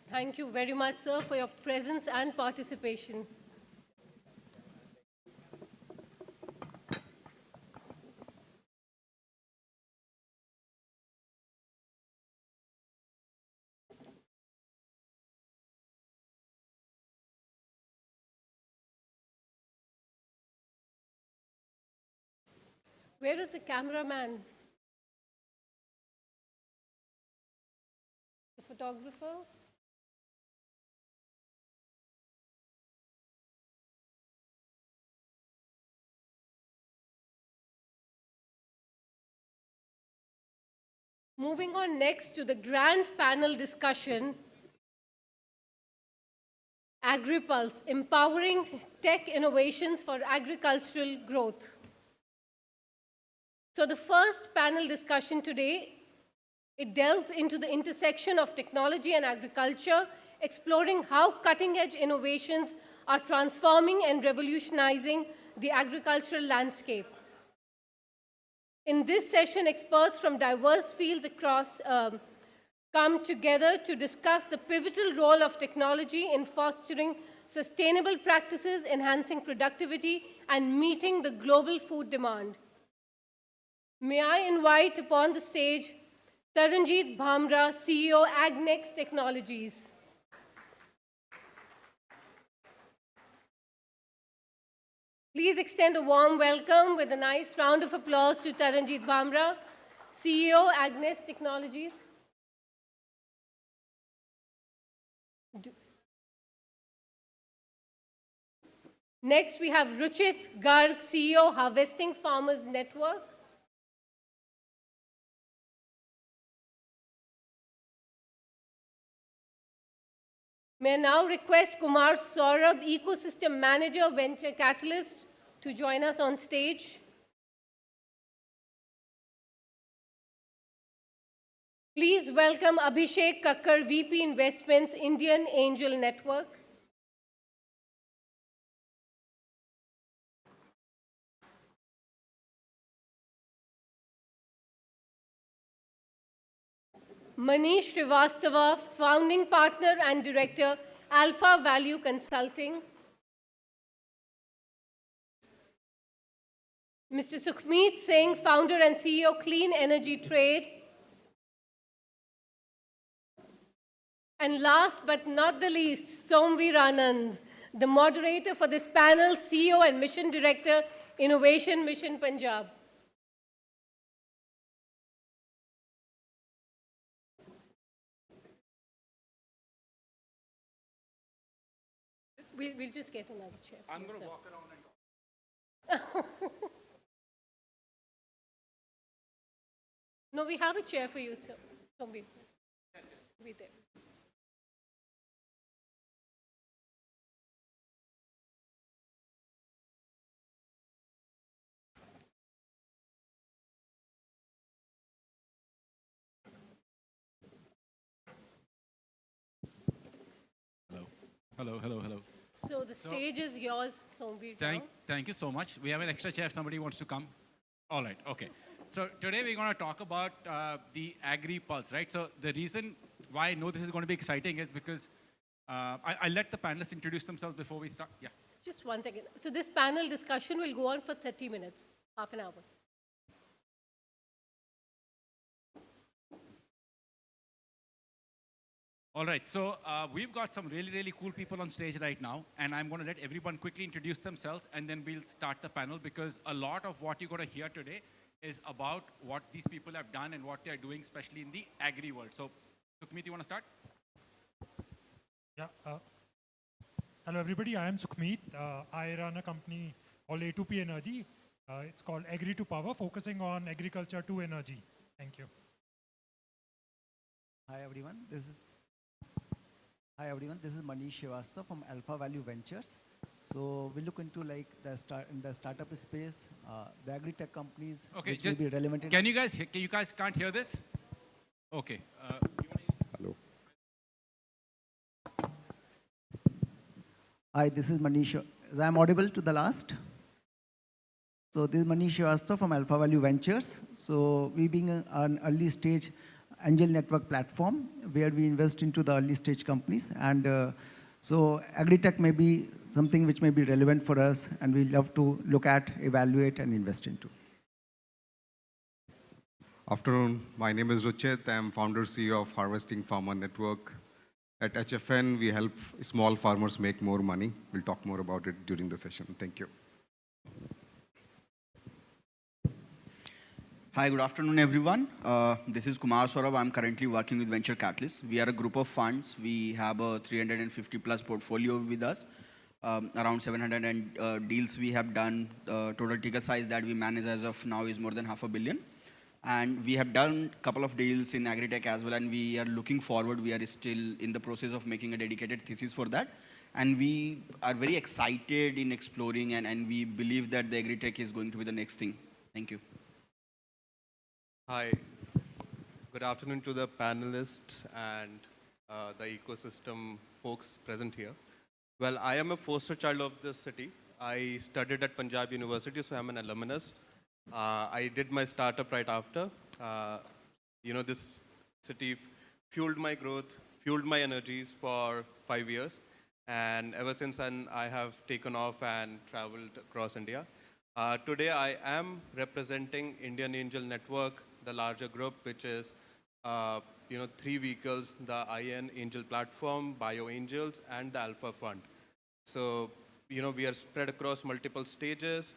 Thank you very much, sir, for your presence and participation. Where is the cameraman? The photographer? Moving on next to the grand panel discussion AgriPulse, Empowering Tech Innovations for Agricultural Growth. So the first panel discussion today, it delves into the intersection of technology and agriculture, exploring how cutting-edge innovations are transforming and revolutionizing the agricultural landscape. In this session, experts from diverse fields across come together to discuss the pivotal role of technology in fostering sustainable practices, enhancing productivity, and meeting the global food demand. May I invite upon the stage Taranjeet Bhamra, CEO, Agnex Technologies. Please extend a warm welcome with a nice round of applause to Taranjeet Bhamra, CEO, Agnex Technologies. Next, we have Ruchit Garg, CEO, Harvesting Farmers Network. May I now request Kumar Saurabh, Ecosystem Manager, Venture Catalyst, to join us on stage. Please welcome Abhishek Kakkar, VP Investments, Indian Angel Network. Manish Srivastava, Founding Partner and Director, Alpha Value Consulting. Mr. Sukhmeet Singh, Founder and CEO, Clean Energy Trade. And last but not the least, Somveer Anand, the moderator for this panel, CEO and Mission Director, Innovation Mission Punjab. We'll just get another chair. I'm going to walk around and talk. No, we have a chair for you, sir. Somveer. Be there. Hello, hello, hello. So the stage is yours, Somveer. Thank you so much. We have an extra chair if somebody wants to come. All right, okay. So today we're going to talk about the Agri-Pulse, right? So the reason why I know this is going to be exciting is because I'll let the panelists introduce themselves before we start. Yeah. Just one second. So this panel discussion will go on for 30 minutes, half an hour. All right, so we've got some really, really cool people on stage right now, and I'm going to let everyone quickly introduce themselves, and then we'll start the panel, because a lot of what you're going to hear today is about what these people have done and what they're doing, especially in the agri world. So, Sukhmeet, you want to start? Yeah. Hello, everybody. I am Sukhmeet. I run a company called A2P Energy. It's called Agri to Power, focusing on agriculture to energy. Thank you. Hi, everyone. This is Manish Srivastava from Alpha Value Ventures. So we look into like the startup space, the agri-tech companies, which will be relevant. Can you guys can't hear this? Okay. Hello. Hi, this is Manish. Is I am audible to the last? So this is Manish Srivastava from Alpha Value Ventures. So we being an early stage angel network platform where we invest into the early stage companies, and so agri-tech may be something which may be relevant for us, and we love to look at, evaluate, and invest into. Afternoon, my name is Ruchit. I am founder CEO of Harvesting Farmer Network. At HFN, we help small farmers make more money. We'll talk more about it during the session. Thank you. Hi, good afternoon, everyone. This is Kumar Saurabh. I'm currently working with Venture Catalyst. We are a group of funds. We have a 350 plus portfolio with us. Around 700 deals we have done. Total ticket size that we manage as of now is more than $500 million. And we have done a couple of deals in agri-tech as well, and we are looking forward. We are still in the process of making a dedicated thesis for that. And we are very excited in exploring, and we believe that the Agri-tech is going to be the next thing. Thank you. Hi. Good afternoon to the panelists and the ecosystem folks present here. Well, I am a foster child of this city. I studied at Punjab University, so I'm an alumnus. I did my startup right after. This city fueled my growth, fueled my energies for 5 years. And ever since then, I have taken off and traveled across India. Today, I am representing Indian Angel Network, the larger group, which is 3 vehicles, the IN Angel Platform, Bio Angels, and the Alpha Fund. So, we are spread across multiple stages,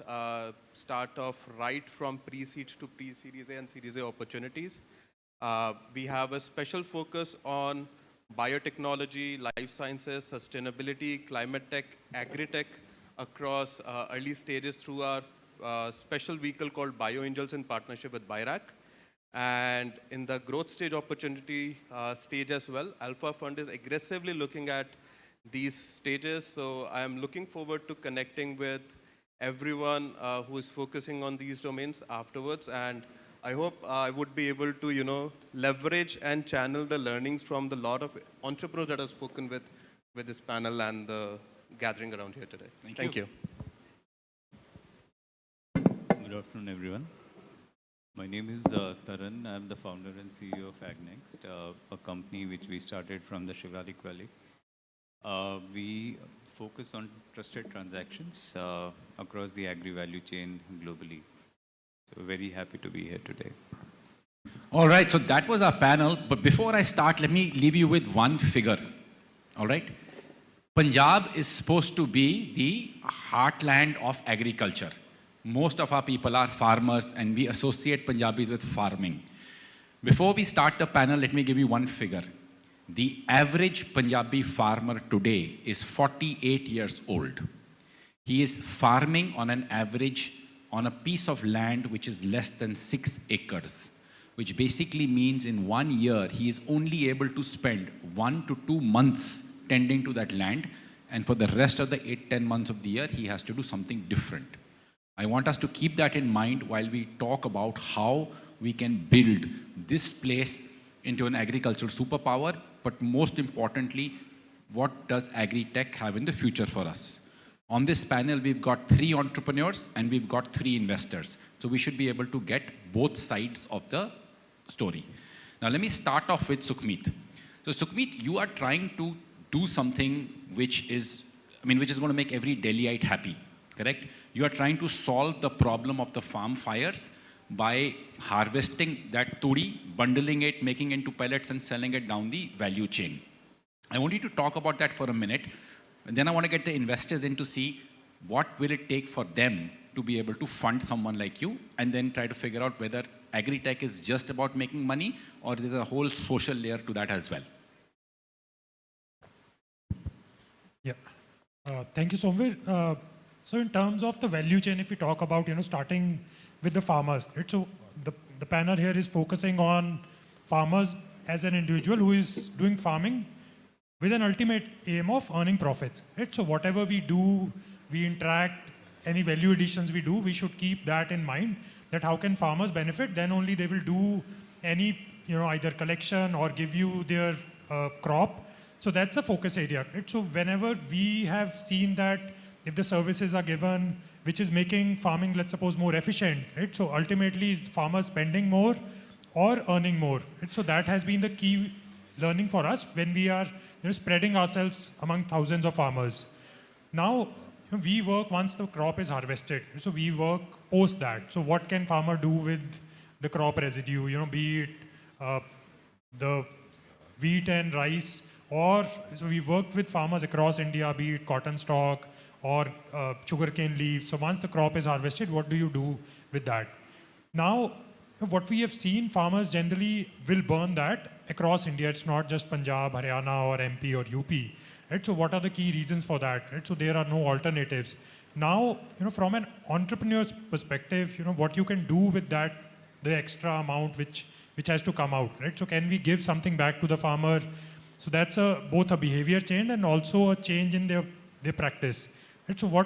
start off right from pre-seed to pre-Series A and Series A opportunities. We have a special focus on biotechnology, life sciences, sustainability, climate tech, agri-tech across early stages through our special vehicle called Bio Angels in partnership with BIRAC. And in the growth stage opportunity stage as well, Alpha Fund is aggressively looking at these stages. So I am looking forward to connecting with everyone who is focusing on these domains afterwards. And I hope I would be able to, leverage and channel the learnings from the lot of entrepreneurs that I've spoken with this panel and the gathering around here today. Thank you. Good afternoon, everyone. My name is Taran. I'm the founder and CEO of AgNext, a company which we started from the Shivalik Valley. We focus on trusted transactions across the agri-value chain globally. So very happy to be here today. All right, so that was our panel. But before I start, let me leave you with one figure. All right? Punjab is supposed to be the heartland of agriculture. Most of our people are farmers, and we associate Punjabis with farming. Before we start the panel, let me give you one figure. The average Punjabi farmer today is 48 years old. He is farming on an average on a piece of land which is less than 6 acres, which basically means in 1 year, he is only able to spend 1 to 2 months tending to that land, and for the rest of the 8-10 months of the year, he has to do something different. I want us to keep that in mind while we talk about how we can build this place into an agricultural superpower, but most importantly, what does agri-tech have in the future for us? On this panel, we've got 3 entrepreneurs and we've got 3 investors. So we should be able to get both sides of the story. Now, let me start off with Sukhmeet. So Sukhmeet, you are trying to do something which is going to make every Delhiite happy, correct? You are trying to solve the problem of the farm fires by harvesting that turi, bundling it, making it into pellets and selling it down the value chain. I want you to talk about that for a minute. And then I want to get the investors in to see what will it take for them to be able to fund someone like you, and then try to figure out whether agri-tech is just about making money or there's a whole social layer to that as well. Yeah. Thank you, Somvir. So in terms of the value chain, if we talk about, starting with the farmers, right? So the panel here is focusing on farmers as an individual who is doing farming with an ultimate aim of earning profits, right? So whatever we do, we interact, any value additions we do, we should keep that in mind, that how can farmers benefit, then only they will do any, either collection or give you their crop. So that's a focus area, right? So whenever we have seen that if the services are given, which is making farming, let's suppose, more efficient, right? So ultimately, is farmers spending more or earning more, right? So that has been the key learning for us when we are spreading ourselves among thousands of farmers. Now, we work once the crop is harvested. So we work post that. So what can farmer do with the crop residue, be it the wheat and rice, or so we work with farmers across India, be it cotton stalk or sugarcane leaves. So once the crop is harvested, what do you do with that? Now, what we have seen, farmers generally will burn that across India. It's not just Punjab, Haryana, or MP or UP. Right? So what are the key reasons for that? Right? So there are no alternatives. Now, from an entrepreneur's perspective, what you can do with that, the extra amount which has to come out, right? So can we give something back to the farmer So that's both a behavior change and also a change in their practice. Right? So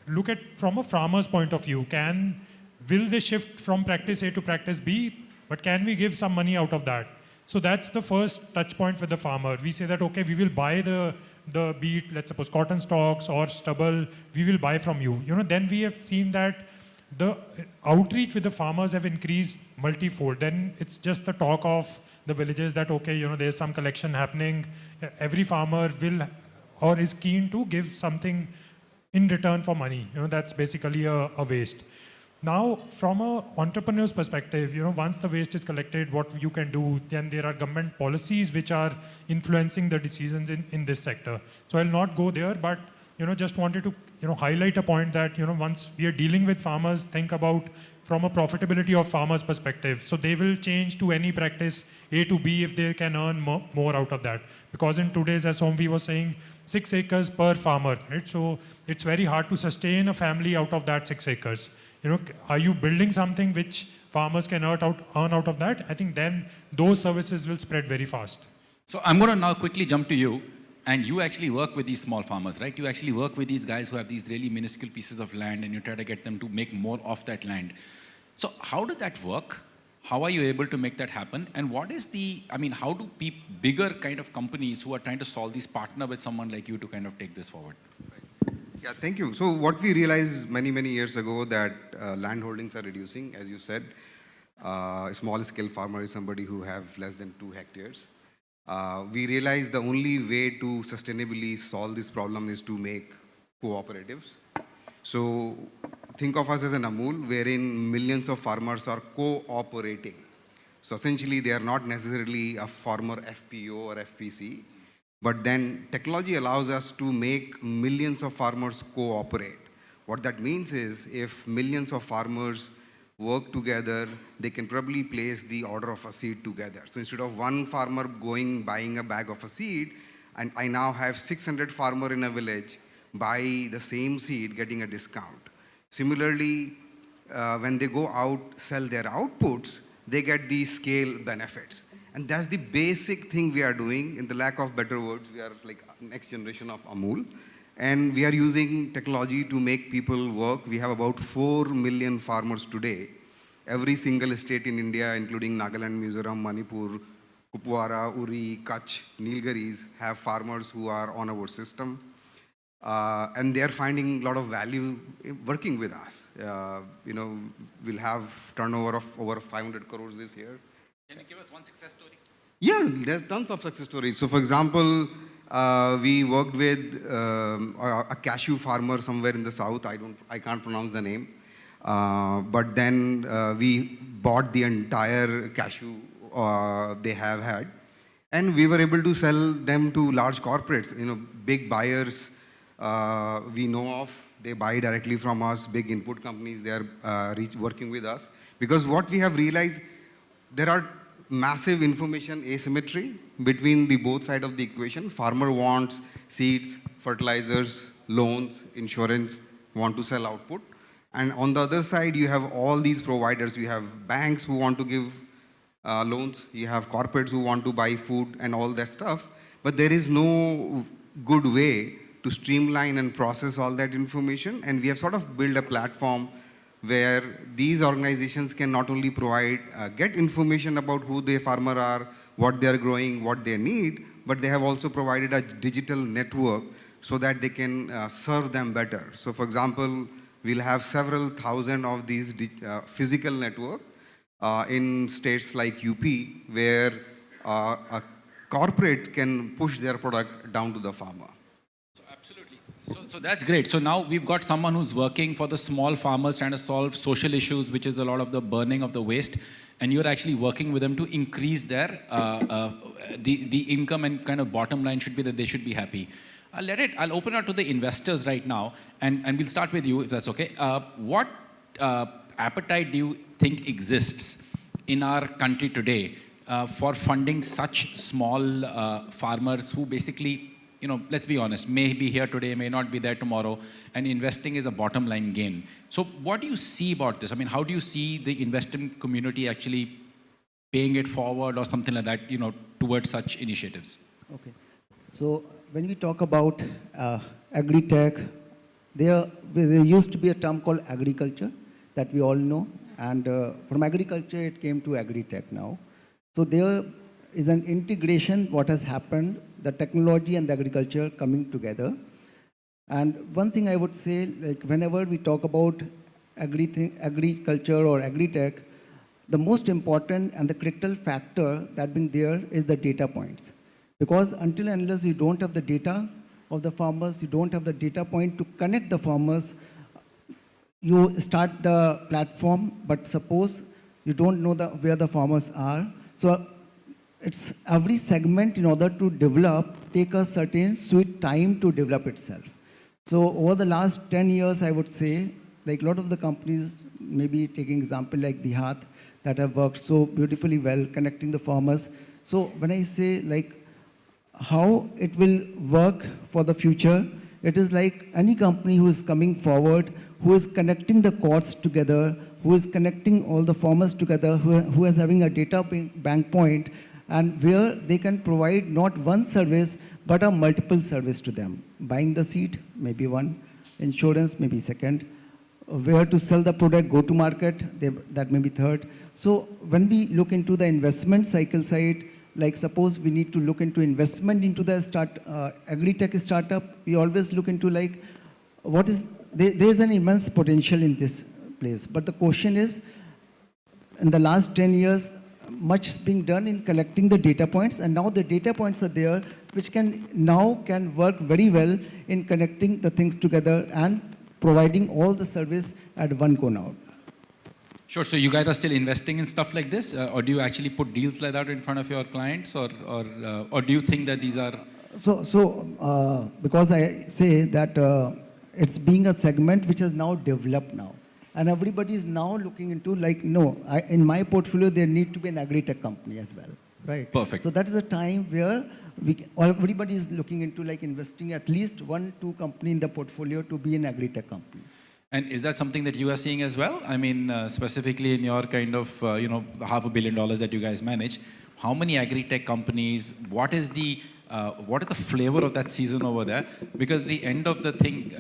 look at from a farmer's point of view, will they shift from practice A to practice B, but can we give some money out of that? So that's the first touch point with the farmer. We say that, okay, we will buy the be it, let's suppose, cotton stalks or stubble, we will buy from you. Then we have seen that the outreach with the farmers have increased multifold. Then it's just the talk of the villages that, okay, there's some collection happening. Every farmer will or is keen to give something in return for money. That's basically a waste. Now, from an entrepreneur's perspective, once the waste is collected, what you can do, then there are government policies which are influencing the decisions in this sector. So I'll not go there, but just wanted to highlight a point that once we are dealing with farmers, think about from a profitability of farmers' perspective. So they will change to any practice A to B if they can earn more out of that. Because in today's, as Somvi was saying, 6 acres per farmer, right? So it's very hard to sustain a family out of that 6 acres. Are you building something which farmers can earn out of that? I think then those services will spread very fast. So I'm going to now quickly jump to you. And you actually work with these small farmers, right? You actually work with these guys who have these really minuscule pieces of land and you try to get them to make more of that land. So how does that work? How are you able to make that happen? And what is how do bigger kind of companies who are trying to solve these partner with someone like you to kind of take this forward? Yeah, thank you. So what we realized many, many years ago that land holdings are reducing, as you said. A small scale farmer is somebody who have less than 2 hectares. We realized the only way to sustainably solve this problem is to make cooperatives. So think of us as an Amul, wherein millions of farmers are cooperating. So essentially, they are not necessarily a farmer FPO or FPC, but then technology allows us to make millions of farmers cooperate. What that means is if millions of farmers work together, they can probably place the order of a seed together. So instead of one farmer buying a bag of a seed, and I now have 600 farmers in a village buy the same seed getting a discount. Similarly, when they go out, sell their outputs, they get the scale benefits. And that's the basic thing we are doing. In the lack of better words, we are like next generation of Amul. And we are using technology to make people work. We have about 4 million farmers today. Every single state in India, including Nagaland, Mizoram, Manipur, Kupwara, Uri, Kutch, Nilgiris, have farmers who are on our system. And they are finding a lot of value working with us. We'll have turnover of over 500 crores this year. Can you give us one success story? Yeah, there's tons of success stories. So for example, we worked with a cashew farmer somewhere in the south. I can't pronounce the name. But then we bought the entire cashew they have had. And we were able to sell them to large corporates, big buyers we know of. They buy directly from us, big input companies, they are working with us. Because what we have realized, there are massive information asymmetry between the both sides of the equation. Farmer wants seeds, fertilizers, loans, insurance, want to sell output. And on the other side, you have all these providers. You have banks who want to give loans. You have corporates who want to buy food and all that stuff. But there is no good way to streamline and process all that information. And we have sort of built a platform where these organizations can not only provide, get information about who the farmer are, what they are growing, what they need, but they have also provided a digital network so that they can serve them better. So for example, we'll have several thousand of these physical network in states like UP, where a corporate can push their product down to the farmer. So that's great. So now we've got someone who's working for the small farmers, trying to solve social issues, which is a lot of the burning of the waste, and you're actually working with them to increase their the income, and kind of bottom line should be that they should be happy. I'll open it to the investors right now, and we'll start with you if that's okay. What appetite do you think exists in our country today for funding such small farmers who basically, let's be honest, may be here today, may not be there tomorrow, and investing is a bottom line gain. So what do you see about this? I mean, how do you see the investment community actually paying it forward or something like that, towards such initiatives? Okay. So when we talk about agri-tech, there used to be a term called agriculture that we all know. And from agriculture, it came to agri-tech now. So there is an integration, what has happened, the technology and the agriculture coming together. And one thing I would say, like whenever we talk about agriculture or agri-tech, the most important and the critical factor that being there is the data points. Because until and unless you don't have the data of the farmers, you don't have the data point to connect the farmers, you start the platform, but suppose you don't know where the farmers are. So it's every segment in order to develop, take a certain sweet time to develop itself. So over the last 10 years, I would say, like a lot of the companies, maybe taking example like Dihat, that have worked so beautifully well, connecting the farmers. So when I say like how it will work for the future, it is like any company who is coming forward, who is connecting the chords together, who is connecting all the farmers together, who is having a data bank point, and where they can provide not one service, but a multiple service to them. Buying the seed, maybe one. Insurance, maybe second. Where to sell the product, go to market, that may be third. So when we look into the investment cycle side, like suppose we need to look into investment into the agri-tech startup, we always look into like, there's an immense potential in this place. But the question is, in the last 10 years, much is being done in collecting the data points, and now the data points are there, which can work very well in connecting the things together and providing all the service at one go now. Sure. So you guys are still investing in stuff like this, or do you actually put deals like that in front of your clients, or do you think that these are? So because I say that it's being a segment which has now developed now, and everybody is now looking into like, no, in my portfolio there need to be an agri-tech company as well, right? Perfect. So that is the time where everybody is looking into like investing at least 1-2 company in the portfolio to be an agri-tech company. And is that something that you are seeing as well? I mean, specifically in your kind of, $500 million that you guys manage, how many agri-tech companies, what is the flavor of that season over there? Because at the end of the thing,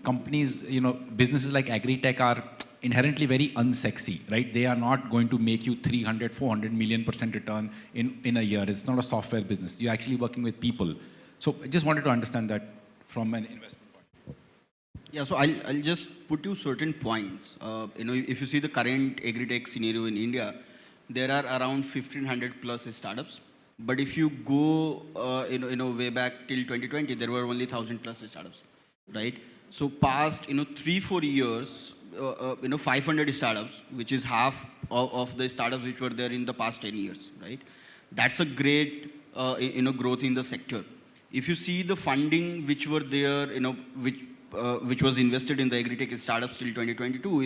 companies, businesses like agri-tech are inherently very unsexy, right? They are not going to make you 300, 400 million% return in a year. It's not a software business. You're actually working with people. So I just wanted to understand that from an investment. Yeah, so I'll just put you certain points. If you see the current agri-tech scenario in India, there are around 1,500 plus startups. But if you go, way back till 2020, there were only 1,000 plus startups, right? So past, 3-4 years, 500 startups, which is half of the startups which were there in the past 10 years, right? That's a great, growth in the sector. If you see the funding which were there, which was invested in the agri-tech startups till 2022,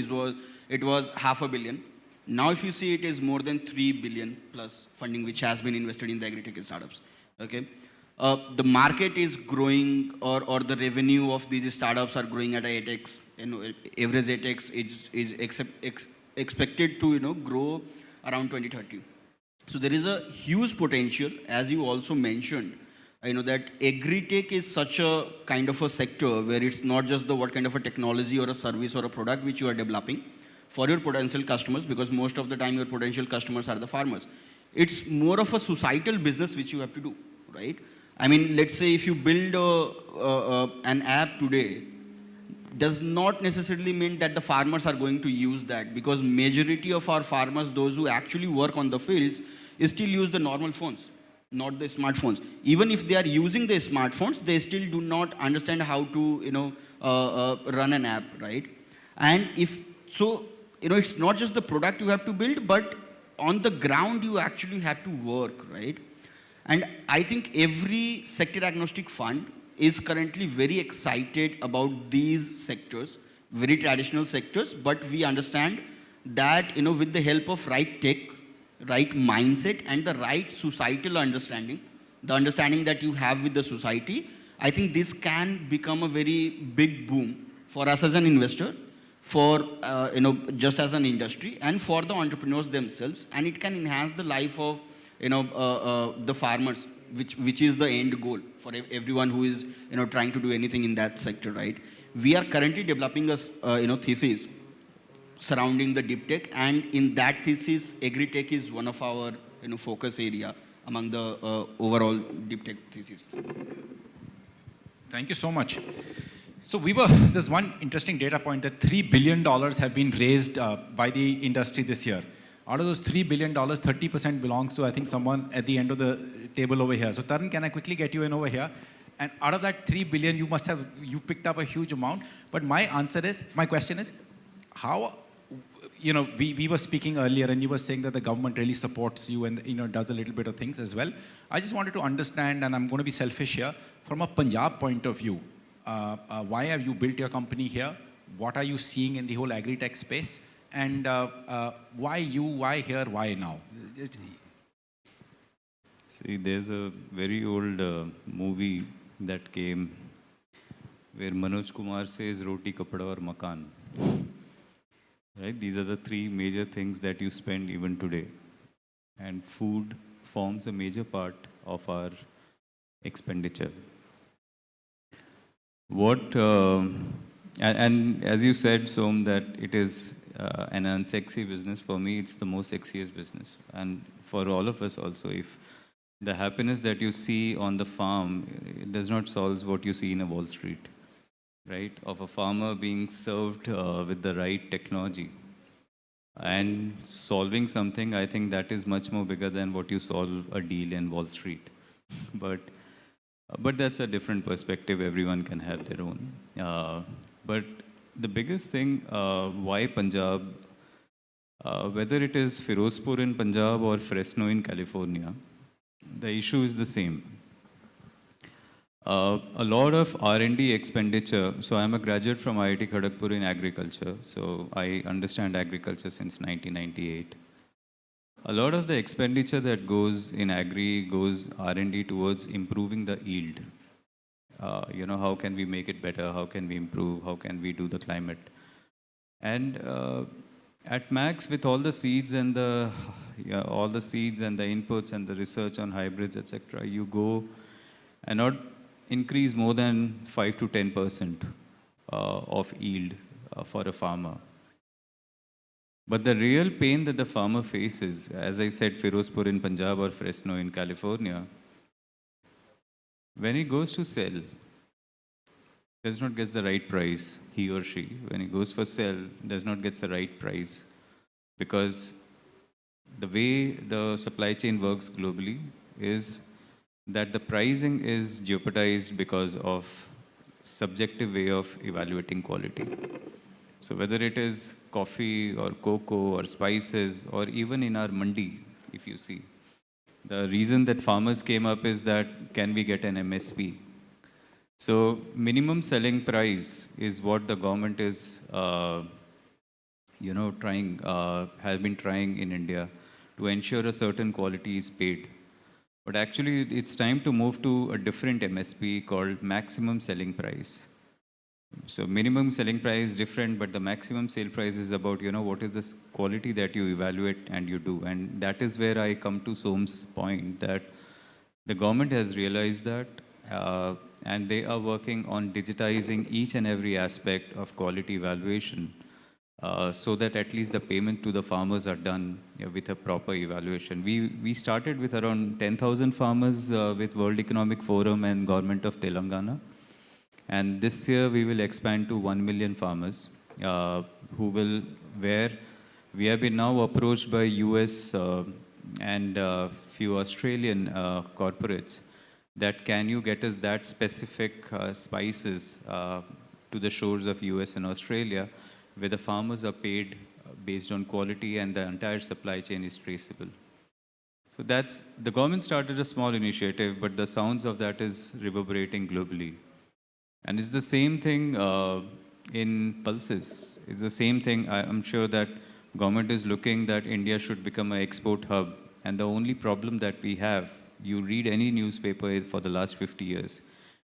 it was $500 million. Now, if you see, it is more than 3 billion plus funding which has been invested in the agri-tech startups. Okay, the market is growing, or the revenue of these startups are growing at a 8x. Average 8x is expected to grow around 2030. So there is a huge potential, as you also mentioned. That agri-tech is such a kind of a sector where it's not just what kind of a technology or a service or a product which you are developing for your potential customers, because most of the time your potential customers are the farmers. It's more of a societal business which you have to do, right? I mean, let's say if you build an app today, does not necessarily mean that the farmers are going to use that, because majority of our farmers, those who actually work on the fields, still use the normal phones, not the smartphones. Even if they are using the smartphones, they still do not understand how to, run an app, right? And it's not just the product you have to build, but on the ground you actually have to work, right? And I think every sector agnostic fund is currently very excited about these sectors, very traditional sectors, but we understand that, with the help of right tech, right mindset, and the right societal understanding, the understanding that you have with the society, I think this can become a very big boom for us as an investor, for, just as an industry, and for the entrepreneurs themselves, and it can enhance the life of, the farmers which is the end goal for everyone who is, trying to do anything in that sector, right? We are currently developing a, thesis surrounding the deep tech, and in that thesis, Agri-tech is one of our, focus area among the overall deep tech thesis. Thank you so much. So there's one interesting data point that $3 billion have been raised by the industry this year. Out of those $3 billion, 30% belongs to, I think, someone at the end of the table over here. So Tarun, can I quickly get you in over here? And out of that 3 billion, you picked up a huge amount. But my question is, how, we were speaking earlier and you were saying that the government really supports you and, does a little bit of things as well. I just wanted to understand, and I'm going to be selfish here, from a Punjab point of view, why have you built your company here? What are you seeing in the whole agri-tech space? And why you, why here, why now? See, there's a very old movie that came where Manoj Kumar says roti, kapda or makan. Right? These are the three major things that you spend even today. And food forms a major part of our expenditure. And as you said, Som, that it is an unsexy business. For me, it's the most sexiest business. And for all of us also, if the happiness that you see on the farm, it does not solve what you see in a Wall Street, right? Of a farmer being served with the right technology and solving something, I think that is much more bigger than what you solve a deal in Wall Street. But that's a different perspective. Everyone can have their own. But the biggest thing, why Punjab, whether it is Firozpur in Punjab or Fresno in California, the issue is the same. A lot of R&D expenditure, so I'm a graduate from IIT Kharagpur in agriculture, so I understand agriculture since 1998. A lot of the expenditure that goes in agri goes R&D towards improving the yield. How can we make it better? How can we improve? How can we do the climate? And at Max, with all the seeds and the inputs and the research on hybrids, etc., you go and not increase more than 5 to 10% of yield for a farmer. But the real pain that the farmer faces, as I said, Firozpur in Punjab or Fresno in California, when he goes to sell, does not get the right price, he or she. When he goes for sell, does not get the right price. Because the way the supply chain works globally is that the pricing is jeopardized because of subjective way of evaluating quality. So whether it is coffee or cocoa or spices or even in our mandi, if you see, the reason that farmers came up is that can we get an MSP? So minimum selling price is what the government is, has been trying in India to ensure a certain quality is paid. But actually, it's time to move to a different MSP called maximum selling price. So minimum selling price is different, but the maximum sale price is about, what is the quality that you evaluate and you do. And that is where I come to Som's point that the government has realized that and they are working on digitizing each and every aspect of quality evaluation so that at least the payment to the farmers are done with a proper evaluation. We started with around 10,000 farmers with World Economic Forum and Government of Telangana. And this year we will expand to 1 million farmers where we have been now approached by US and few Australian corporates that can you get us that specific spices to the shores of US and Australia where the farmers are paid based on quality and the entire supply chain is traceable. So the government started a small initiative, but the sounds of that is reverberating globally. And it's the same thing in pulses. It's the same thing. I'm sure that government is looking that India should become an export hub. And the only problem that we have, you read any newspaper for the last 50 years,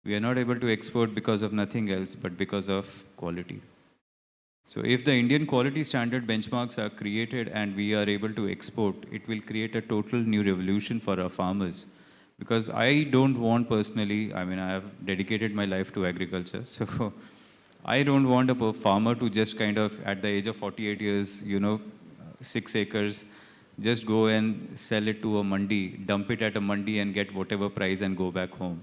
we are not able to export because of nothing else, but because of quality. So if the Indian quality standard benchmarks are created and we are able to export, it will create a total new revolution for our farmers Because I don't want personally, I mean, I have dedicated my life to agriculture, so I don't want a farmer to just kind of, at the age of 48 years, 6 acres, just go and sell it to a mandi, dump it at a mandi and get whatever price and go back home.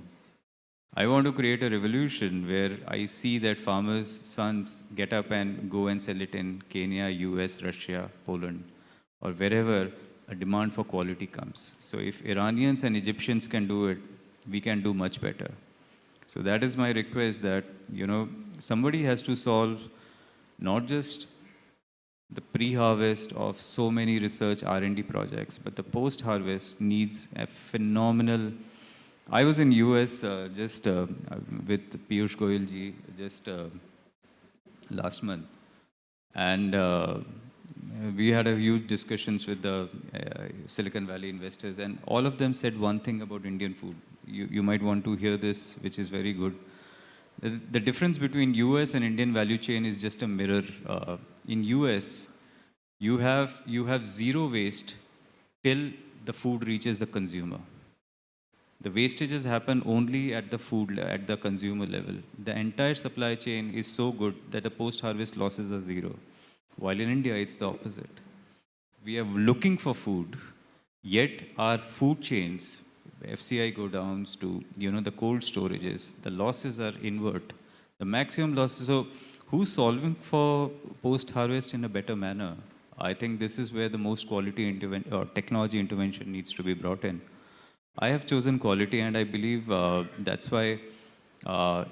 I want to create a revolution where I see that farmers' sons get up and go and sell it in Kenya, US, Russia, Poland, or wherever a demand for quality comes. So if Iranians and Egyptians can do it, we can do much better. So that is my request that, somebody has to solve not just the pre-harvest of so many research R&D projects, but the post-harvest needs a phenomenal. I was in US just with Piyush Goyal ji just last month, and we had a huge discussions with the Silicon Valley investors, and all of them said one thing about Indian food. You might want to hear this, which is very good. The difference between US and Indian value chain is just a mirror. In US, you have zero waste till the food reaches the consumer. The wastages happen only at the consumer level. The entire supply chain is so good that the post-harvest losses are zero. While in India, it's the opposite. We are looking for food, yet our food chains, FCI go down to, the cold storages, the losses are invert. The maximum losses, so who's solving for post-harvest in a better manner? I think this is where the most quality or technology intervention needs to be brought in. I have chosen quality, and I believe that's why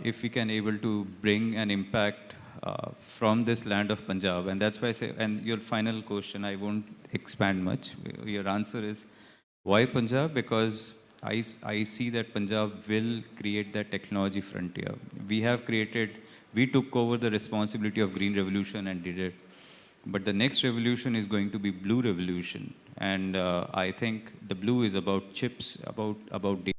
if we can able to bring an impact from this land of Punjab, and that's why I say, and your final question, I won't expand much. Your answer is, why Punjab? Because I see that Punjab will create that technology frontier. We took over the responsibility of Green Revolution and did it. But the next revolution is going to be Blue Revolution. And I think the blue is about chips, about data.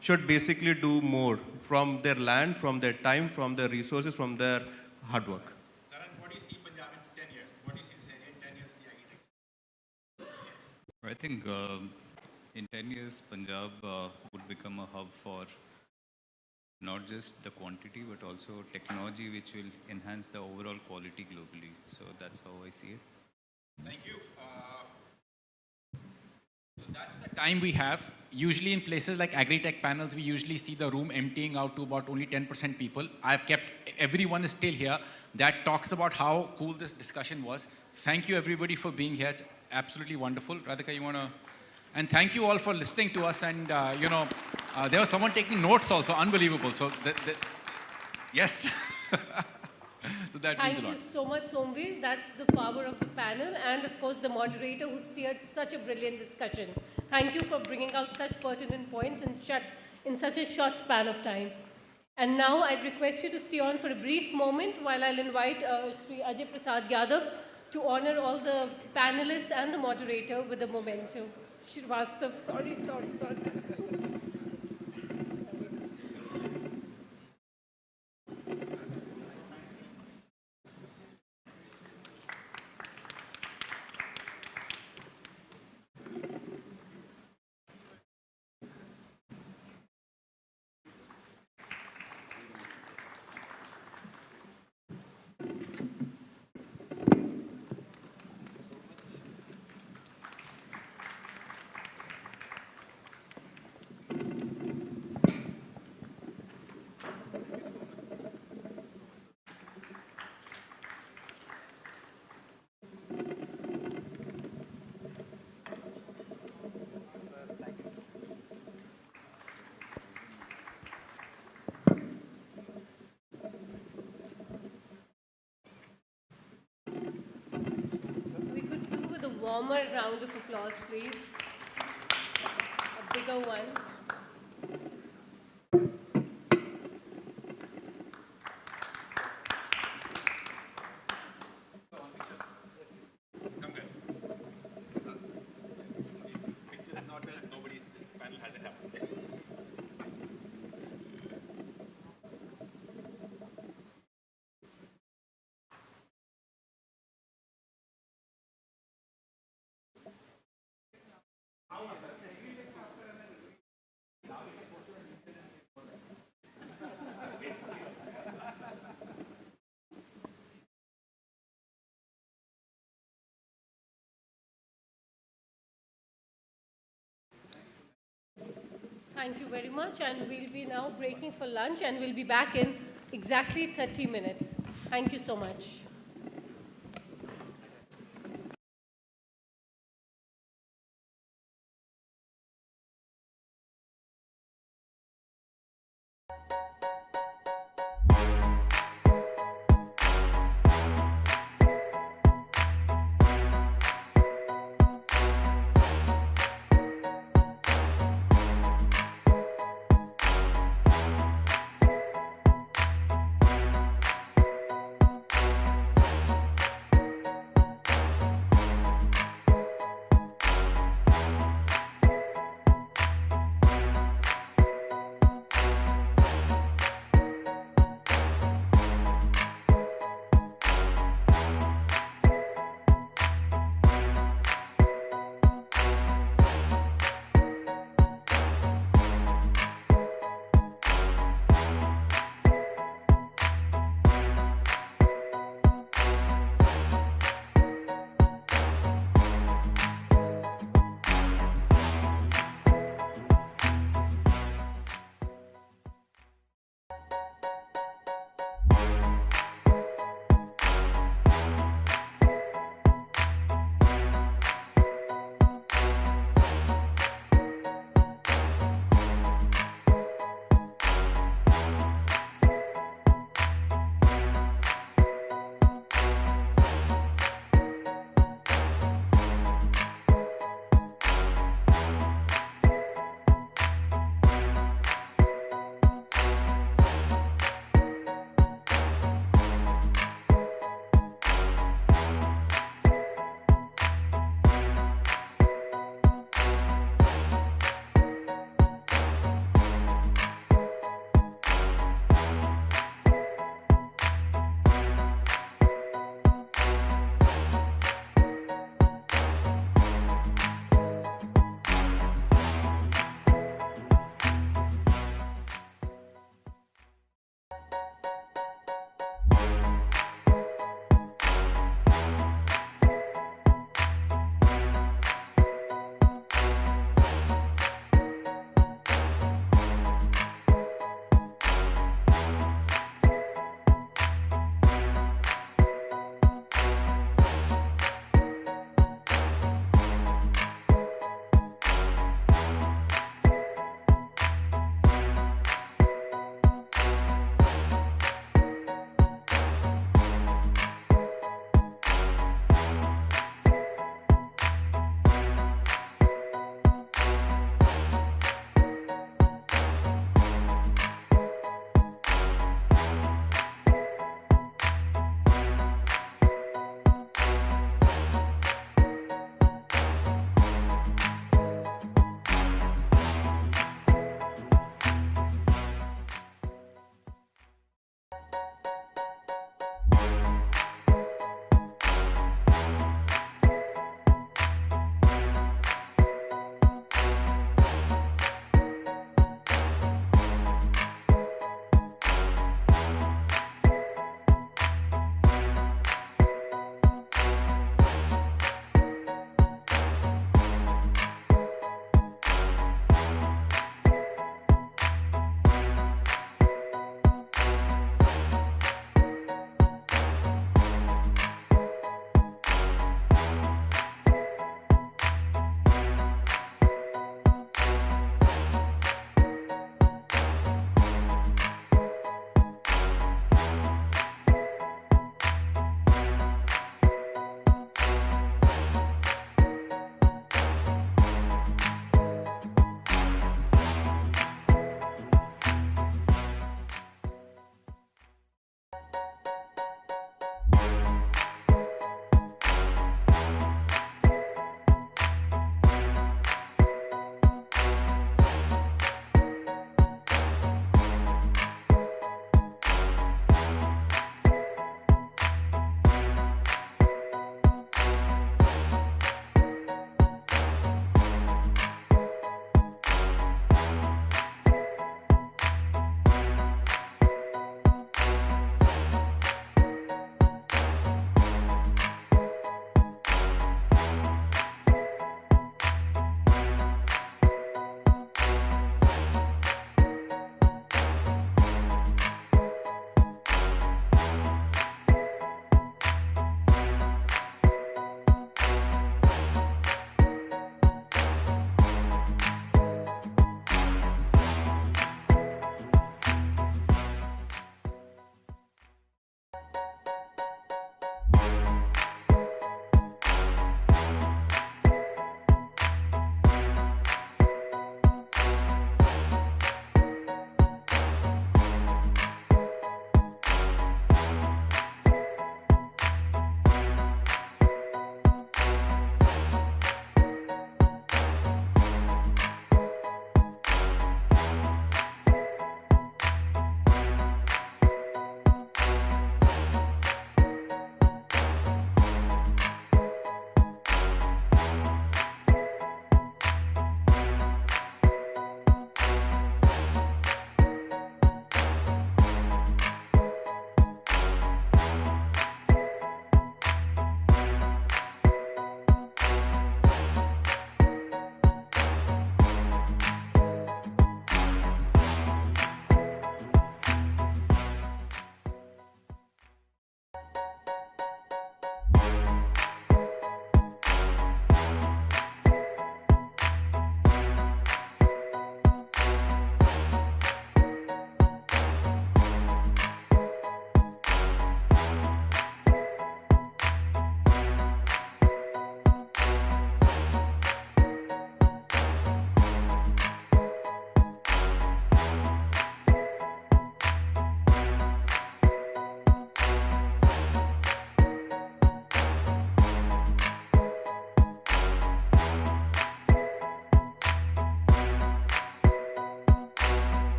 should basically do more from their land, from their time, from their resources, from their hard work. What do you see Punjab in 10 years? What do you see this area in 10 years in the Agri-tech? I think in 10 years, Punjab would become a hub for not just the quantity, but also technology, which will enhance the overall quality globally. So that's how I see it. Thank you. So that's the time we have. Usually in places like Agri-tech panels, we usually see the room emptying out to about only 10% people. I've kept, everyone is still here. That talks about how cool this discussion was. Thank you everybody for being here. It's absolutely wonderful. Radhika, you want to? And thank you all for listening to us. And, there was someone taking notes also, unbelievable. So, yes. So that means a lot. Thank you so much, Somveer. That's the power of the panel. And of course, the moderator who steered such a brilliant discussion. Thank you for bringing out such pertinent points in such a short span of time. And now I'd request you to stay on for a brief moment while I'll invite Shri Ajay Prasad Yadav to honor all the panelists and the moderator with a memento. Shrivastava, sorry. Warmer round of applause, please. A bigger one. Thank you very much, and we'll be now breaking for lunch, and we'll be back in exactly 30 minutes. Thank you so much.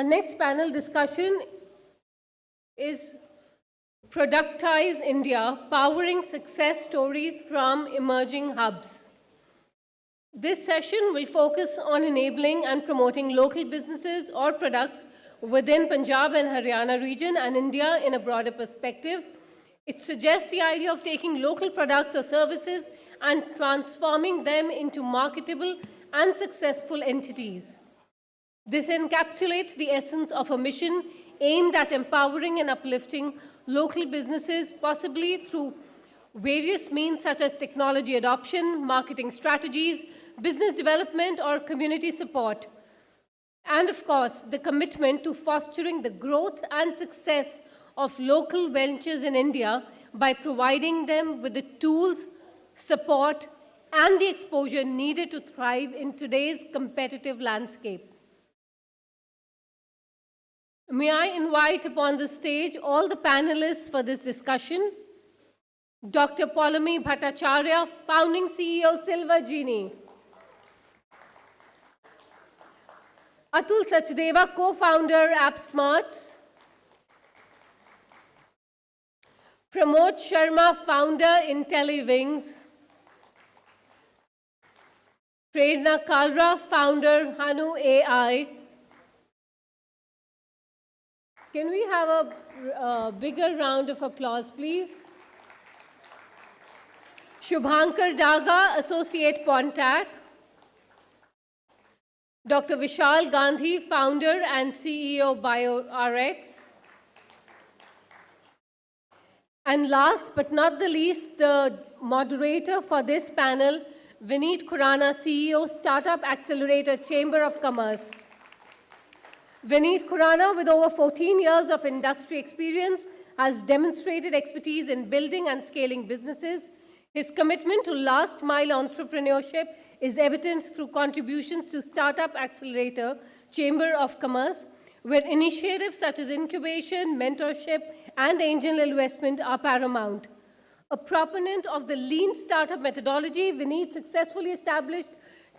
Our next panel discussion is Productize India, Powering Success Stories from Emerging Hubs. This session will focus on enabling and promoting local businesses or products within Punjab and Haryana region and India in a broader perspective. It suggests the idea of taking local products or services and transforming them into marketable and successful entities. This encapsulates the essence of a mission aimed at empowering and uplifting local businesses, possibly through various means such as technology adoption, marketing strategies, business development, or community support. And of course, the commitment to fostering the growth and success of local ventures in India by providing them with the tools, support, and the exposure needed to thrive in today's competitive landscape. May I invite upon the stage all the panelists for this discussion. Dr. Poulomi Bhattacharya, founding CEO, Silver Genie. Atul Sachdeva, co-founder, AppSmarts. Pramod Sharma, founder, IntelliWings. Prerna Kalra, founder, Hanu AI. Can we have a bigger round of applause, please? Shubhankar Daga, Associate Pontac. Dr. Vishal Gandhi, founder and CEO, BioRx. And last but not the least, the moderator for this panel, Vineet Khurana, CEO, Startup Accelerator, Chamber of Commerce. Vineet Khurana, with over 14 years of industry experience, has demonstrated expertise in building and scaling businesses. His commitment to last-mile entrepreneurship is evident through contributions to Startup Accelerator, Chamber of Commerce, where initiatives such as Incubation, Mentorship, and angel investment are paramount. A proponent of the lean startup methodology, Vineet successfully established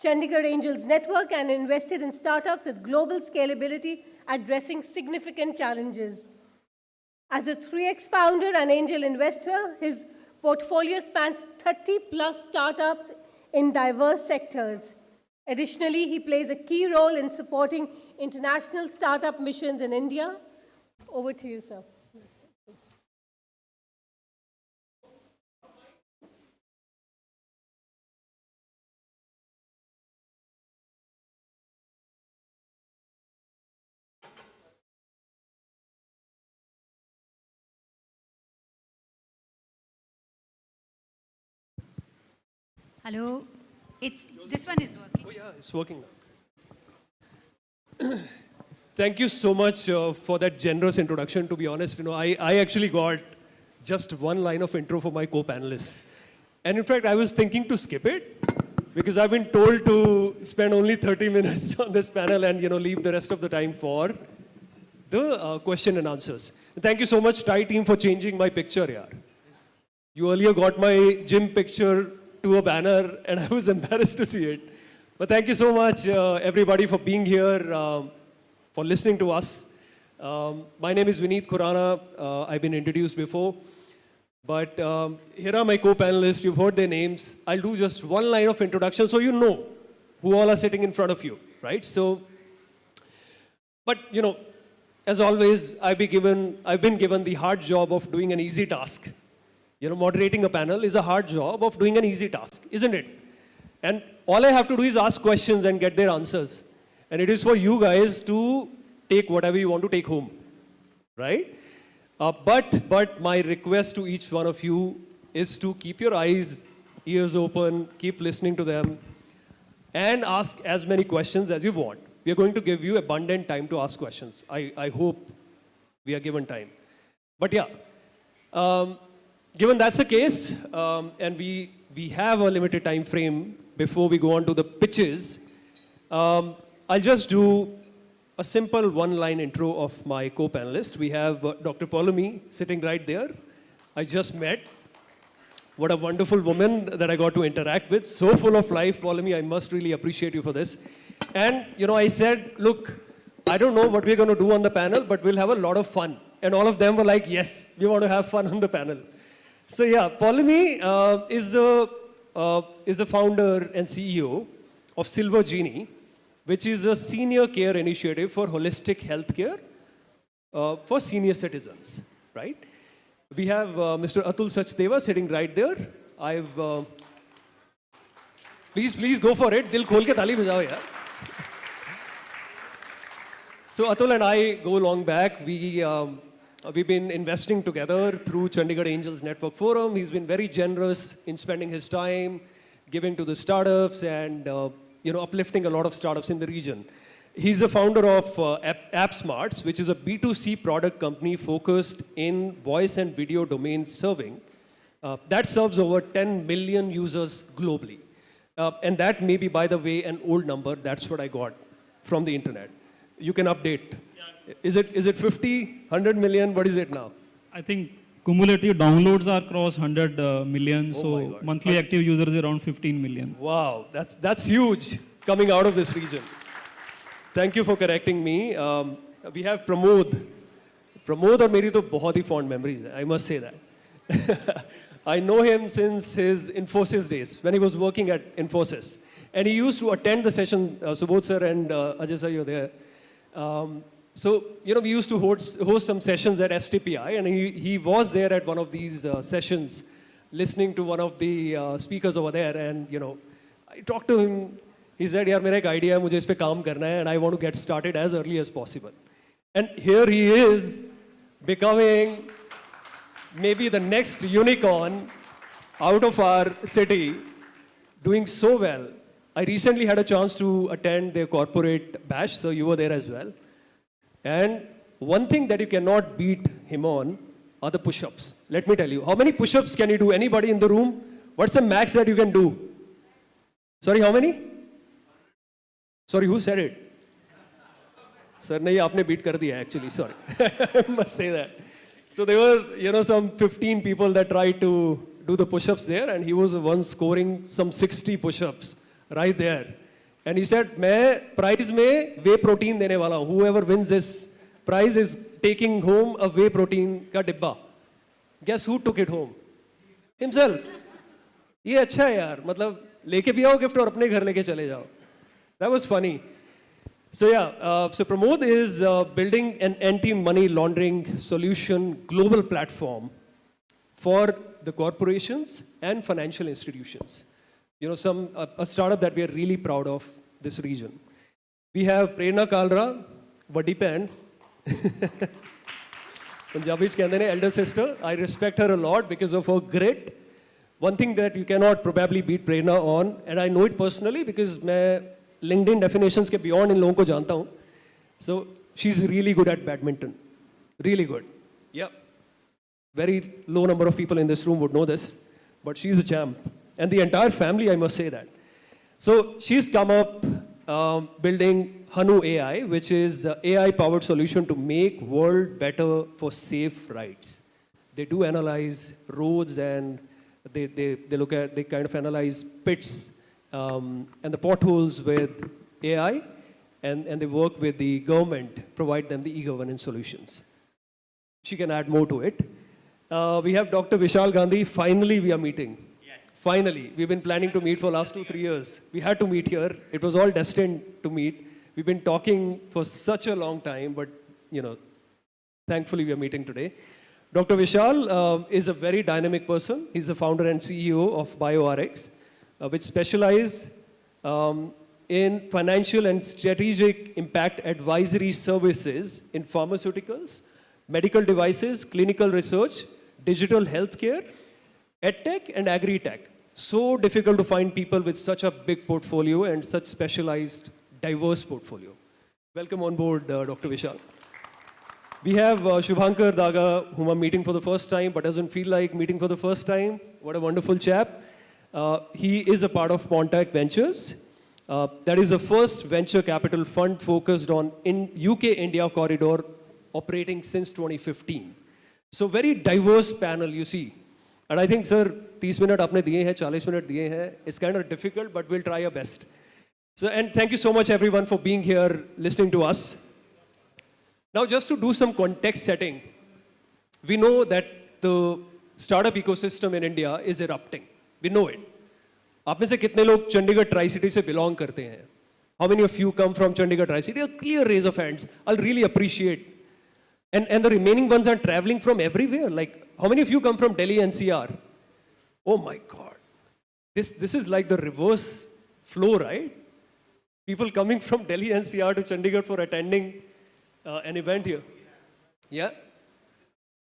Chandigarh Angels Network and invested in startups with global scalability, addressing significant challenges. As a 3X founder and angel investor, his portfolio spans 30+ startups in diverse sectors. Additionally, he plays a key role in supporting international startup missions in India. Over to you, sir. Hello. This one is working. Oh, yeah, it's working now. Thank you so much for that generous introduction. To be honest, I actually got just one line of intro for my co-panelists. And in fact, I was thinking to skip it because I've been told to spend only 30 minutes on this panel and, leave the rest of the time for the question and answers. And thank you so much, TIE team, for changing my picture here. You earlier got my gym picture to a banner, and I was embarrassed to see it. But thank you so much, everybody, for being here, for listening to us. My name is Vineet Khurana. I've been introduced before. But here are my co-panelists. You've heard their names. I'll do just one line of introduction so you know who all are sitting in front of you, right? So, but, as always, I've been given the hard job of doing an easy task. Moderating a panel is a hard job of doing an easy task, isn't it? And all I have to do is ask questions and get their answers. And it is for you guys to take whatever you want to take home, right? But my request to each one of you is to keep your eyes, ears open, keep listening to them, and ask as many questions as you want. We are going to give you abundant time to ask questions. I hope we are given time. But yeah, given that's the case, and we have a limited time frame before we go on to the pitches, I'll just do a simple one-line intro of my co-panelist. We have Dr. Poulomi sitting right there. I just met. What a wonderful woman that I got to interact with. So full of life, Poulomi. I must really appreciate you for this. And, I said, look, I don't know what we're going to do on the panel, but we'll have a lot of fun. And all of them were like, yes, we want to have fun on the panel. So yeah, Polemy is a founder and CEO of Silver Genie, which is a senior care initiative for holistic healthcare for senior citizens, right? We have Mr. Atul Sachdeva sitting right there. Please go for it. Dil khol ke taali bajao yaar. So Atul and I go long back. We've been investing together through Chandigarh Angels Network Forum. He's been very generous in spending his time, giving to the startups and uplifting a lot of startups in the region. He's the founder of AppSmarts, which is a B2C product company focused in voice and video domain serving. That serves over 10 million users globally. And that may be, by the way, an old number. That's what I got from the internet. You can update. Is it 50, 100 million? What is it now? I think cumulative downloads are cross 100 million. So monthly active users around 15 million. Wow, that's huge coming out of this region. Thank you for correcting me. We have Pramod. Pramod और मेरी तो बहुत ही fond memories है. I must say that. I know him since his Infosys days, when he was working at Infosys. And he used to attend the session, Subodh sir and Ajay sir, you're there. So, we used to host some sessions at STPI, and he was there at one of these sessions, listening to one of the speakers over there, and, I talked to him. He said, yaar, mera ek idea hai, mujhe is pe kaam karna hai, and I want to get started as early as possible. And here he is, becoming maybe the next unicorn out of our city, doing so well. I recently had a chance to attend their corporate bash, so you were there as well. And one thing that you cannot beat him on are the push-ups. Let me tell you, how many push-ups can you do? Anybody in the room? What's the max that you can do? Sorry, how many? Sorry, who said it? Sir, nahi, aapne beat kar diya actually, sorry. I must say that. So there were, some 15 people that tried to do the push-ups there, and he was the one scoring some 60 push-ups right there. And he said, मैं prize में whey protein देने वाला हूँ. Whoever wins this prize is taking home a whey protein का डिब्बा. Guess who took it home? Himself. ये अच्छा है यार. मतलब लेके भी आओ gift और अपने घर लेके चले जाओ. That was funny. So yeah, so Pramod is building an anti-money laundering solution global platform for the corporations and financial institutions. A startup that we are really proud of this region. We have Prerna Kalra, Vadi Pen. Punjabi's कहते हैं elder sister. I respect her a lot because of her grit. One thing that you cannot probably beat Prerna on, and I know it personally because मैं LinkedIn definitions के beyond इन लोगों को जानता हूँ. So she's really good at badminton. Really good. Yeah. Very low number of people in this room would know this, but she's a champ. And the entire family, I must say that. So she's come up building Hanu AI, which is an AI-powered solution to make world better for safe rides. They do analyze roads and they kind of analyze pits and the potholes with AI, and they work with the government, provide them the e-governance solutions. She can add more to it. We have Dr. Vishal Gandhi. Finally, we are meeting. Finally, we've been planning to meet for the last 2-3 years. We had to meet here. It was all destined to meet. We've been talking for such a long time, but thankfully we are meeting today. Dr. Vishal is a very dynamic person. He's the founder and CEO of BioRx, which specialize in financial and strategic impact advisory services in pharmaceuticals, medical devices, clinical research, digital healthcare, EdTech and Agri-tech. So difficult to find people with such a big portfolio and such specialized, diverse portfolio. Welcome on board, Dr. Vishal. We have Shubhankar Daga, whom I'm meeting for the first time, but doesn't feel like meeting for the first time. What a wonderful chap. He is a part of Pontac Ventures. That is the first venture capital fund focused on UK-India corridor operating since 2015. So very diverse panel, you see. And I think, sir, 30 minutes आपने दिए हैं, 40 minutes दिए हैं. It's kind of difficult, but we'll try our best. So, and thank you so much, everyone, for being here, listening to us. Now, just to do some context setting, we know that the startup ecosystem in India is erupting. We know it. आप में से कितने लोग Chandigarh tri city से belong करते हैं? How many of you come from Chandigarh Tri City? A clear raise of hands. I'll really appreciate. And the remaining ones are traveling from everywhere. Like, how many of you come from Delhi NCR? Oh my God. This is like the reverse flow, right? People coming from Delhi NCR to Chandigarh for attending an event here. Yeah?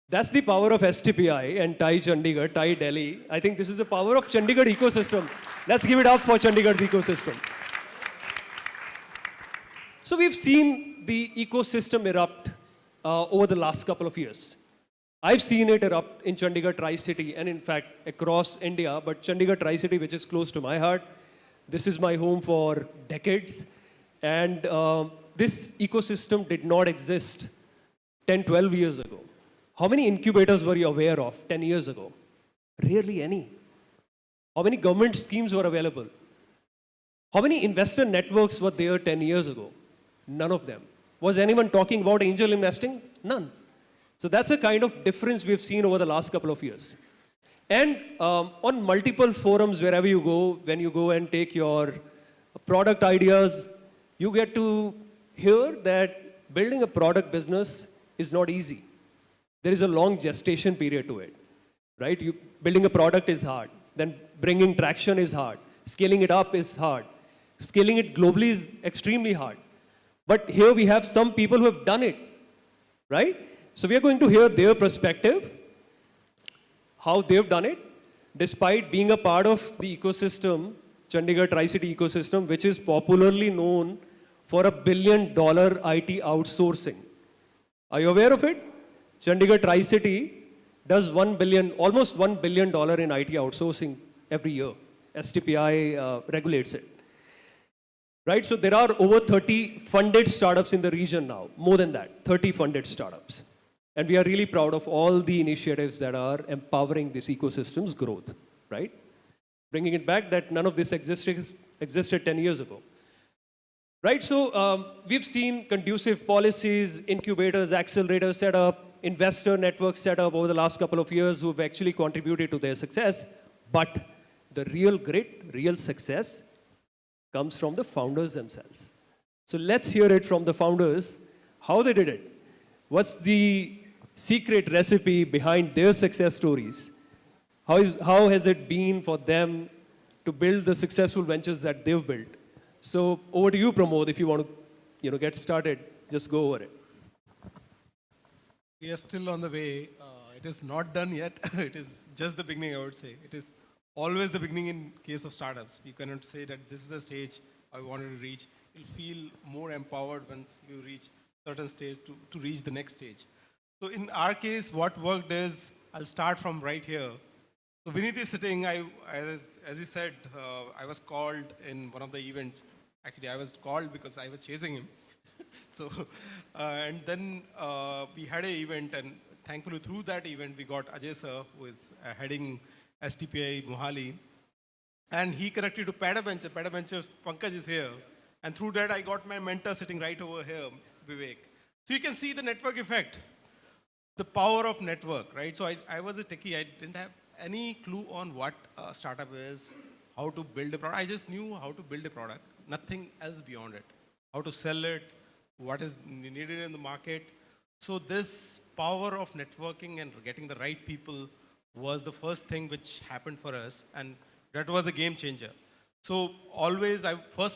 That's the power of STPI and TIE Chandigarh, TIE Delhi. I think this is the power of Chandigarh ecosystem. Let's give it up for Chandigarh's ecosystem. So we've seen the ecosystem erupt over the last couple of years. I've seen it erupt in Chandigarh Tri-City and in fact across India, but Chandigarh Tri-City, which is close to my heart, this is my home for decades. And this ecosystem did not exist 10, 12 years ago. How many incubators were you aware of 10 years ago? Rarely any. How many government schemes were available? How many investor networks were there 10 years ago? None of them. Was anyone talking about angel investing? None. So that's a kind of difference we've seen over the last couple of years. And on multiple forums, wherever you go, when you go and take your product ideas, you get to hear that building a product business is not easy. There is a long gestation period to it, right? Building a product is hard. Then bringing traction is hard. Scaling it up is hard. Scaling it globally is extremely hard. But here we have some people who have done it, right? So we are going to hear their perspective, how they've done it, despite being a part of the ecosystem, Chandigarh Tri-City ecosystem, which is popularly known for $1 billion IT outsourcing. Are you aware of it? Chandigarh Tri-City does almost $1 billion in IT outsourcing every year. STPI regulates it. Right, so there are over 30 funded startups in the region now, more than that, 30 funded startups. And we are really proud of all the initiatives that are empowering this ecosystem's growth, right? Bringing it back that none of this existed 10 years ago. Right, so we've seen conducive policies, incubators, accelerators set up, investor networks set up over the last couple of years who have actually contributed to their success. But the real grit, real success comes from the founders themselves. So let's hear it from the founders, how they did it. What's the secret recipe behind their success stories? How has it been for them to build the successful ventures that they've built? So over to you, Pramod, if you want to get started, just go over it. We are still on the way. It is not done yet. It is just the beginning, I would say. It is always the beginning in case of startups. You cannot say that this is the stage I wanted to reach. You'll feel more empowered once you reach certain stage to reach the next stage. So in our case, what worked is, I'll start from right here. So Vineet is sitting, as he said, I was called in one of the events. Actually, I was called because I was chasing him. So, and then we had an event, and thankfully through that event, we got Ajay sir, who is heading STPI Mohali, and he connected to Padaventure. Padaventure, Pankaj is here. And through that, I got my mentor sitting right over here, Vivek. So you can see the network effect, the power of network, right? So I was a techie. I didn't have any clue on what a startup is, how to build a product. I just knew how to build a product, nothing else beyond it. How to sell it, what is needed in the market. So this power of networking and getting the right people was the first thing which happened for us, and that was a game changer. So always,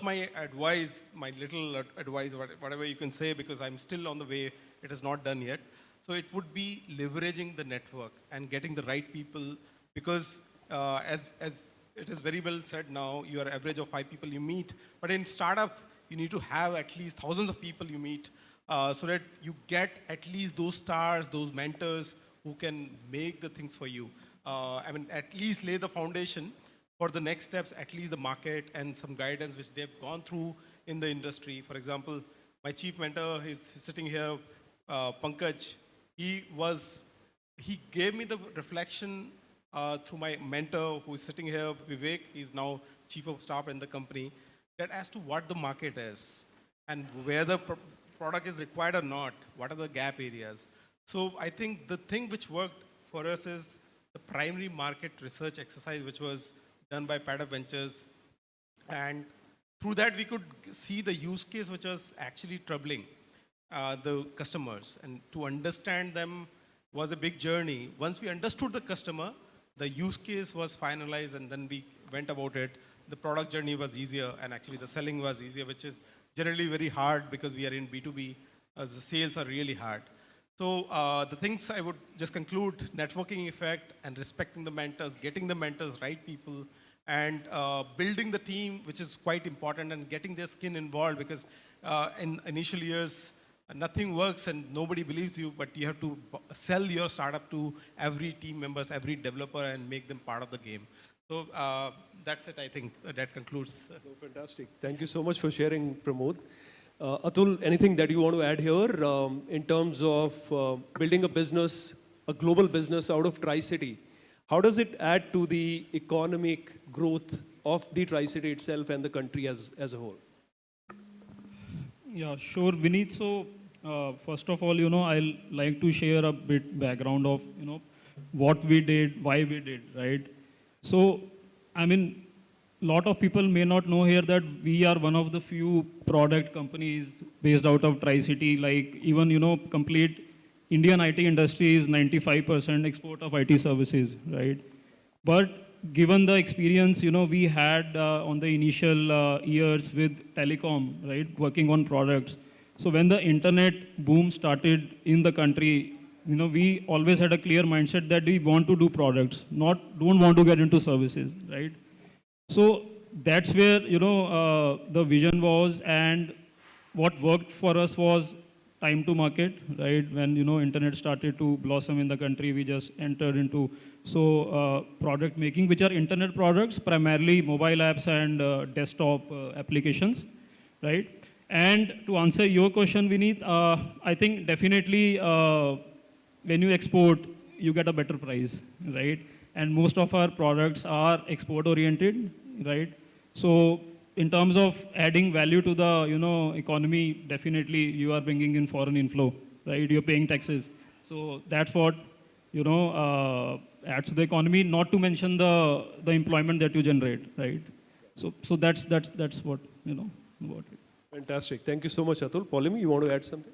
my advice, my little advice, whatever you can say, because I'm still on the way, it is not done yet. So it would be leveraging the network and getting the right people, because as it is very well said now, you are average of 5 people you meet, but in startup, you need to have at least thousands of people you meet so that you get at least those stars, those mentors who can make the things for you. I mean, at least lay the foundation for the next steps, at least the market and some guidance which they've gone through in the industry. For example, my chief mentor is sitting here, Pankaj. He gave me the reflection through my mentor who is sitting here, Vivek. He's now chief of staff in the company, that as to what the market is and where the product is required or not, what are the gap areas. So I think the thing which worked for us is the primary market research exercise, which was done by Pada Ventures. And through that, we could see the use case which was actually troubling the customers. And to understand them was a big journey. Once we understood the customer, the use case was finalized, and then we went about it. The product journey was easier, and actually the selling was easier, which is generally very hard because we are in B2B, as the sales are really hard. So the things I would just conclude, networking effect and respecting the mentors, getting the mentors, right people, and building the team, which is quite important, and getting their skin involved, because in initial years, nothing works and nobody believes you, but you have to sell your startup to every team members, every developer, and make them part of the game. So that's it, I think. That concludes. Fantastic. Thank you so much for sharing, Pramod. Atul, anything that you want to add here in terms of building a business, a global business out of Tri-City? How does it add to the economic growth of the Tri-City itself and the country as a whole? Yeah, sure, Vineet. So first of all, I'll like to share a bit background of, what we did, why we did, right? So, I mean, lot of people may not know here that we are one of the few product companies based out of Tri-City. Like even, complete Indian IT industry is 95% export of IT services, right? But given the experience, we had on the initial years with telecom, right, working on products. So when the internet boom started in the country, we always had a clear mindset that we want to do products, don't want to get into services, right? So that's where, the vision was, and what worked for us was time to market, right? When, internet started to blossom in the country, we just entered into product making, which are internet products, primarily mobile apps and desktop applications, right? And to answer your question, Vineet, I think definitely when you export, you get a better price, right? And most of our products are export oriented, right? So in terms of adding value to the economy, definitely you are bringing in foreign inflow, right? You're paying taxes. So that's what adds to the economy, not to mention the employment that you generate, right? So that's what about it. Fantastic. Thank you so much, Atul. Paulimi, you want to add something?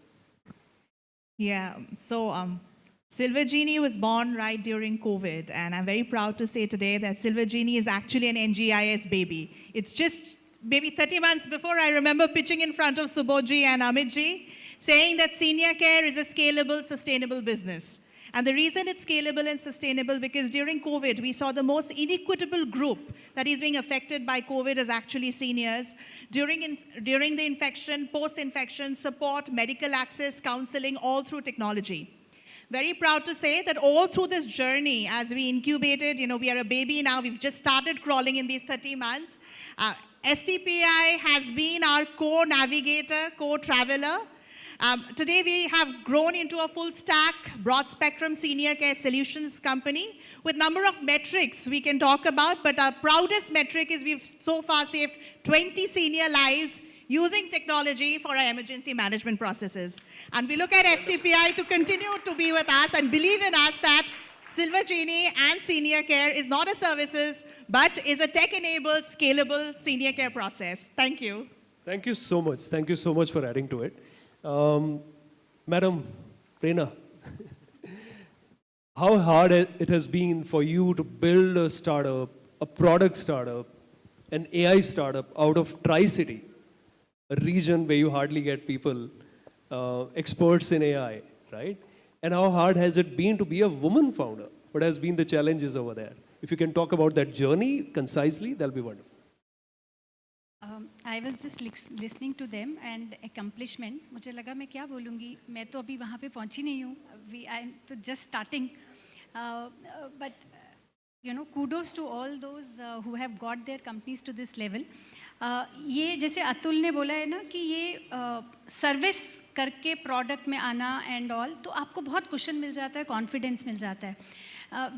Yeah. So Silver Genie was born right during COVID, and I'm very proud to say today that Silver Genie is actually an NGIS baby. It's just maybe 30 months before I remember pitching in front of Subodhji and Amitji, saying that senior care is a scalable, sustainable business. And the reason it's scalable and sustainable, because during COVID, we saw the most inequitable group that is being affected by COVID is actually seniors. During the infection, post-infection, support, medical access, counseling, all through technology. Very proud to say that all through this journey, as we incubated, we are a baby now, we've just started crawling in these 30 months. STPI has been our co-navigator, co-traveler. Today we have grown into a full stack, broad spectrum senior care solutions company with number of metrics we can talk about, but our proudest metric is we've so far saved 20 senior lives using technology for our emergency management processes. And we look at STPI to continue to be with us and believe in us that Silver Genie and senior care is not a services, but is a tech-enabled, scalable senior care process. Thank you. Thank you so much. Thank you so much for adding to it. Madam Prerna, how hard it has been for you to build a startup, a product startup, an AI startup out of Tri-City, a region where you hardly get people, experts in AI, right? And how hard has it been to be a woman founder? What has been the challenges over there? If you can talk about that journey concisely, that'll be wonderful. I was just listening to them and accomplishment. मुझे लगा मैं क्या बोलूँगी, मैं तो अभी वहाँ पे पहुँची नहीं हूँ. I'm just starting. But kudos to all those who have got their companies to this level. ये जैसे अतुल ने बोला है ना कि ये सर्विस करके प्रोडक्ट में आना एंड ऑल, तो आपको बहुत कुशन मिल जाता है, कॉन्फिडेंस मिल जाता है.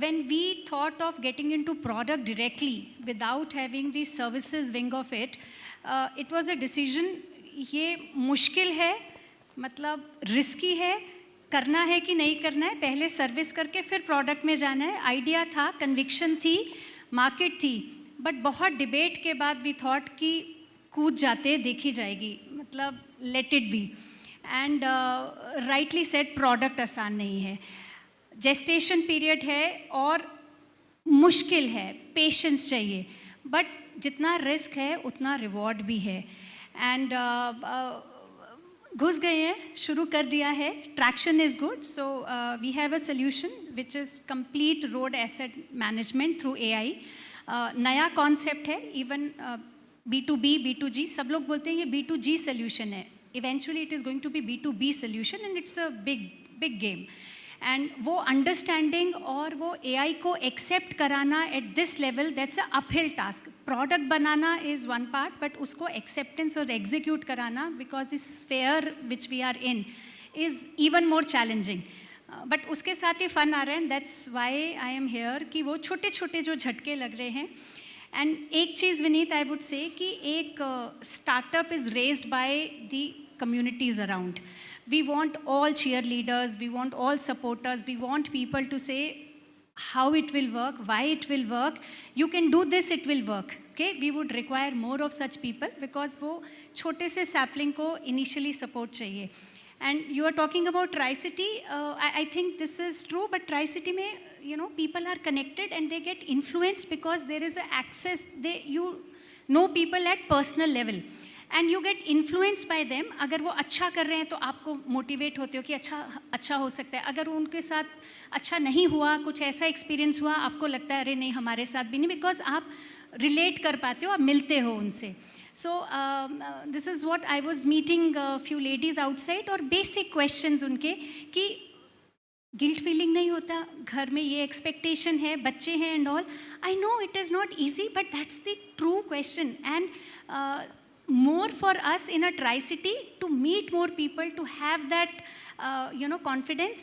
When we thought of getting into product directly without having the services wing of it, it was a decision. ये मुश्किल है, मतलब रिस्की है, करना है कि नहीं करना है, पहले सर्विस करके फिर प्रोडक्ट में जाना है. आइडिया था, कन्विक्शन थी, मार्केट थी, बट बहुत डिबेट के बाद वी थॉट कि कूद जाते, देखी जाएगी, मतलब let it be. And rightly said, product आसान नहीं है, जेस्टेशन पीरियड है और मुश्किल है, पेशेंस चाहिए, बट जितना रिस्क है उतना रिवॉर्ड भी है. एंड घुस गए हैं, शुरू कर दिया है, traction is good. So we have a solution which is complete road asset management through AI. नया कॉन्सेप्ट है, इवन B2B, B2G, सब लोग बोलते हैं ये B2G सोल्यूशन है. Eventually it is going to be B2B solution and it's a big game. And वो understanding और वो AI को एक्सेप्ट कराना at this level, that's a uphill task. Product बनाना इज़ वन पार्ट, बट उसको acceptance और execute कराना, because this sphere which we are in is even more challenging. But उसके साथ ही फन आ रहा है, that's why I am here, कि वो छोटे छोटे जो झटके लग रहे हैं. एंड एक चीज़ विनीत आई वुड से कि एक startup is raised by the communities around. We want all cheerleaders, we want all supporters, we want people to say how it will work, why it will work, you can do this, it will work. Okay, we would require more of such people because वो छोटे से sapling को initially support चाहिए. And you are talking about Tri-City, I think this is true, but Tri-City में, you know, people are connected and they get influenced because there is a access, you know people at personal level. And you get influenced by them. अगर वो अच्छा कर रहे हैं तो आपको motivate होते हो कि अच्छा हो सकता है. अगर उनके साथ अच्छा नहीं हुआ, कुछ ऐसा एक्सपीरियंस हुआ, आपको लगता है अरे नहीं हमारे साथ भी नहीं, बिकॉज आप रिलेट कर पाते हो, आप मिलते हो उनसे. So this is what I was meeting few ladies outside, और बेसिक क्वेश्चंस उनके कि गिल्ट फीलिंग नहीं होता, घर में ये एक्सपेक्टेशन है, बच्चे हैं and all. I know it is not easy, but that's the true question. And more for us in a Tri-City to meet more people, to have that, confidence,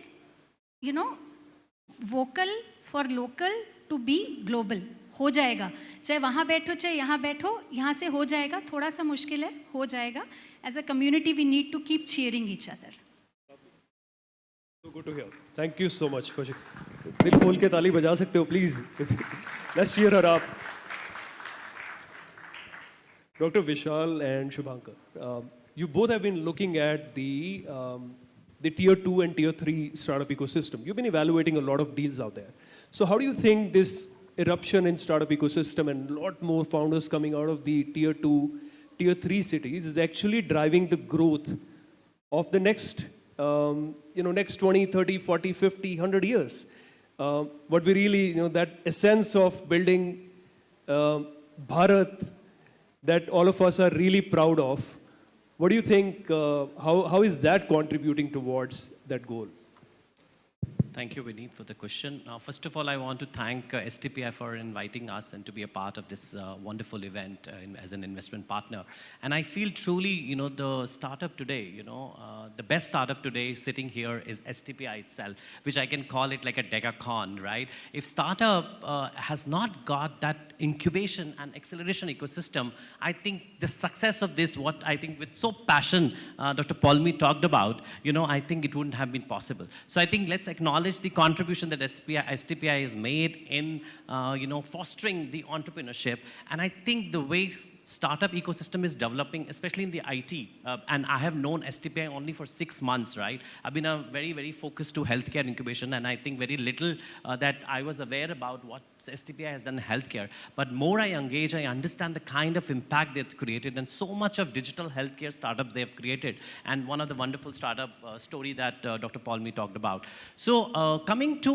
vocal for local to be global. हो जाएगा, चाहे वहाँ बैठो चाहे यहाँ बैठो, यहाँ से हो जाएगा. थोड़ा सा मुश्किल है, हो जाएगा. As a community we need to keep cheering each other. So good to hear. Thank you so much. दिल खोल के ताली बजा सकते हो please. Let's cheer her up. Dr. Vishal and Shubhankar, you both have been looking at the tier 2 and tier 3 startup ecosystem. You've been evaluating a lot of deals out there. So how do you think this eruption in startup ecosystem and a lot more founders coming out of the tier 2, tier 3 cities is actually driving the growth of the next, next 20, 30, 40, 50, 100 years? What we really, that essence of building Bharat that all of us are really proud of. What do you think, how is that contributing towards that goal? Thank you, Vineet, for the question. First of all, I want to thank STPI for inviting us and to be a part of this wonderful event as an investment partner. And I feel truly, the startup today, the best startup today sitting here is STPI itself, which I can call it like a decacon, right? If startup has not got that incubation and acceleration ecosystem, I think the success of this, what I think with so passion Dr. Paulmi talked about, I think it wouldn't have been possible. So I think let's acknowledge the contribution that STPI has made in, fostering the entrepreneurship. And I think the way startup ecosystem is developing, especially in the IT, and I have known STPI only for 6 months, right? I've been very, very focused to healthcare incubation, and I think very little that I was aware about what STPI has done in healthcare. But more I engage, I understand the kind of impact they've created and so much of digital healthcare startup they've created. And one of the wonderful startup story that Dr. Paulmi talked about. So coming to,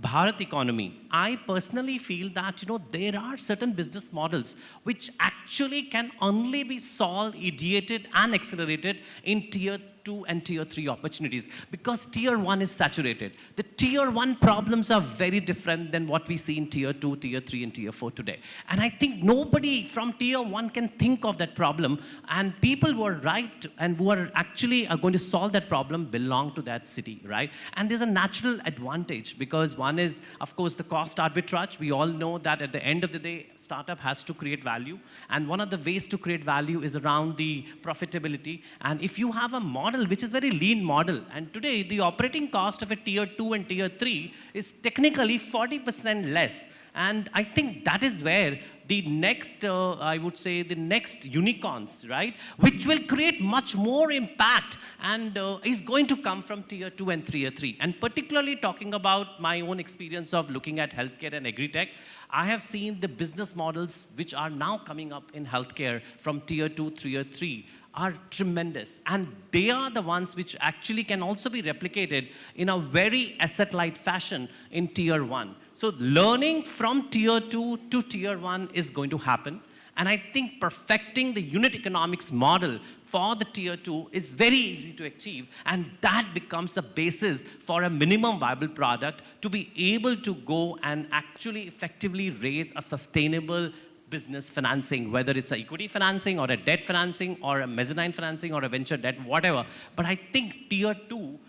Bharat economy, I personally feel that, there are certain business models which actually can only be solved, ideated and accelerated in tier 2 and tier 3 opportunities, because tier 1 is saturated. The tier 1 problems are very different than what we see in tier 2, tier 3 and tier 4 today. And I think nobody from tier 1 can think of that problem, and people who are right and who are actually going to solve that problem belong to that city, right? And there's a natural advantage, because one is, of course, the cost arbitrage. We all know that at the end of the day, startup has to create value, and one of the ways to create value is around the profitability. And if you have a model model, which is very lean model. And today, the operating cost of a tier 2 and tier 3 is technically 40% less. And I think that is where the next, I would say, the next unicorns, right, which will create much more impact and is going to come from tier 2 and tier 3. And particularly talking about my own experience of looking at healthcare and agri-tech, I have seen the business models which are now coming up in healthcare from tier 2, tier 3 are tremendous. And they are the ones which actually can also be replicated in a very asset-light fashion in tier 1. So learning from tier 2 to tier 1 is going to happen. And I think perfecting the unit economics model for the tier 2 is very easy to achieve. And that becomes a basis for a minimum viable product to be able to go and actually effectively raise a sustainable business financing, whether it's a equity financing or a debt financing or a mezzanine financing or a venture debt, whatever. But I think tier 2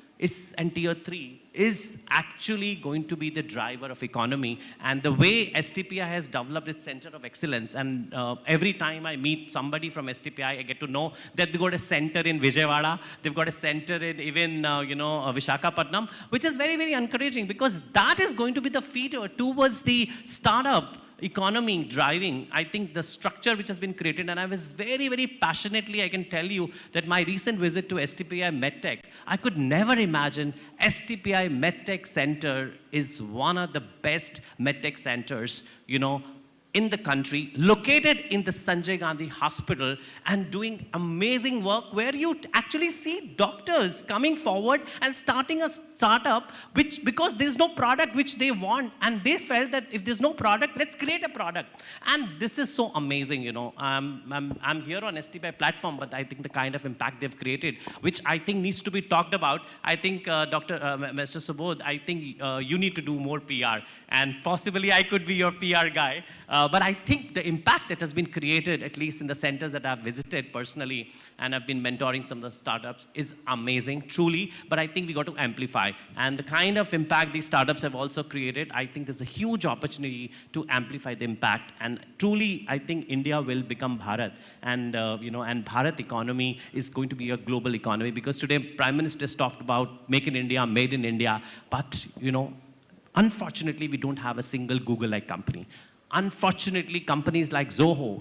and tier 3 is actually going to be the driver of economy. And the way STPI has developed its center of excellence, and every time I meet somebody from STPI, I get to know that they've got a center in Vijayawada, they've got a center in even, Vishakhapatnam, which is very, very encouraging, because that is going to be the feeder towards the startup economy driving, I think, the structure which has been created. And I was very, very passionately, I can tell you that my recent visit to STPI MedTech, I could never imagine STPI MedTech Center is one of the best MedTech centers, in the country, located in the Sanjay Gandhi Hospital and doing amazing work where you actually see doctors coming forward and starting a startup because there's no product which they want, and they felt that if there's no product, let's create a product. And this is so amazing, I'm here on STPI platform, but I think the kind of impact they've created, which I think needs to be talked about. I think, Mr. Subodh, I think you need to do more PR, and possibly I could be your PR guy. But I think the impact that has been created, at least in the centers that I've visited personally, and I've been mentoring some of the startups, is amazing, truly. But I think we got to amplify. And the kind of impact these startups have also created, I think there's a huge opportunity to amplify the impact. And truly, I think India will become Bharat. And, and Bharat economy is going to be a global economy. Because today, Prime Minister has talked about Make in India, Made in India. But, unfortunately, we don't have a single Google-like company. Unfortunately, companies like Zoho,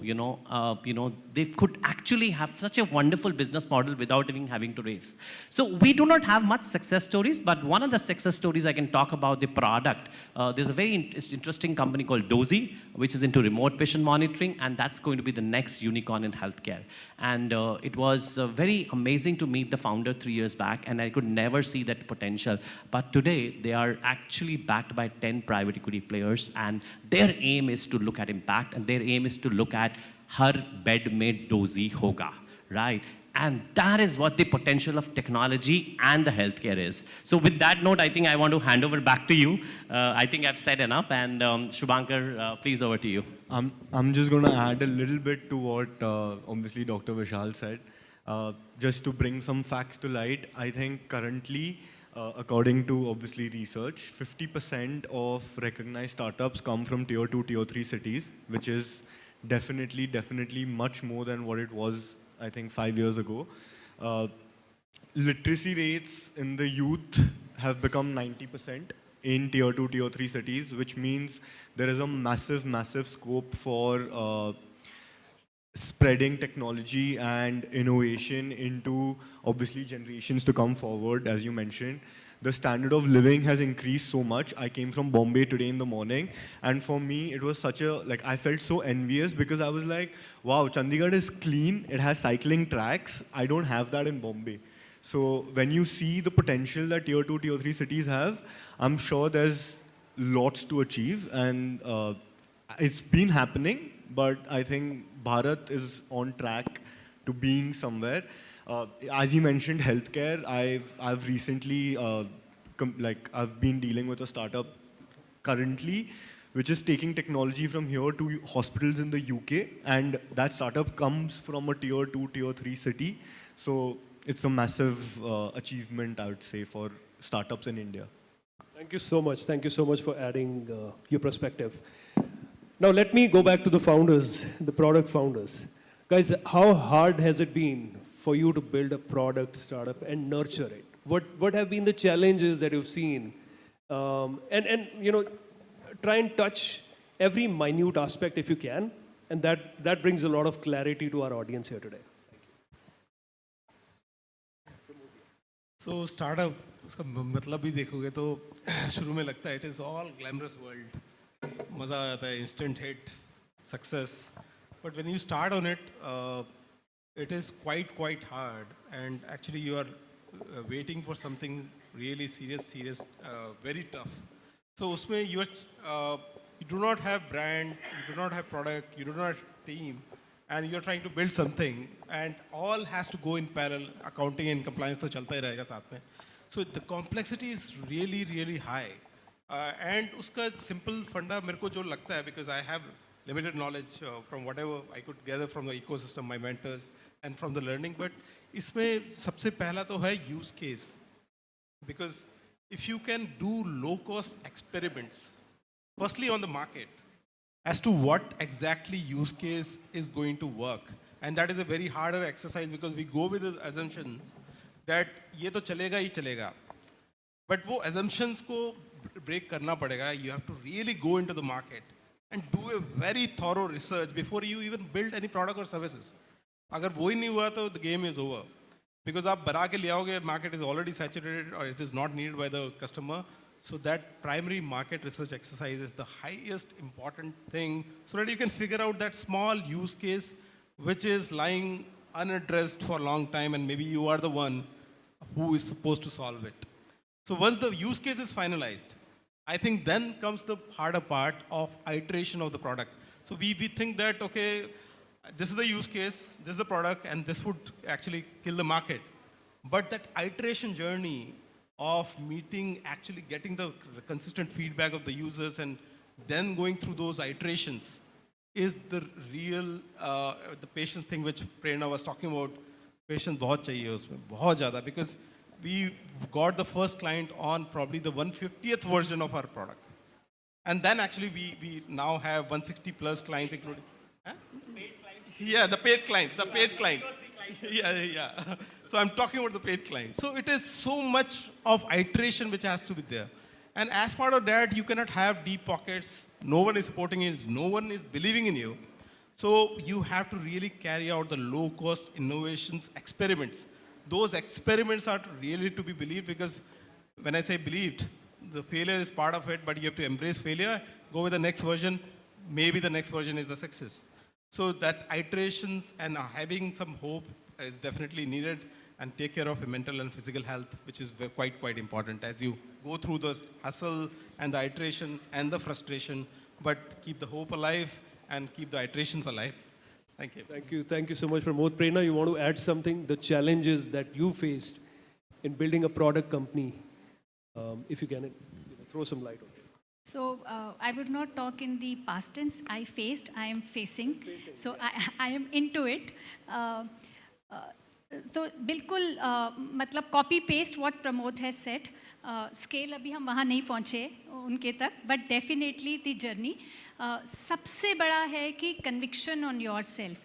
they could actually have such a wonderful business model without even having to raise. So we do not have much success stories, but one of the success stories I can talk about the product. There's a very interesting company called Dozy, which is into remote patient monitoring, and that's going to be the next unicorn in healthcare. And it was very amazing to meet the founder 3 years back, and I could never see that potential. But today, they are actually backed by 10 private equity players, and their aim is to look at impact, and their aim is to look at Har bed mein dozy hoga, right? And that is what the potential of technology and the healthcare is. So with that note, I think I want to hand over back to you. I think I've said enough, and Shubhankar, please, over to you. I'm just going to add a little bit to what obviously Dr. Vishal said. Just to bring some facts to light, I think currently, according to obviously research, 50% of recognized startups come from tier 2, tier 3 cities, which is definitely much more than what it was, I think, 5 years ago. Literacy rates in the youth have become 90% in tier 2, tier 3 cities, which means there is a massive scope for spreading technology and innovation into, obviously, generations to come forward, as you mentioned. The standard of living has increased so much. I came from Bombay today in the morning, and for me, it was such a, I felt so envious, because I was like, wow, Chandigarh is clean, it has cycling tracks. I don't have that in Bombay. So when you see the potential that tier 2, tier 3 cities have, I'm sure there's lots to achieve, and it's been happening, but I think Bharat is on track to being somewhere. As you mentioned, healthcare, I've recently, I've been dealing with a startup currently, which is taking technology from here to hospitals in the UK, and that startup comes from a tier 2, tier 3 city. So it's a massive achievement, I would say, for startups in India. Thank you so much. Thank you so much for adding your perspective. Now let me go back to the founders, the product founders. Guys, how hard has it been for you to build a product, startup, and nurture it? What have been the challenges that you've seen? And you know, try and touch every minute aspect if you can, and that brings a lot of clarity to our audience here today. So startup, उसका मतलब भी देखोगे तो शुरू में लगता है it is all glamorous world, मज़ा आता है, instant hit, success. But when you start on it, it is quite hard, and actually you are waiting for something really serious, very tough. So उसमें you do not have brand, you do not have product, you do not have team, and you're trying to build something, and all has to go in parallel. Accounting and compliance तो चलता ही रहेगा साथ में. So the complexity is really high, and उसका simple फंडा मेरे को जो लगता है, because I have limited knowledge from whatever I could gather from the ecosystem, my mentors, and from the learning, but इसमें सबसे पहला तो है use case, because if you can do low cost experiments, firstly on the market, as to what exactly use case is going to work. And that is a very harder exercise, because we go with the assumptions that ये तो चलेगा ही चलेगा. But वो assumptions को break करना पड़ेगा. You have to really go into the market and do a very thorough research before you even build any product or services. अगर वो ही नहीं हुआ तो the game is over. Because आप बना के ले आओगे, market is already saturated or it is not needed by the customer. So that primary market research exercise is the highest important thing, so that you can figure out that small use case which is lying unaddressed for a long time, and maybe you are the one who is supposed to solve it. So once the use case is finalized, I think then comes the harder part of iteration of the product. So we think that, okay, this is the use case, this is the product, and this would actually kill the market. But that iteration journey of meeting, actually getting the consistent feedback of the users and then going through those iterations is the real, the patience thing which Prerna was talking about. Patience बहुत चाहिए उसमें, बहुत ज़्यादा, because we got the first client on probably the 150th version of our product. And then actually we now have 160 plus clients, including, yeah, the paid client. Yeah. So I'm talking about the paid client. So it is so much of iteration which has to be there. And as part of that, you cannot have deep pockets. No one is supporting it. No one is believing in you. So you have to really carry out the low-cost innovations experiments. Those experiments are really to be believed, because when I say believed, the failure is part of it, but you have to embrace failure, go with the next version. Maybe the next version is the success. So that iterations and having some hope is definitely needed, and take care of your mental and physical health, which is quite important as you go through the hustle and the iteration and the frustration, but keep the hope alive and keep the iterations alive. Thank you. Thank you so much, Pramod. Prerna, you want to add something? The challenges that you faced in building a product company, if you can throw some light on it. So I would not talk in the past tense. I faced, I am facing. So I am into it. So बिल्कुल मतलब copy paste what Pramod has said. Scale अभी हम वहाँ नहीं पहुँचे उनके तक, but definitely the journey. सबसे बड़ा है कि conviction on yourself.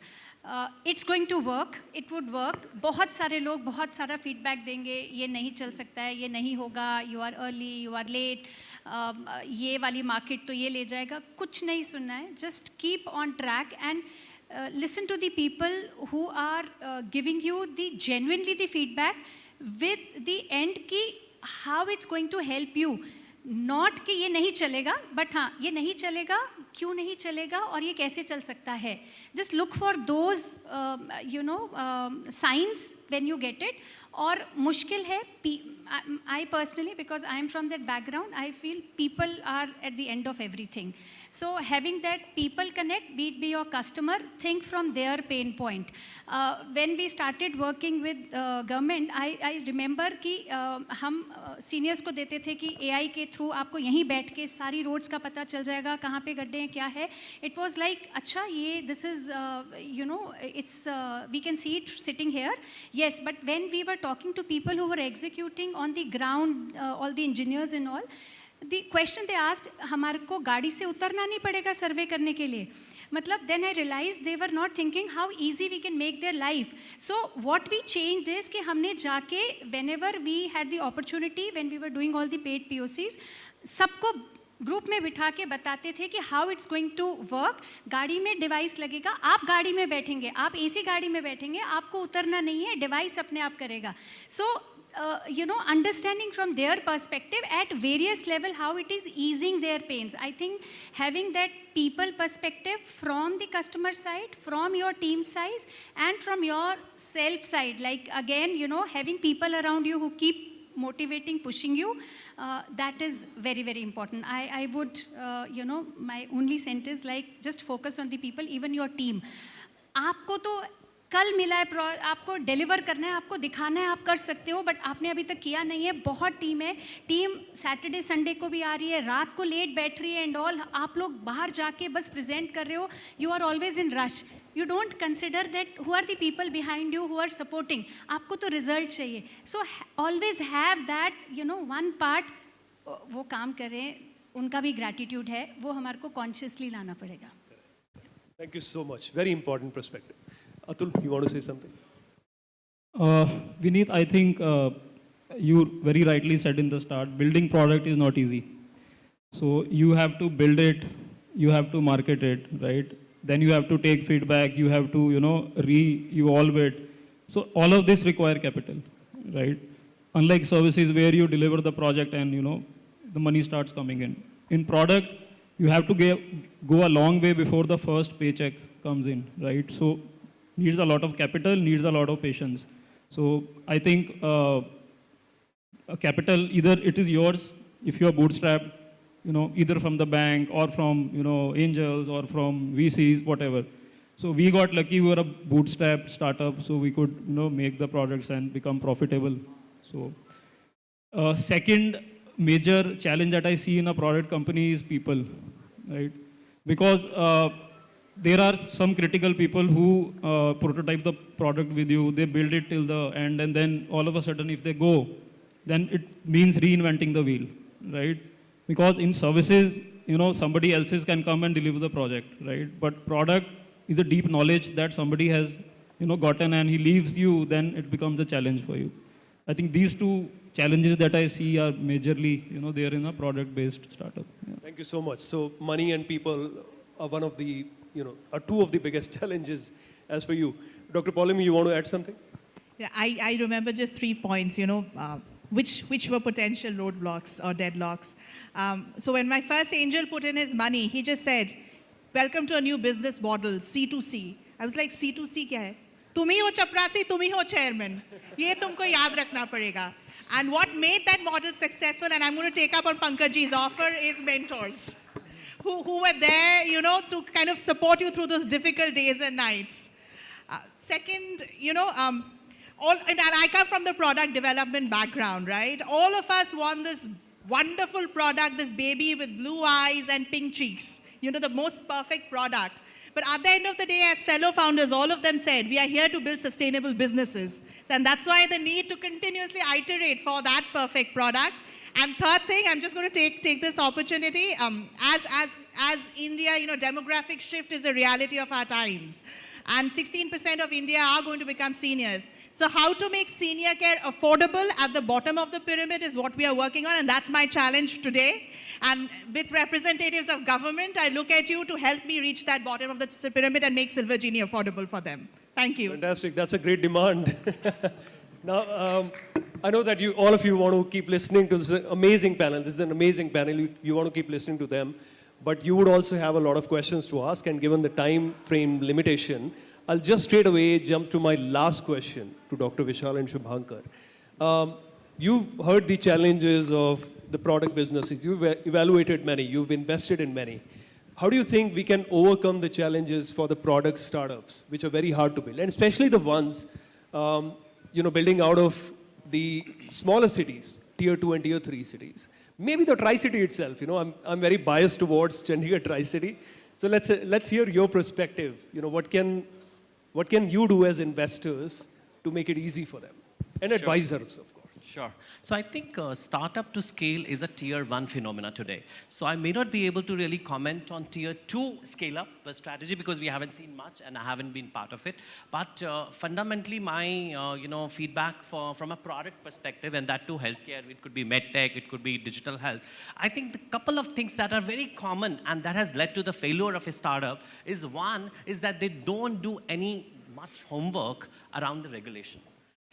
It's going to work, it would work. बहुत सारे लोग बहुत सारा feedback देंगे, ये नहीं चल सकता है, ये नहीं होगा, you are early, you are late, ये वाली market तो ये ले जाएगा, कुछ नहीं सुनना है. Just keep on track and listen to the people who are giving you the genuinely the feedback with the end ki how it's going to help you. Not कि ये नहीं चलेगा, but हाँ ये नहीं चलेगा, क्यों नहीं चलेगा और ये कैसे चल सकता है. Just look for those signs when you get it. और मुश्किल है, I personally, because I am from that background, I feel people are at the end of everything. So having that people connect, be it be your customer, think from their pain point. When we started working with government, I remember कि हम seniors को देते थे कि AI के through आपको यहीं बैठ के सारी roads का पता चल जाएगा, कहाँ पे गड्ढे हैं, क्या है. It was like, अच्छा ये this is it's we can see it sitting here. Yes, but when we were talking to people who were executing on the ground, all the engineers and all, the question they asked, हमारे को गाड़ी से उतरना नहीं पड़ेगा सर्वे करने के लिए. matlab, then I realized they were not thinking how easy we can make their life. So what we changed is कि हमने जाके whenever we had the opportunity, when we were doing all the paid POCs, सबको group में बिठा के बताते थे कि how it's going to work. गाड़ी में डिवाइस लगेगा, आप गाड़ी में बैठेंगे, आप एसी गाड़ी में बैठेंगे, आपको उतरना नहीं है, डिवाइस अपने आप करेगा. सो understanding from their perspective at various level how it is easing their pains. I think having that people perspective from the customer side, from your team size, and from your self side, like again, having people around you who keep motivating, pushing you, that is very, very important. I would, my only sentence, like, just focus on the people, even your team. आपको तो कल मिला है, आपको deliver करना है, आपको दिखाना है, आप कर सकते हो, बट आपने अभी तक किया नहीं है. बहुत टीम है, टीम सैटरडे संडे को भी आ रही है, रात को लेट बैठ रही है एंड ऑल. आप लोग बाहर जाके बस प्रेजेंट कर रहे हो. You are always in rush. You don't consider that who are the people behind you who are supporting. आपको तो रिजल्ट चाहिए. So always have that, one part, वो काम करें, उनका भी gratitude है, वो हमारे को consciously लाना पड़ेगा. Thank you so much. Very important perspective. Atul, you want to say something? Vineet, I think you very rightly said in the start, building product is not easy. So you have to build it, you have to market it, right? Then you have to take feedback, you have to, re-evolve it. So all of this require capital, right? Unlike services where you deliver the project and, the money starts coming in. In product, you have to go a long way before the first paycheck comes in, right? So needs a lot of capital, needs a lot of patience. So I think a capital, either it is yours if you are bootstrapped, either from the bank or from, angels or from VCs, whatever. So we got lucky, we were a bootstrap startup, so we could, make the products and become profitable. So second major challenge that I see in a product company is people, right? Because there are some critical people who prototype the product with you, they build it till the end, and then all of a sudden if they go, then it means reinventing the wheel, right? Because in services, somebody else's can come and deliver the project, right? But product is a deep knowledge that somebody has, gotten and he leaves you, then it becomes a challenge for you. I think these two challenges that I see are majorly, there in a product-based startup. Yeah. Thank you so much. So money and people are one of the, are two of the biggest challenges as for you. Dr. Paulimi, you want to add something? Yeah, I remember just 3 points, which were potential roadblocks or deadlocks. So when my first angel put in his money, he just said, welcome to a new business model, C2C. I was like, C2C kya hai? Tum hi ho chaprasi, tum hi ho chairman. Ye tumko yaad rakhna padega. And what made that model successful, and I'm going to take up on Pankajji's offer, is mentors who were there, to kind of support you through those difficult days and nights. Second, and I come from the product development background, right? All of us want this wonderful product, this baby with blue eyes and pink cheeks, the most perfect product. But at the end of the day, as fellow founders, all of them said, we are here to build sustainable businesses. And that's why the need to continuously iterate for that perfect product. And third thing, I'm just going to take this opportunity. As India, demographic shift is a reality of our times. And 16% of India are going to become seniors. So how to make senior care affordable at the bottom of the pyramid is what we are working on, and that's my challenge today. And with representatives of government, I look at you to help me reach that bottom of the pyramid and make Silver Genie affordable for them. Thank you. Fantastic. That's a great demand. Now, I know that all of you want to keep listening to this amazing panel. This is an amazing panel. You want to keep listening to them. But you would also have a lot of questions to ask, and given the time frame limitation, I'll just straight away jump to my last question to Dr. Vishal and Shubhankar. You've heard the challenges of the product businesses. You've evaluated many. You've invested in many. How do you think we can overcome the challenges for the product startups, which are very hard to build, and especially the ones, building out of the smaller cities, tier 2 and tier 3 cities? Maybe the Tri-City itself. I'm very biased towards Chandigarh Tri-City. So let's hear your perspective. What can you do as investors to make it easy for them? And advisors, of course. Sure. So I think startup to scale is a tier 1 phenomena today. So I may not be able to really comment on tier 2 scale up strategy because we haven't seen much and I haven't been part of it. But fundamentally my feedback from a product perspective, and that too healthcare, it could be medtech, it could be digital health. I think the couple of things that are very common and that has led to the failure of a startup is one is that they don't do any much homework around the regulation.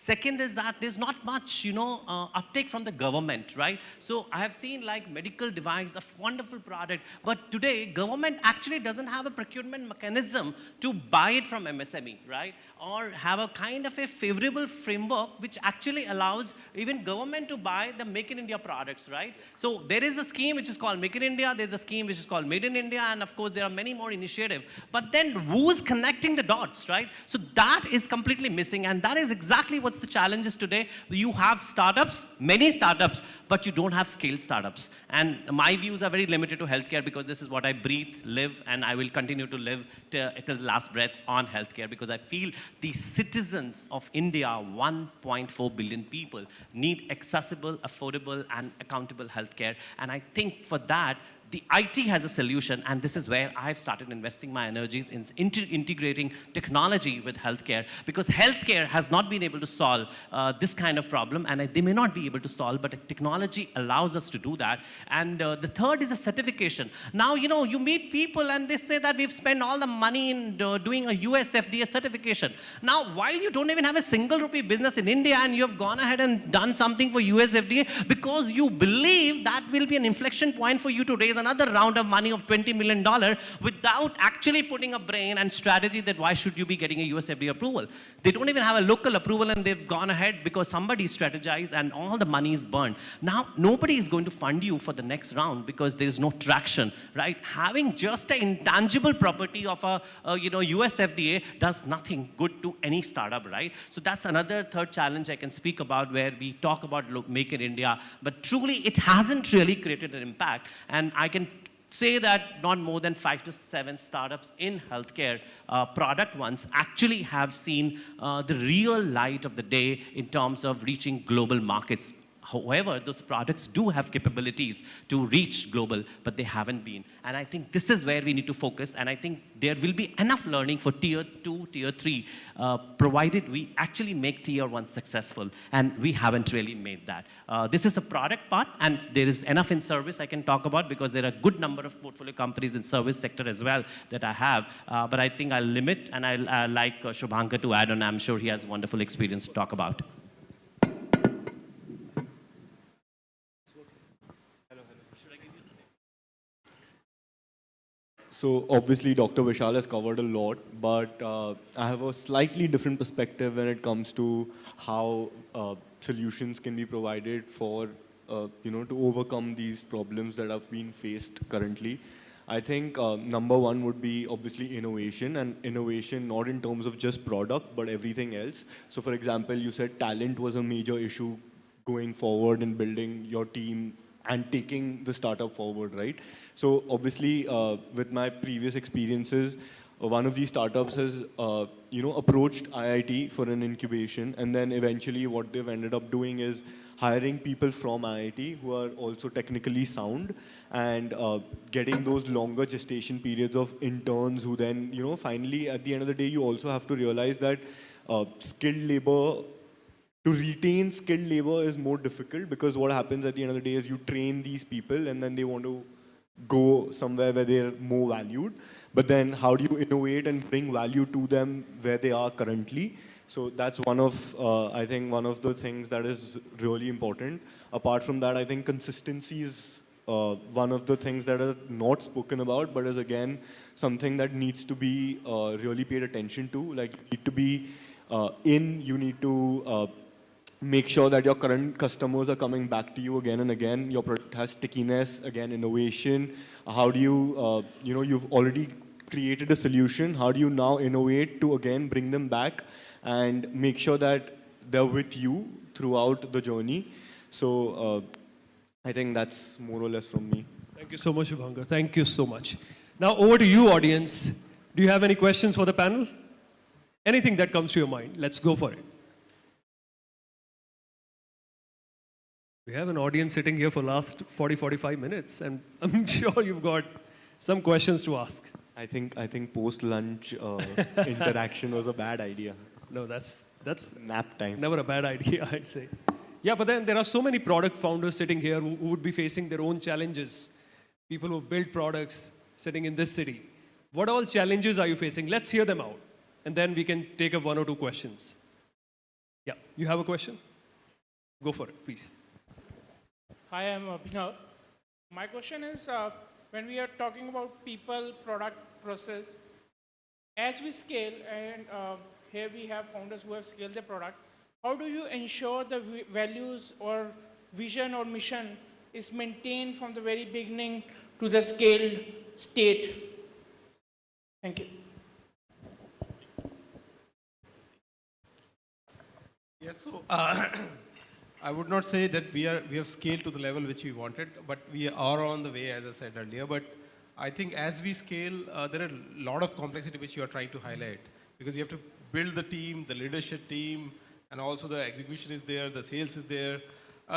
Second is that there's not much, uptake from the government, right? So I have seen like medical device, a wonderful product, but today government actually doesn't have a procurement mechanism to buy it from MSME, right? Or have a kind of a favorable framework which actually allows even government to buy the Make in India products, right? So there is a scheme which is called Make in India, there's a scheme which is called Made in India, and of course there are many more initiatives. But then who's connecting the dots, right? So that is completely missing, and that is exactly what's the challenges today. You have startups, many startups, but you don't have scaled startups. And my views are very limited to healthcare because this is what I breathe, live, and I will continue to live till the last breath on healthcare because I feel the citizens of India, 1.4 billion people, need accessible, affordable, and accountable healthcare. And I think for that, the IT has a solution, and this is where I've started investing my energies in integrating technology with healthcare, because healthcare has not been able to solve this kind of problem, and they may not be able to solve, but technology allows us to do that. And the third is a certification. Now, you meet people and they say that we've spent all the money in doing a US FDA certification. Now, while you don't even have a single rupee business in India and you have gone ahead and done something for US FDA because you believe that will be an inflection point for you to raise another round of money of $20 million without actually putting a brain and strategy that why should you be getting a US FDA approval. They don't even have a local approval and they've gone ahead because somebody strategized and all the money is burned. Now, nobody is going to fund you for the next round because there is no traction, right? Having just an intangible property of a US FDA does nothing good to any startup, right? So that's another third challenge I can speak about where we talk about Make in India, but truly it hasn't really created an impact. And I can say that not more than 5 to 7 startups in healthcare, product ones, actually have seen the real light of the day in terms of reaching global markets. However, those products do have capabilities to reach global, but they haven't been. And I think this is where we need to focus. And I think there will be enough learning for tier 2, tier 3, provided we actually make tier 1 successful. And we haven't really made that. This is a product part, and there is enough in service I can talk about because there are a good number of portfolio companies in service sector as well that I have. But I think I'll limit, and I'll like Shubhankar to add on. I'm sure he has wonderful experience to talk about. So obviously Dr. Vishal has covered a lot, but I have a slightly different perspective when it comes to how solutions can be provided for, to overcome these problems that have been faced currently. I think number one would be obviously innovation, and innovation not in terms of just product, but everything else. So for example, you said talent was a major issue going forward in building your team and taking the startup forward, right? So obviously, with my previous experiences, one of these startups has, approached IIT for an incubation, and then eventually what they've ended up doing is hiring people from IIT who are also technically sound, and getting those longer gestation periods of interns who then, finally at the end of the day, you also have to realize that skilled labor, to retain skilled labor is more difficult, because what happens at the end of the day is you train these people and then they want to go somewhere where they're more valued. But then how do you innovate and bring value to them where they are currently? So that's one of, I think, one of the things that is really important. Apart from that, I think consistency is one of the things that are not spoken about, but is again something that needs to be really paid attention to. Like, you need to be you need to make sure that your current customers are coming back to you again and again. Your product has stickiness, again, innovation. How do you, you've already created a solution. How do you now innovate to, again, bring them back and make sure that they're with you throughout the journey? So I think that's more or less from me. Thank you so much, Shubhankar. Thank you so much. Now over to you, audience. Do you have any questions for the panel? Anything that comes to your mind? Let's go for it. We have an audience sitting here for last 40, 45 minutes, and I'm sure you've got some questions to ask. I think post-lunch interaction was a bad idea. No, that's nap time. Never a bad idea, I'd say. Yeah, but then there are so many product founders sitting here who would be facing their own challenges. People who build products sitting in this city. What all challenges are you facing? Let's hear them out. And then we can take up 1 or 2 questions. Yeah, you have a question? Go for it, please. Hi, I'm Abhinav. My question is, when we are talking about people, product, process, as we scale, and here we have founders who have scaled their product, how do you ensure the values or vision or mission is maintained from the very beginning to the scaled state? Thank you. Yes, so I would not say that we have scaled to the level which we wanted, but we are on the way, as I said earlier. But I think as we scale, there are a lot of complexity which you are trying to highlight, because you have to build the team, the leadership team, and also the execution is there, the sales is there.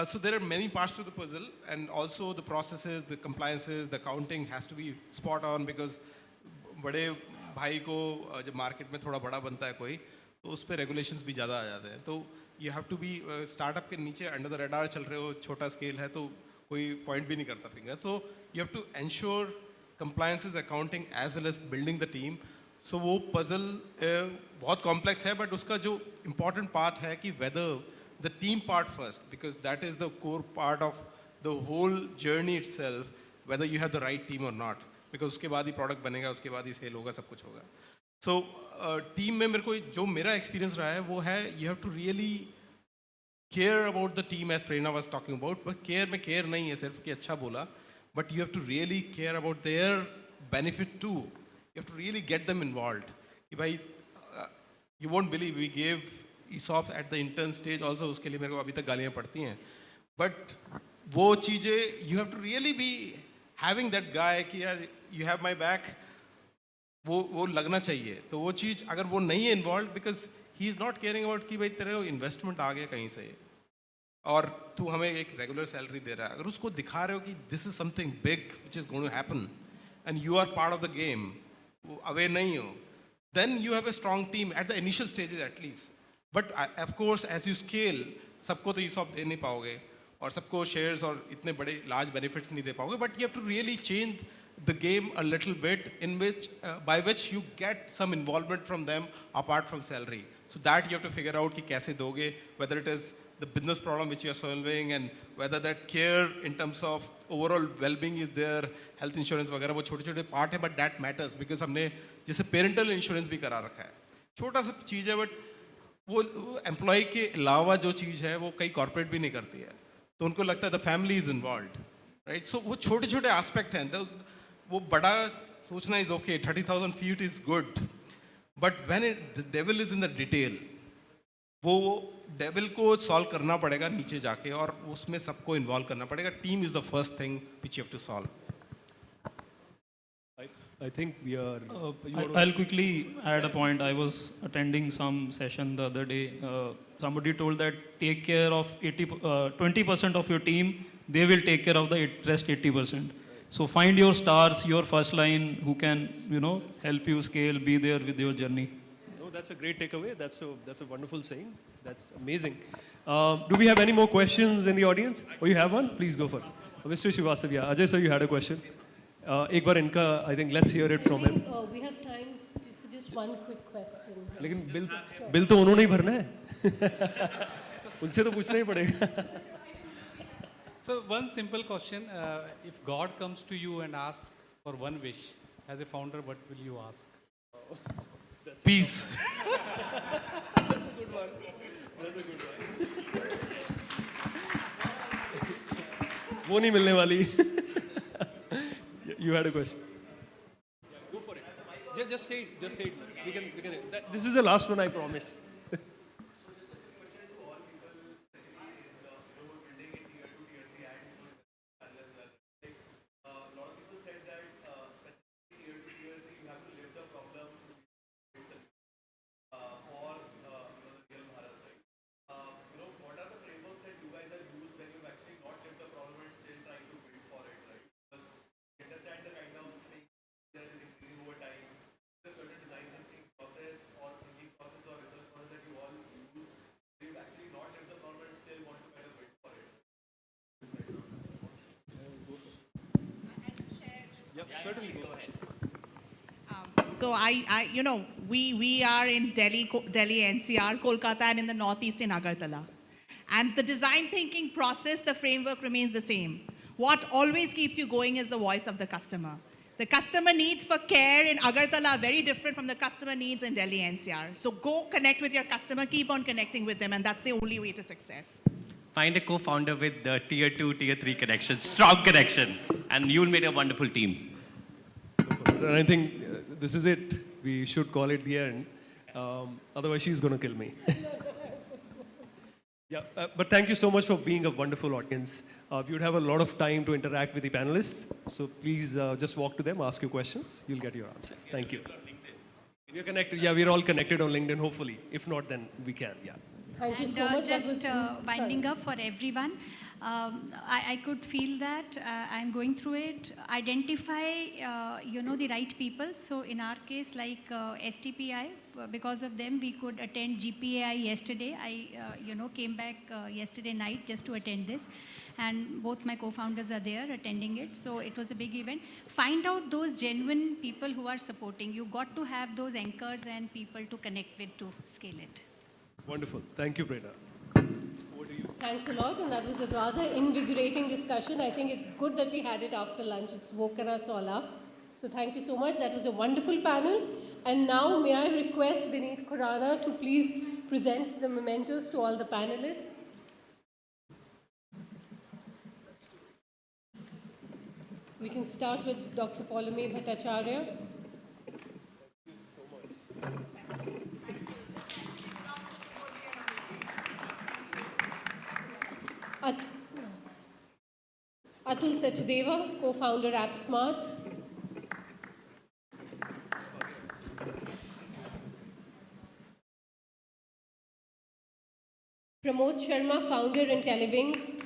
So there are many parts to the puzzle, and also the processes, the compliances, the accounting has to be spot on, because बड़े भाई को जब market में थोड़ा बड़ा बनता है कोई, तो उस पर रेगुलेशंस भी ज़्यादा आ जाते हैं. तो you have to be startup के नीचे अंडर द रडार चल रहे हो, छोटा स्केल है तो कोई पॉइंट भी नहीं करता finger. So you have to ensure compliances, accounting, as well as building the team. So वो puzzle बहुत complex है, but उसका जो important part है कि whether the team part first, because that is the core part of the whole journey itself, whether you have the right team or not. Because उसके बाद ही product बनेगा, उसके बाद ही sale होगा, सब कुछ होगा. So team में मेरे को जो मेरा experience रहा है वो है you have to really care about the team, as Prerna was talking about. But care में care नहीं है सिर्फ कि अच्छा बोला, but you have to really care about their benefit too. You have to really get them involved. कि भाई you won't believe we gave ESOPs at the intern stage also, उसके लिए मेरे को अभी तक गालियाँ पड़ती हैं. But वो चीज़ें you have to really be having that guy कि यार you have my back, वो लगना चाहिए. तो वो चीज़ अगर वो नहीं है involved, because he is not caring about कि भाई तेरे को investment आ गया कहीं से और तू हमें एक रेगुलर सैलरी दे रहा है, अगर उसको दिखा रहे हो कि this is something big which is going to happen and you are part of the game, away नहीं हो, then you have a strong team at the initial stages at least. But of course as you scale, सबको तो ESOP दे नहीं पाओगे और सबको shares और इतने बड़े लार्ज बेनिफिट्स नहीं दे पाओगे, but you have to really change the game a little bit, in which by which you get some involvement from them apart from salary. So that you have to figure out कि कैसे दोगे, whether it is the business problem which you are solving, and whether that care in terms of overall well-being is there, health insurance वगैरह, वो छोटे-छोटे part है, but that matters because हमने जैसे parental insurance भी करा रखा है, छोटा सा चीज़ है, but वो employee के अलावा जो चीज़ है वो कई corporate भी नहीं करती है, तो उनको लगता है the family is involved, right? So वो छोटे-छोटे aspect हैं, वो बड़ा सोचना is okay, 30,000 feet is good, but when the devil is in the detail, वो devil को solve करना पड़ेगा नीचे जाके, और उसमें सबको involve करना पड़ेगा. Team is the first thing which you have to solve. I think we are... I'll quickly add a point. I was attending some session the other day. Somebody told that take care of 20% of your team, they will take care of the rest 80%. So find your stars, your first line, who can, help you scale, be there with your journey. No, that's a great takeaway. That's a wonderful saying. That's amazing. Do we have any more questions in the audience? Oh, you have one? Please go for it. Mr. Srivastava, yeah. Ajay sir, you had a question. एक बार इनका, I think let's hear it from him. We have time for just one quick question. लेकिन bill तो उन्होंने ही भरना है. उनसे तो पूछना ही पड़ेगा. So one simple question, if God comes to you and asks for one wish, as a founder, what will you ask? Peace. That's a good one. That's a good one. वो नहीं मिलने वाली. You had a question. Yeah, go for it. Just say it. Just say it. We can. This is the last one, I promise. Certainly, go ahead. So we are in Delhi, NCR, Kolkata, and in the Northeast in Agartala. And the design thinking process, the framework remains the same. What always keeps you going is the voice of the customer. The customer needs for care in Agartala are very different from the customer needs in Delhi NCR. So go connect with your customer, keep on connecting with them, and that's the only way to success. Find a co-founder with the tier 2, tier 3 connection, strong connection, and you'll make a wonderful team. And I think this is it. We should call it the end. Otherwise, she's going to kill me. Yeah, but thank you so much for being a wonderful audience. We would have a lot of time to interact with the panelists. So please just walk to them, ask your questions. You'll get your answers. Thank you. We're connected. Yeah, we're all connected on LinkedIn, hopefully. If not, then we can. Yeah. Thank you And so much. just winding up for everyone, I could feel that I'm going through it. Identify, the right people. So in our case, like STPI, because of them, we could attend GPAI yesterday. I, came back yesterday night just to attend this. And both my co-founders are there attending it. So it was a big event. Find out those genuine people who are supporting. You got to have those anchors and people to connect with to scale it. Wonderful. Thank you, Prerna. Thanks a lot, and that was a rather invigorating discussion. I think it's good that we had it after lunch. It's woken us all up. So thank you so much. That was a wonderful panel. And now may I request Vineet Khurana to please present the mementos to all the panelists. We can start with Dr. Polame Bhattacharya. Atul Sachdeva, co-founder AppSmarts. Pramod Sharma, founder IntelliWings.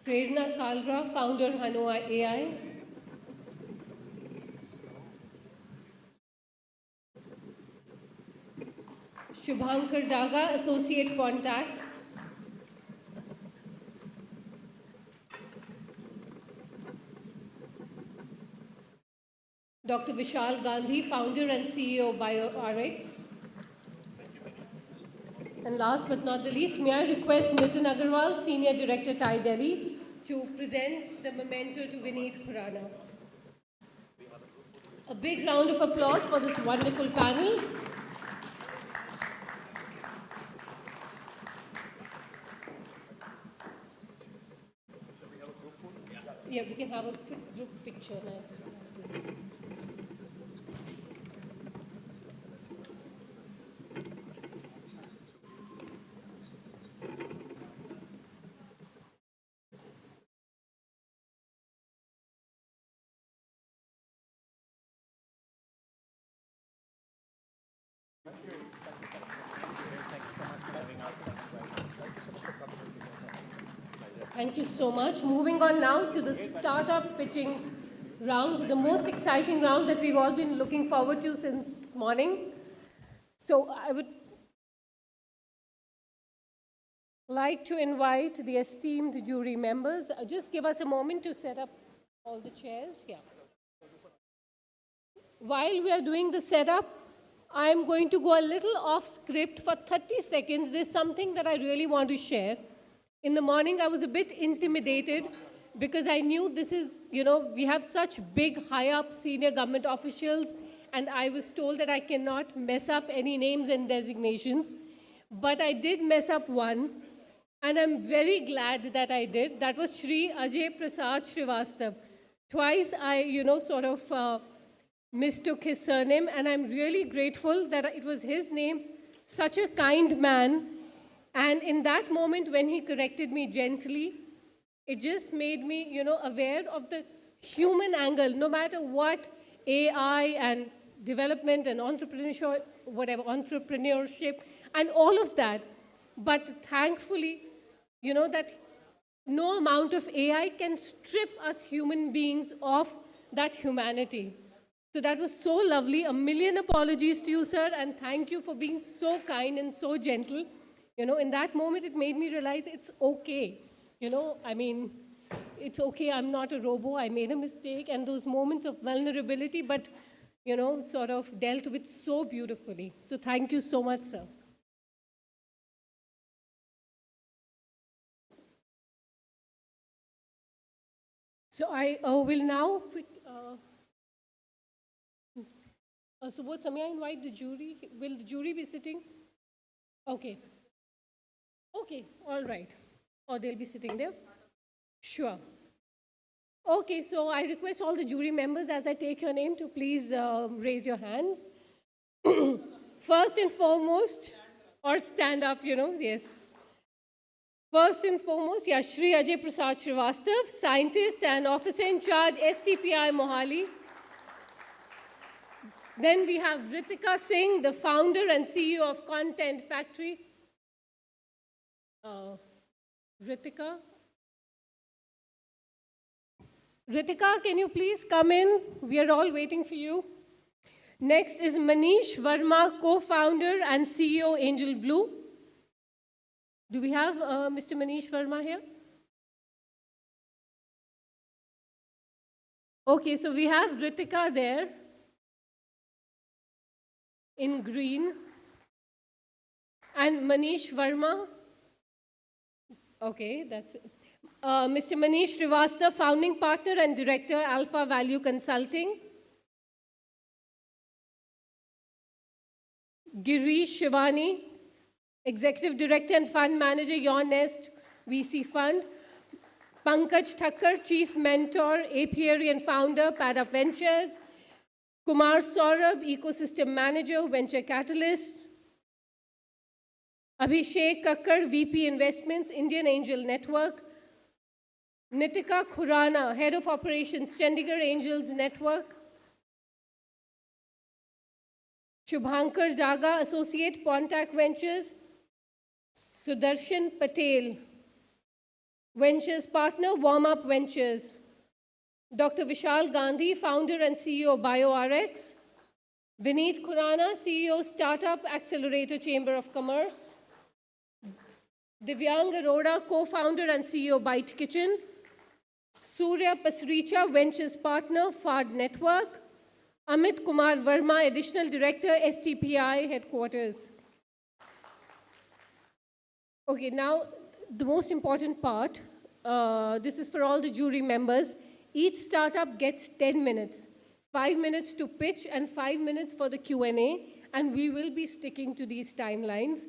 Prerna Kalra, founder Hanua AI. Shubhankar Daga, associate contact. Dr. Vishal Gandhi, founder and CEO of BioRx. And last but not the least, may I request Nitin Agarwal, Senior Director, TIE Delhi, to present the memento to Vineet Khurana. A big round of applause for this wonderful panel. Yeah, we can have a quick group picture now. Thank you so much. Moving on now to the startup pitching round, the most exciting round that we've all been looking forward to since morning. So I would like to invite the esteemed jury members. Just give us a moment to set up all the chairs here. While we are doing the setup, I'm going to go a little off script for 30 seconds. There's something that I really want to share. In the morning, I was a bit intimidated because I knew this is, we have such big, high-up senior government officials, and I was told that I cannot mess up any names and designations. But I did mess up one, and I'm very glad that I did. That was Shri Ajay Prasad Srivastav. Twice I, mistook his surname, and I'm really grateful that it was his name, such a kind man. And in that moment, when he corrected me gently, it just made me, aware of the human angle, no matter what AI and development and entrepreneurship, entrepreneurship, and all of that. But thankfully, that no amount of AI can strip us human beings of that humanity. So that was so lovely. A million apologies to you, sir, and thank you for being so kind and so gentle. You know, in that moment, it made me realize it's okay. You know, I mean, it's okay, I'm not a robo, I made a mistake, and those moments of vulnerability, but, you know, sort of dealt with so beautifully. So thank you so much, sir. So I will now, so would Samia invite the jury? Will the jury be sitting? Okay. Okay, all right. Or they'll be sitting there? Sure. Okay, so I request all the jury members, as I take your name, to please raise your hands. First and foremost, or stand up, you know, yes. First and foremost, yeah, Shri Ajay Prasad Srivastav, scientist and officer in charge, STPI Mohali. Then we have Ritika Singh, the founder and CEO of Content Factory. Ritika? Ritika, can you please come in? We are all waiting for you. Next is Manish Verma, co-founder and CEO, Angel Blue. Do we have Mr. Manish Verma here? Okay, so we have Ritika there in green. And Manish Verma. Okay, that's it. Mr. Manish Srivastava, founding partner and director, Alpha Value Consulting. Girish Shivani, executive director and fund manager, Your Nest VC Fund. Pankaj Thakkar, chief mentor, apiary and founder, Padap Ventures. Kumar Saurabh, ecosystem manager, Venture Catalyst. Abhishek Kakkar, VP Investments, Indian Angel Network. Nitika Khurana, head of operations, Chandigarh Angels Network. Shubhankar Daga, associate, Pontac Ventures. Sudarshan Patel, Ventures partner, Warm Up Ventures. Dr. Vishal Gandhi, founder and CEO, BioRx. Vineet Khurana, CEO, Startup Accelerator Chamber of Commerce. Divyang Arora, co-founder and CEO, Bite Kitchen. Surya Pasricha, Ventures Partner, FAD Network. Amit Kumar Verma, Additional Director, STPI Headquarters. Okay, now the most important part. This is for all the jury members. Each startup gets 10 minutes. 5 minutes to pitch and 5 minutes for the Q&A, and we will be sticking to these timelines.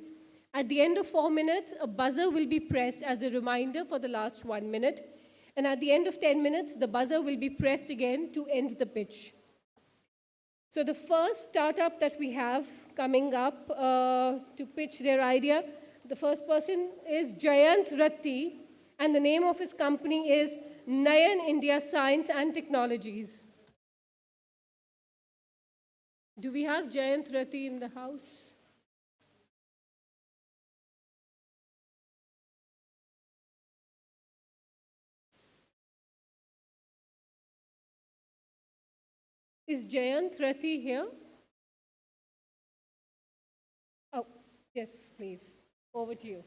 At the end of 4 minutes, a buzzer will be pressed as a reminder for the last 1 minute. And at the end of 10 minutes, the buzzer will be pressed again to end the pitch. So the first startup that we have coming up to pitch their idea, the first person is Jayant Ratti, and the name of his company is Nayan India Science and Technologies. Do we have Jayant Ratti in the house? Is Jayant Ratti here? Oh, yes, please. Over to you.